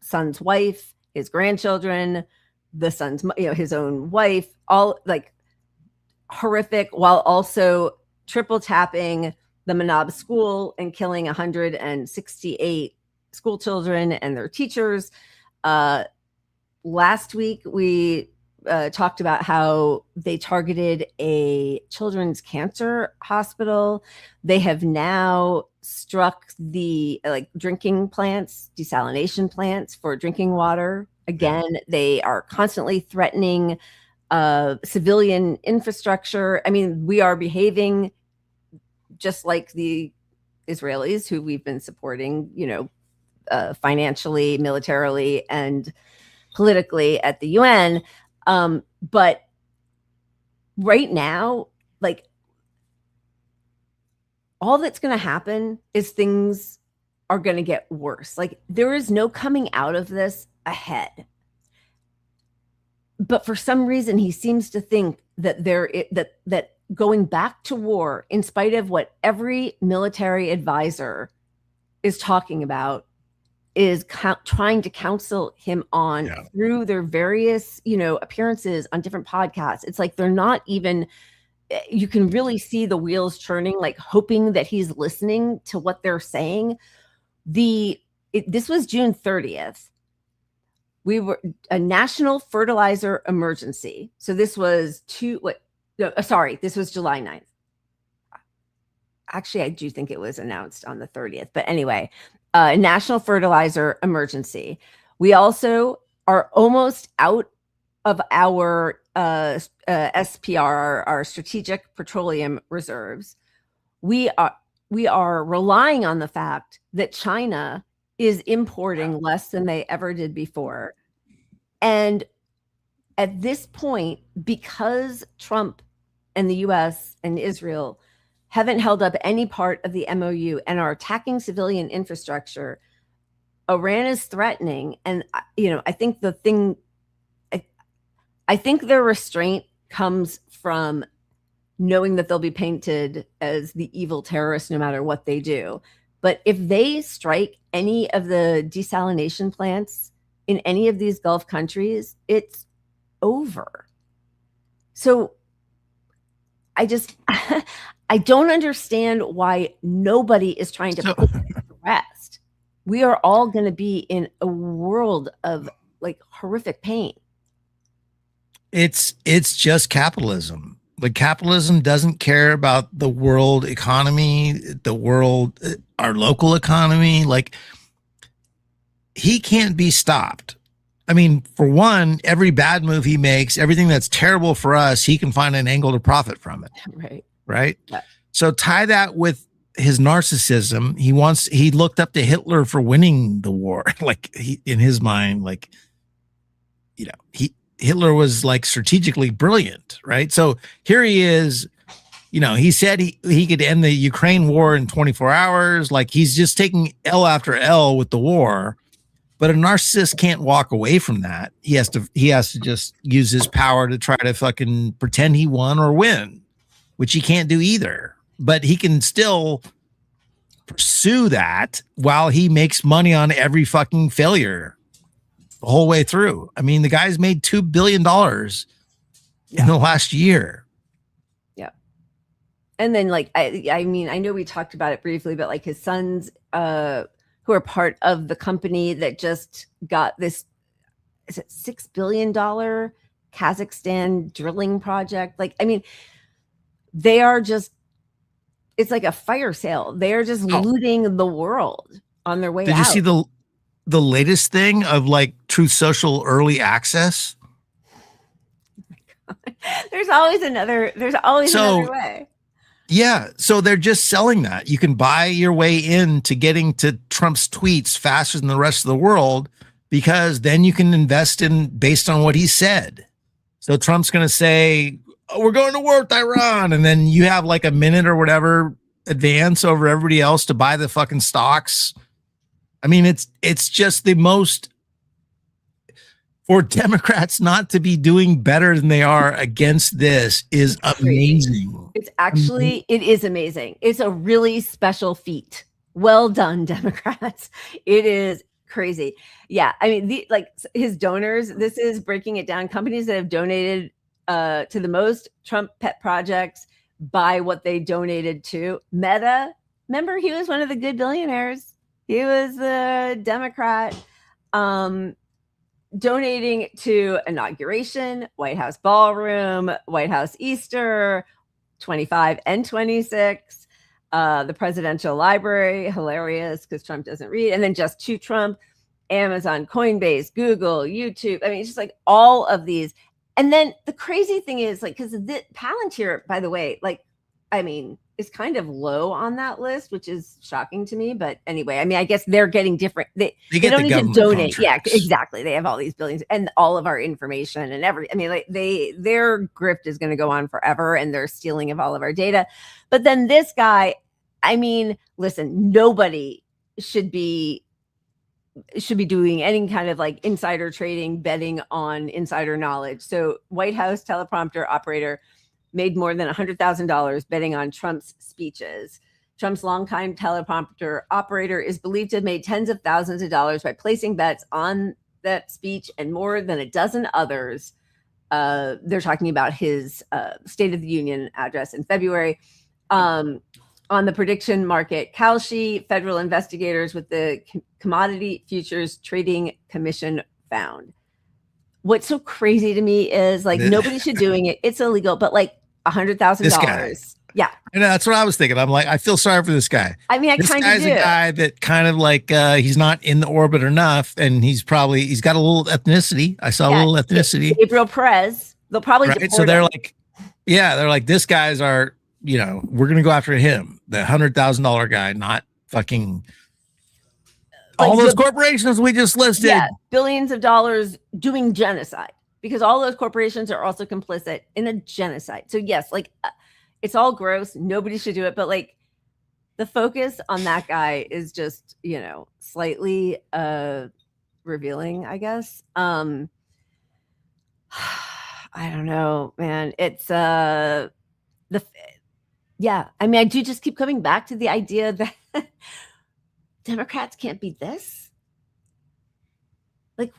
son's wife, his grandchildren, the son's, his own wife, all like horrific, while also triple tapping the Manab school and killing 168 school children and their teachers. Last week, we talked about how they targeted a children's cancer hospital. They have now struck the drinking plants, desalination plants for drinking water. Again, they are constantly threatening civilian infrastructure. I mean, we are behaving just like the Israelis who we've been supporting, financially, militarily, and politically at the UN. But right now, all that's going to happen is things are going to get worse. There is no coming out of this ahead. But for some reason, he seems to think that that going back to war, in spite of what every military advisor is talking about, is trying to counsel him on through their various, appearances on different podcasts. It's like they're not even, you can really see the wheels turning, hoping that he's listening to what they're saying. This was June 30th. We were a national fertilizer emergency. So this was this was July 9th. Actually, I do think it was announced on the 30th. But anyway, national fertilizer emergency. We also are almost out of our SPR, our strategic petroleum reserves. We are relying on the fact that China is importing less than they ever did before. And at this point, because Trump and the US and Israel haven't held up any part of the MOU and are attacking civilian infrastructure, Iran is threatening. And, I think I think their restraint comes from knowing that they'll be painted as the evil terrorists no matter what they do. But if they strike any of the desalination plants in any of these Gulf countries, it's over. So I don't understand why nobody is trying to put it to rest. We are all going to be in a world of horrific pain. It's just capitalism. Capitalism doesn't care about the world economy, our local economy. He can't be stopped. I mean, for one, every bad move he makes, everything that's terrible for us, he can find an angle to profit from it. Right. Yeah. So tie that with his narcissism. He looked up to Hitler for winning the war. In his mind, Hitler was strategically brilliant, right? So here he is, he said he could end the Ukraine war in 24 hours. He's just taking L after L with the war, but a narcissist can't walk away from that. He has to just use his power to try to fucking pretend he won or win, which he can't do either, but he can still pursue that while he makes money on every fucking failure the whole way through. I mean, the guy's made $2 billion in the last year. Yeah. And then I mean, I know we talked about it briefly, but his sons, who are part of the company that just got this, is it $6 billion Kazakhstan drilling project? I mean, they are just, it's like a fire sale. They're just looting the world on their way out. Did you see the latest thing of Truth Social early access? There's always another way. Yeah. So they're just selling that. You can buy your way into getting to Trump's tweets faster than the rest of the world, because then you can invest in based on what he said. So Trump's going to say, we're going to war with Iran. And then you have a minute or whatever advance over everybody else to buy the fucking stocks. I mean, it's just the most, for Democrats not to be doing better than they are against this is amazing. It is amazing. It's a really special feat. Well done, Democrats. It is crazy. Yeah. I mean, his donors, this is breaking it down. Companies that have donated to the most Trump pet projects, by what they donated to. Meta, remember, he was one of the good billionaires. He was a Democrat, donating to inauguration, White House ballroom, White House Easter, 25 and 26, the presidential library, hilarious because Trump doesn't read, and then just to Trump, Amazon, Coinbase, Google, YouTube. I mean, it's just like all of these. And then the crazy thing is, like, because the Palantir, by the way, like, I mean, is kind of low on that list, which is shocking to me. But anyway, I mean, I guess they're getting different. They don't need to donate. Contracts. Yeah, exactly. They have all these billions and all of our information and I mean, like their grift is going to go on forever, and they're stealing of all of our data. But then this guy, I mean, listen, nobody should be doing any kind of like insider trading, betting on insider knowledge. So White House teleprompter operator made more than $100,000 betting on Trump's speeches. Trump's longtime teleprompter operator is believed to have made tens of thousands of dollars by placing bets on that speech and more than a dozen others. They're talking about his State of the Union address in February. On the prediction market, Kalshi, federal investigators with the Commodity Futures Trading Commission found. What's so crazy to me is like nobody should doing it. It's illegal, but like $100,000. Yeah. And that's what I was thinking. I'm like, I feel sorry for this guy. I mean, I kind of do. This guy's a guy that kind of like he's not in the orbit enough, and he's got a little ethnicity. I saw a little ethnicity. Gabriel Perez. They'll probably deport so they're him. like, yeah, they're like, this guy's our, you know, we're gonna go after him, the $100,000 guy, not fucking all those corporations we just listed. Yeah, billions of dollars doing genocide, because all those corporations are also complicit in a genocide. So yes, like it's all gross. Nobody should do it. But like the focus on that guy is just, you know, slightly revealing, I guess. I don't know, man. It's yeah. I mean, I do just keep coming back to the idea that Democrats can't be this. Like,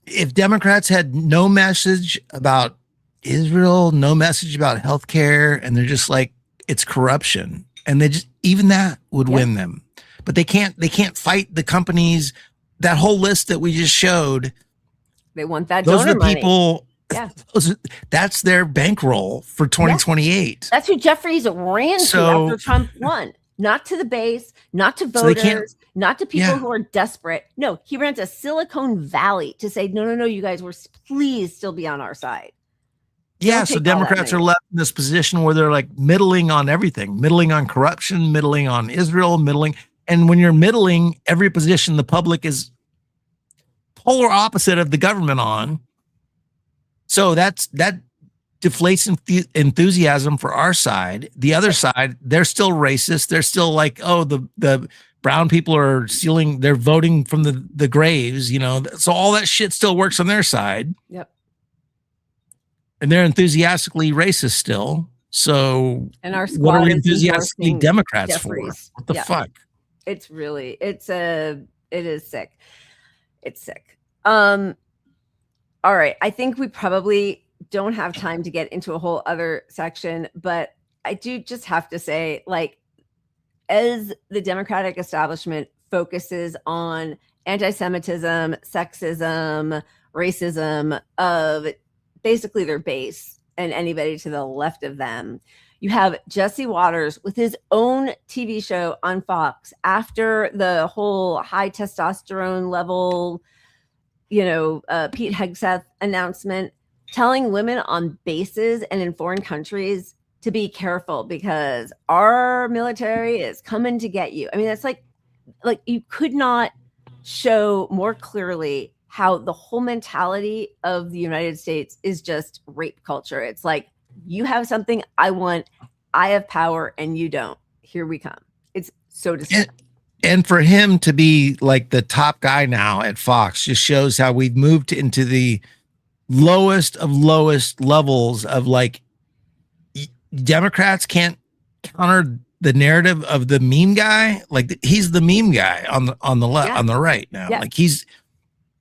if Democrats had no message about Israel, no message about healthcare, and they're just like, it's corruption, and they just, even that would win them. But they can't fight the companies. That whole list that we just showed. They want that. Those donor are the people. money. Yeah. That's their bankroll for 2028. That's who Jeffries ran to after Trump won. Not to the base, not to voters, not to people who are desperate. No, he ran to Silicon Valley to say, no, you guys were please still be on our side. Yeah, so Democrats are left in this position where they're like middling on everything, middling on corruption, middling on Israel, middling. And when you're middling, every position the public is polar opposite of the government on. So that deflates enthusiasm for our side. The other side, they're still racist. They're still like, oh, the brown people are stealing, they're voting from the graves, you know. So all that shit still works on their side. Yep. And they're enthusiastically racist still. So and our what are we enthusiastically Democrats Jeffries. for? What the fuck? It's really, it is sick. It's sick. All right. I think we probably don't have time to get into a whole other section, but I do just have to say, like, as the Democratic establishment focuses on anti-Semitism, sexism, racism of basically their base and anybody to the left of them, you have Jesse Waters with his own TV show on Fox after the whole high testosterone level, you know, Pete Hegseth announcement, telling women on bases and in foreign countries to be careful because our military is coming to get you. I mean, that's like you could not show more clearly how the whole mentality of the United States is just rape culture. It's like, you have something I want, I have power, and you don't. Here we come. It's so disgusting. And for him to be like the top guy now at Fox just shows how we've moved into the lowest of lowest levels of like Democrats can't counter the narrative of the meme guy. Like he's the meme guy on the left, on the right now. Yeah. Like he's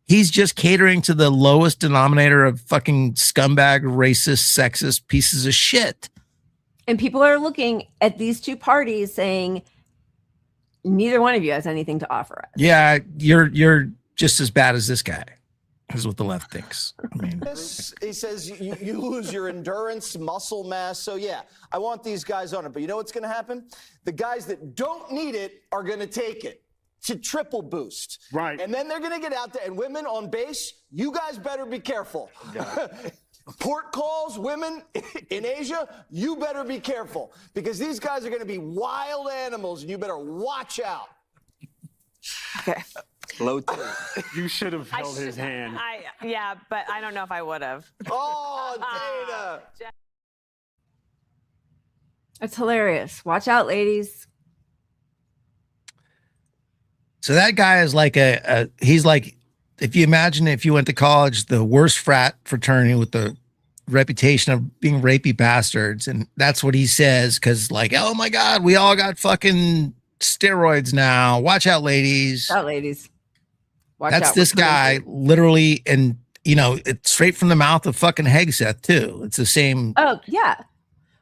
just catering to the lowest denominator of fucking scumbag, racist, sexist pieces of shit. And people are looking at these two parties saying, neither one of you has anything to offer us. Yeah, you're just as bad as this guy, is what the left thinks. I mean, he says you lose your endurance, muscle mass. So yeah, I want these guys on it. But you know what's going to happen? The guys that don't need it are going to take it. To triple boost. Right. And then they're going to get out there. And women on base, you guys better be careful. Port calls, women in Asia, you better be careful. Because these guys are going to be wild animals, and you better watch out. Okay. Low two. You should have held his hand. Yeah, but I don't know if I would have. Oh, Dana. It's hilarious. Watch out, ladies. so that guy is like he's like, if you imagine if you went to college, the worst frat fraternity with the reputation of being rapey bastards. And that's what he says. Cause like, oh my God, we all got fucking steroids now. Watch out, ladies. Watch out, ladies. Watch That's out. this guy literally. And you know, it's straight from the mouth of fucking Hegseth too. It's the same. Oh yeah.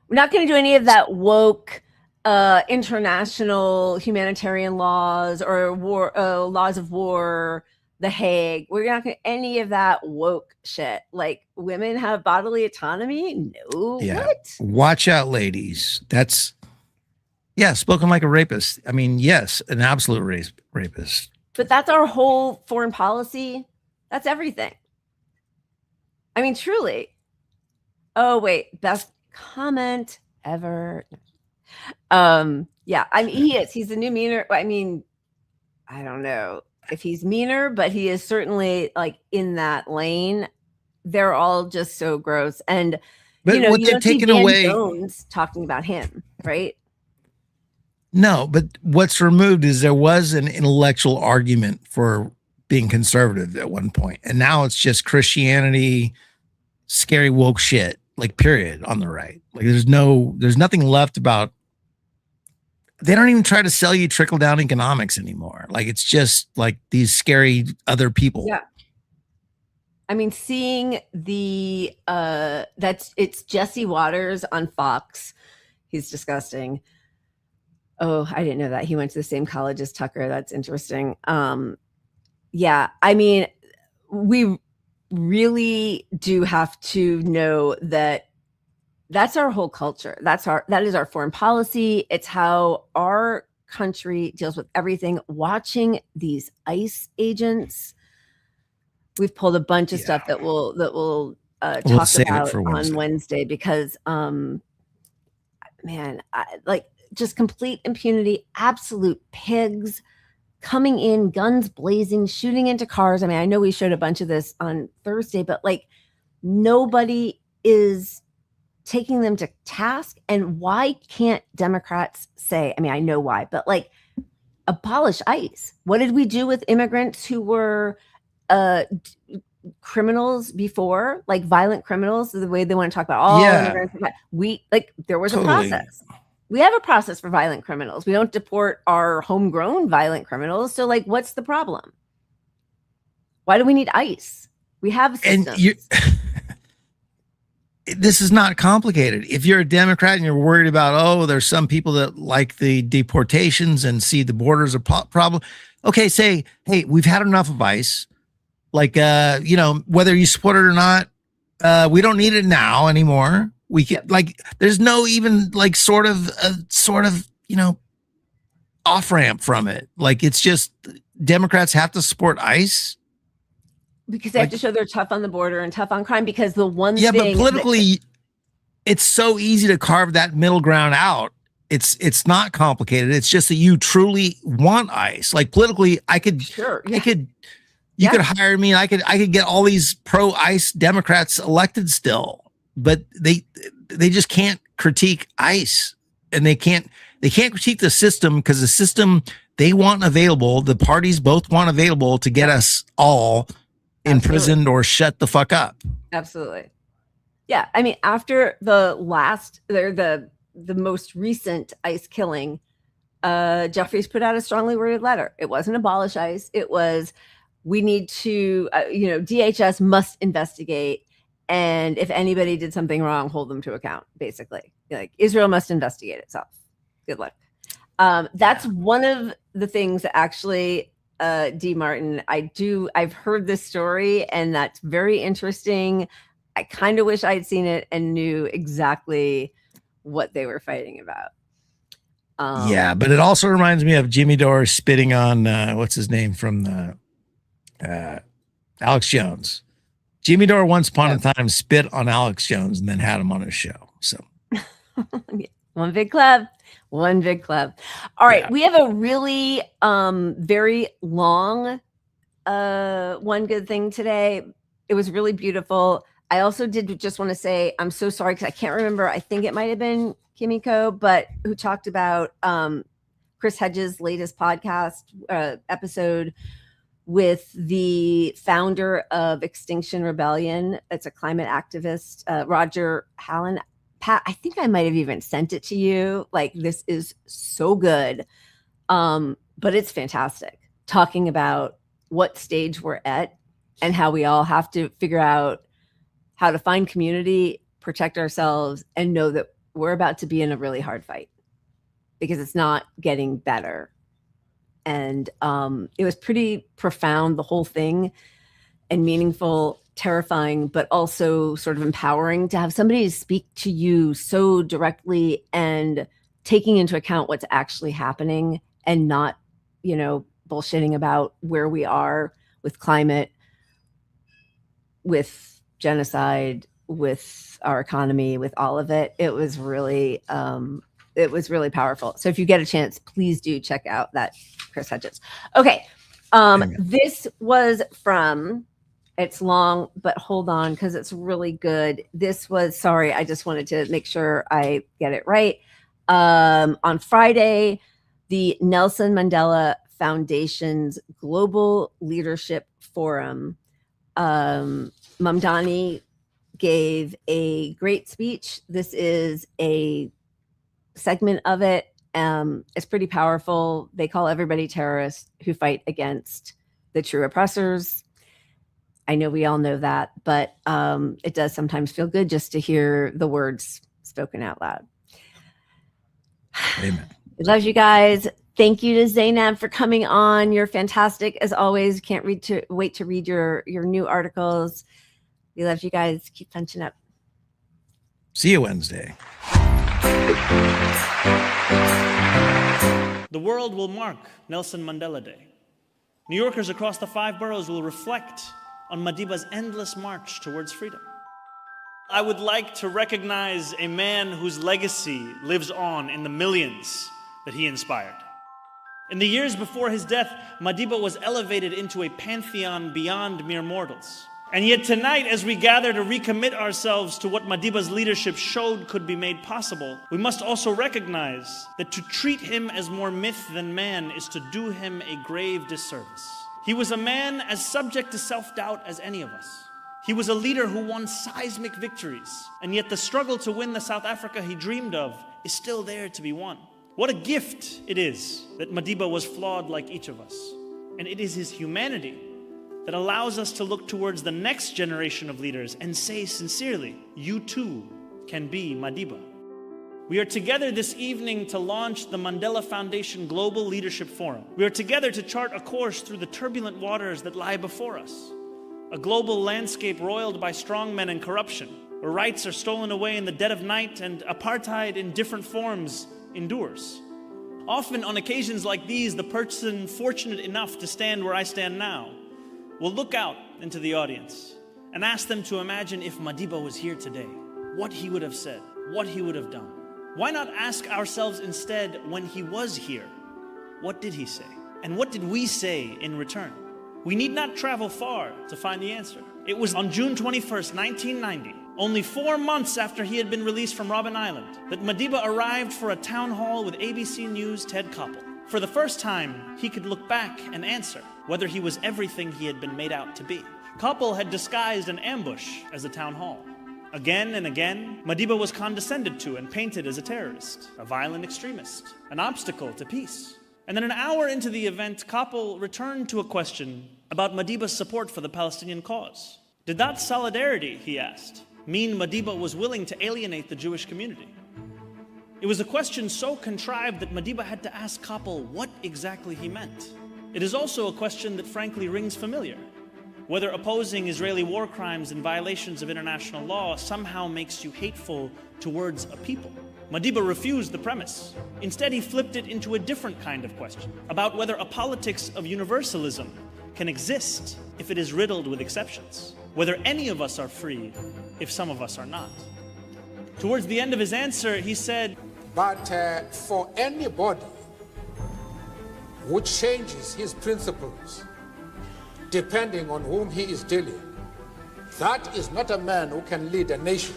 We're not going to do any of that woke international humanitarian laws or war laws of war, The Hague. We're not going to any of that woke shit. Like women have bodily autonomy. No. Yeah. What? Watch out, ladies. That's spoken like a rapist. I mean, yes, an absolute rapist. But that's our whole foreign policy. That's everything. I mean, truly. Oh wait, best comment ever. Yeah, I mean, he is. He's the new meaner. I mean, I don't know if he's meaner, but he is certainly like in that lane. They're all just so gross. And But you know, what you they've don't see taken Dan away- Jones talking about him, right? No, but what's removed is there was an intellectual argument for being conservative at one point, and now it's just Christianity, scary woke shit, like period on the right. Like there's nothing left about. They don't even try to sell you trickle down economics anymore. Like it's just like these scary other people. Yeah. I mean, seeing the it's Jesse Waters on Fox. He's disgusting. Oh, I didn't know that. He went to the same college as Tucker. That's interesting. Yeah, I mean, we really do have to know that that's our whole culture. That is our foreign policy. It's how our country deals with everything. Watching these ICE agents, we've pulled a bunch of stuff that we'll talk save it about for on Wednesday because, man, like just complete impunity, absolute pigs coming in, guns blazing, shooting into cars. I mean, I know we showed a bunch of this on Thursday, but like nobody is taking them to task. And why can't Democrats say, I mean, I know why, but like abolish ICE? What did we do with immigrants who were criminals before, like violent criminals, the way they want to talk about all immigrants? There was a process. We have a process for violent criminals. We don't deport our homegrown violent criminals. So like, what's the problem? Why do we need ICE? We have systems. This is not complicated. If you're a Democrat and you're worried about, there's some people that like the deportations and see the borders a problem. Okay, say, hey, we've had enough of ICE. Like, whether you support it or not, we don't need it now anymore. We can there's no even like sort of off ramp from it. Like it's just Democrats have to support ICE because they have to show they're tough on the border and tough on crime. Because the one thing, but politically, it's so easy to carve that middle ground out. It's not complicated. It's just that you truly want ICE. Like politically, you could hire me. I could get all these pro ICE Democrats elected still. But they just can't critique ICE, and they can't critique the system because the system they want available, the parties both want available to get us all imprisoned or shut the fuck up. Absolutely. Yeah. I mean, after the most recent ICE killing, Jeffries put out a strongly worded letter. It wasn't abolish ICE. It was, we need to, DHS must investigate. And if anybody did something wrong, hold them to account, basically. Like, Israel must investigate itself. Good luck. That's one of the things that actually, D. Martin, I've heard this story, and that's very interesting. I kind of wish I'd seen it and knew exactly what they were fighting about. Yeah, but it also reminds me of Jimmy Dore spitting on what's his name from the Alex Jones. Jimmy Dore once upon a time spit on Alex Jones and then had him on his show. So one big club. All right, we have a really very long one good thing today. It was really beautiful. I also did just want to say I'm so sorry because I can't remember. I think it might have been Kimiko, but who talked about Chris Hedges' latest podcast episode with the founder of Extinction Rebellion. It's a climate activist, Roger Hallen. Pat, I think I might have even sent it to you. Like, this is so good, but it's fantastic. Talking about what stage we're at and how we all have to figure out how to find community, protect ourselves, and know that we're about to be in a really hard fight because it's not getting better. And it was pretty profound, the whole thing, and meaningful, terrifying, but also sort of empowering to have somebody speak to you so directly and taking into account what's actually happening and not, bullshitting about where we are with climate, with genocide, with our economy, with all of it. It was really powerful. So if you get a chance, please do check out that Chris Hedges. Okay. This was from, it's long, but hold on, because it's really good. This was, sorry, I just wanted to make sure I get it right. On Friday, the Nelson Mandela Foundation's Global Leadership Forum, Mamdani gave a great speech. This is a segment of it. It's pretty powerful. They call everybody terrorists who fight against the true oppressors. I know we all know that, but it does sometimes feel good just to hear the words spoken out loud. Amen. We love you guys. Thank you to Zeynab for coming on. You're fantastic as always. Can't wait to read your new articles. We love you guys. Keep punching up. See you Wednesday. The world will mark Nelson Mandela Day. New Yorkers across the 5 boroughs will reflect on Madiba's endless march towards freedom. I would like to recognize a man whose legacy lives on in the millions that he inspired. In the years before his death, Madiba was elevated into a pantheon beyond mere mortals. And yet tonight, as we gather to recommit ourselves to what Madiba's leadership showed could be made possible, we must also recognize that to treat him as more myth than man is to do him a grave disservice. He was a man as subject to self-doubt as any of us. He was a leader who won seismic victories, and yet the struggle to win the South Africa he dreamed of is still there to be won. What a gift it is that Madiba was flawed like each of us. And it is his humanity that allows us to look towards the next generation of leaders and say sincerely, you too can be Madiba. We are together this evening to launch the Mandela Foundation Global Leadership Forum. We are together to chart a course through the turbulent waters that lie before us. A global landscape roiled by strongmen and corruption, where rights are stolen away in the dead of night and apartheid in different forms endures. Often on occasions like these, the person fortunate enough to stand where I stand now will look out into the audience and ask them to imagine if Madiba was here today, what he would have said, what he would have done. Why not ask ourselves instead, when he was here, what did he say? And what did we say in return? We need not travel far to find the answer. It was on June 21st, 1990, only 4 months after he had been released from Robben Island, that Madiba arrived for a town hall with ABC News' Ted Koppel. For the first time, he could look back and answer whether he was everything he had been made out to be. Koppel had disguised an ambush as a town hall. Again and again, Madiba was condescended to and painted as a terrorist, a violent extremist, an obstacle to peace. And then an hour into the event, Koppel returned to a question about Madiba's support for the Palestinian cause. Did that solidarity, he asked, mean Madiba was willing to alienate the Jewish community? It was a question so contrived that Madiba had to ask Koppel what exactly he meant. It is also a question that frankly rings familiar. Whether opposing Israeli war crimes and violations of international law somehow makes you hateful towards a people. Madiba refused the premise. Instead, he flipped it into a different kind of question, about whether a politics of universalism can exist if it is riddled with exceptions, whether any of us are free if some of us are not. Towards the end of his answer, he said, but for anybody who changes his principles depending on whom he is dealing, that is not a man who can lead a nation.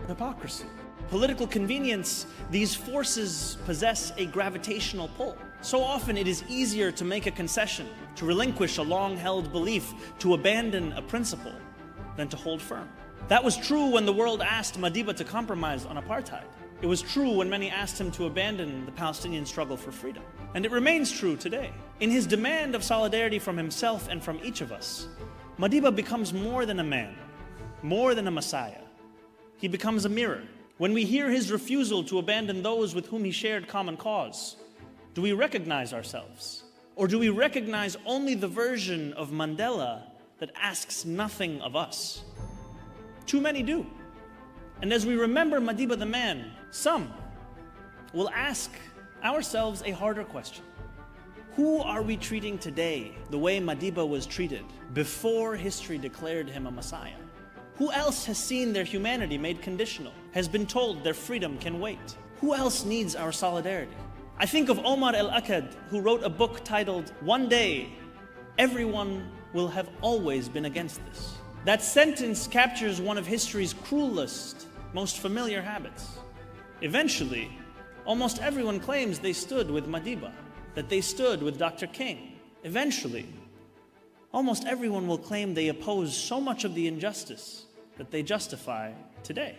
Hypocrisy. Political convenience, these forces possess a gravitational pull. So often it is easier to make a concession, to relinquish a long-held belief, to abandon a principle, than to hold firm. That was true when the world asked Madiba to compromise on apartheid. It was true when many asked him to abandon the Palestinian struggle for freedom. And it remains true today. In his demand of solidarity from himself and from each of us, Madiba becomes more than a man, more than a messiah. He becomes a mirror. When we hear his refusal to abandon those with whom he shared common cause, do we recognize ourselves? Or do we recognize only the version of Mandela that asks nothing of us? Too many do. And as we remember Madiba the man, some will ask ourselves a harder question. Who are we treating today the way Madiba was treated before history declared him a messiah? Who else has seen their humanity made conditional, has been told their freedom can wait? Who else needs our solidarity? I think of Omar el-Akkad, who wrote a book titled, "One Day, Everyone Will Have Always Been Against This." That sentence captures one of history's cruelest, most familiar habits. Eventually, almost everyone claims they stood with Madiba, that they stood with Dr. King. Eventually, almost everyone will claim they oppose so much of the injustice that they justify today.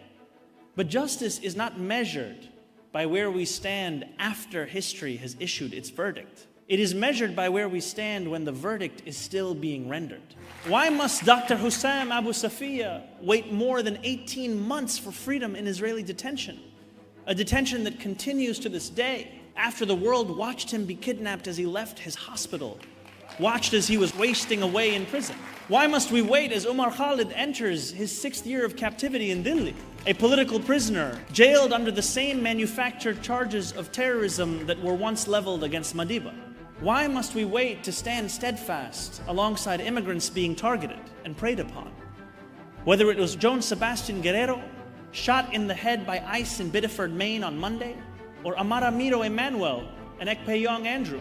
But justice is not measured by where we stand after history has issued its verdict. It is measured by where we stand when the verdict is still being rendered. Why must Dr. Hussam Abu Safiya wait more than 18 months for freedom in Israeli detention? A detention that continues to this day, after the world watched him be kidnapped as he left his hospital, watched as he was wasting away in prison. Why must we wait as Umar Khalid enters his 6th year of captivity in Delhi, a political prisoner, jailed under the same manufactured charges of terrorism that were once leveled against Madiba? Why must we wait to stand steadfast alongside immigrants being targeted and preyed upon? Whether it was Joan Sebastian Guerrero, shot in the head by ICE in Biddeford, Maine on Monday, or Amara Miro Emmanuel and Ekpeyong Andrew,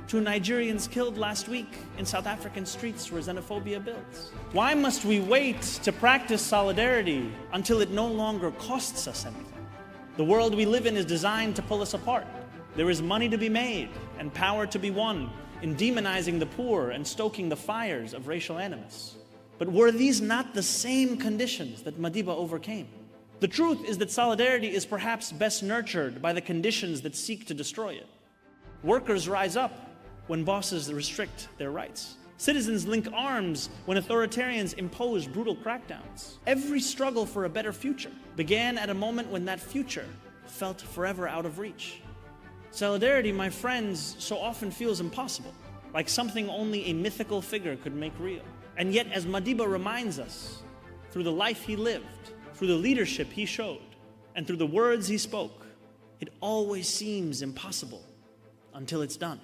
2 Nigerians killed last week in South African streets where xenophobia builds. Why must we wait to practice solidarity until it no longer costs us anything? The world we live in is designed to pull us apart. There is money to be made and power to be won in demonizing the poor and stoking the fires of racial animus. But were these not the same conditions that Madiba overcame? The truth is that solidarity is perhaps best nurtured by the conditions that seek to destroy it. Workers rise up when bosses restrict their rights. Citizens link arms when authoritarians impose brutal crackdowns. Every struggle for a better future began at a moment when that future felt forever out of reach. Solidarity, my friends, so often feels impossible, like something only a mythical figure could make real. And yet, as Madiba reminds us, through the life he lived, through the leadership he showed, and through the words he spoke, it always seems impossible until it's done.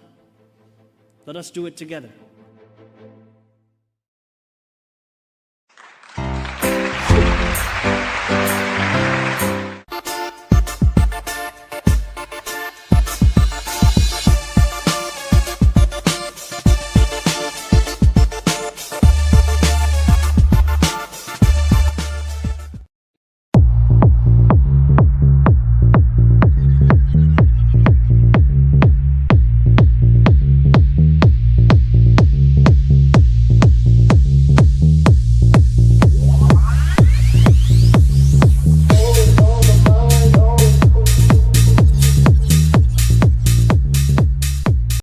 Let us do it together.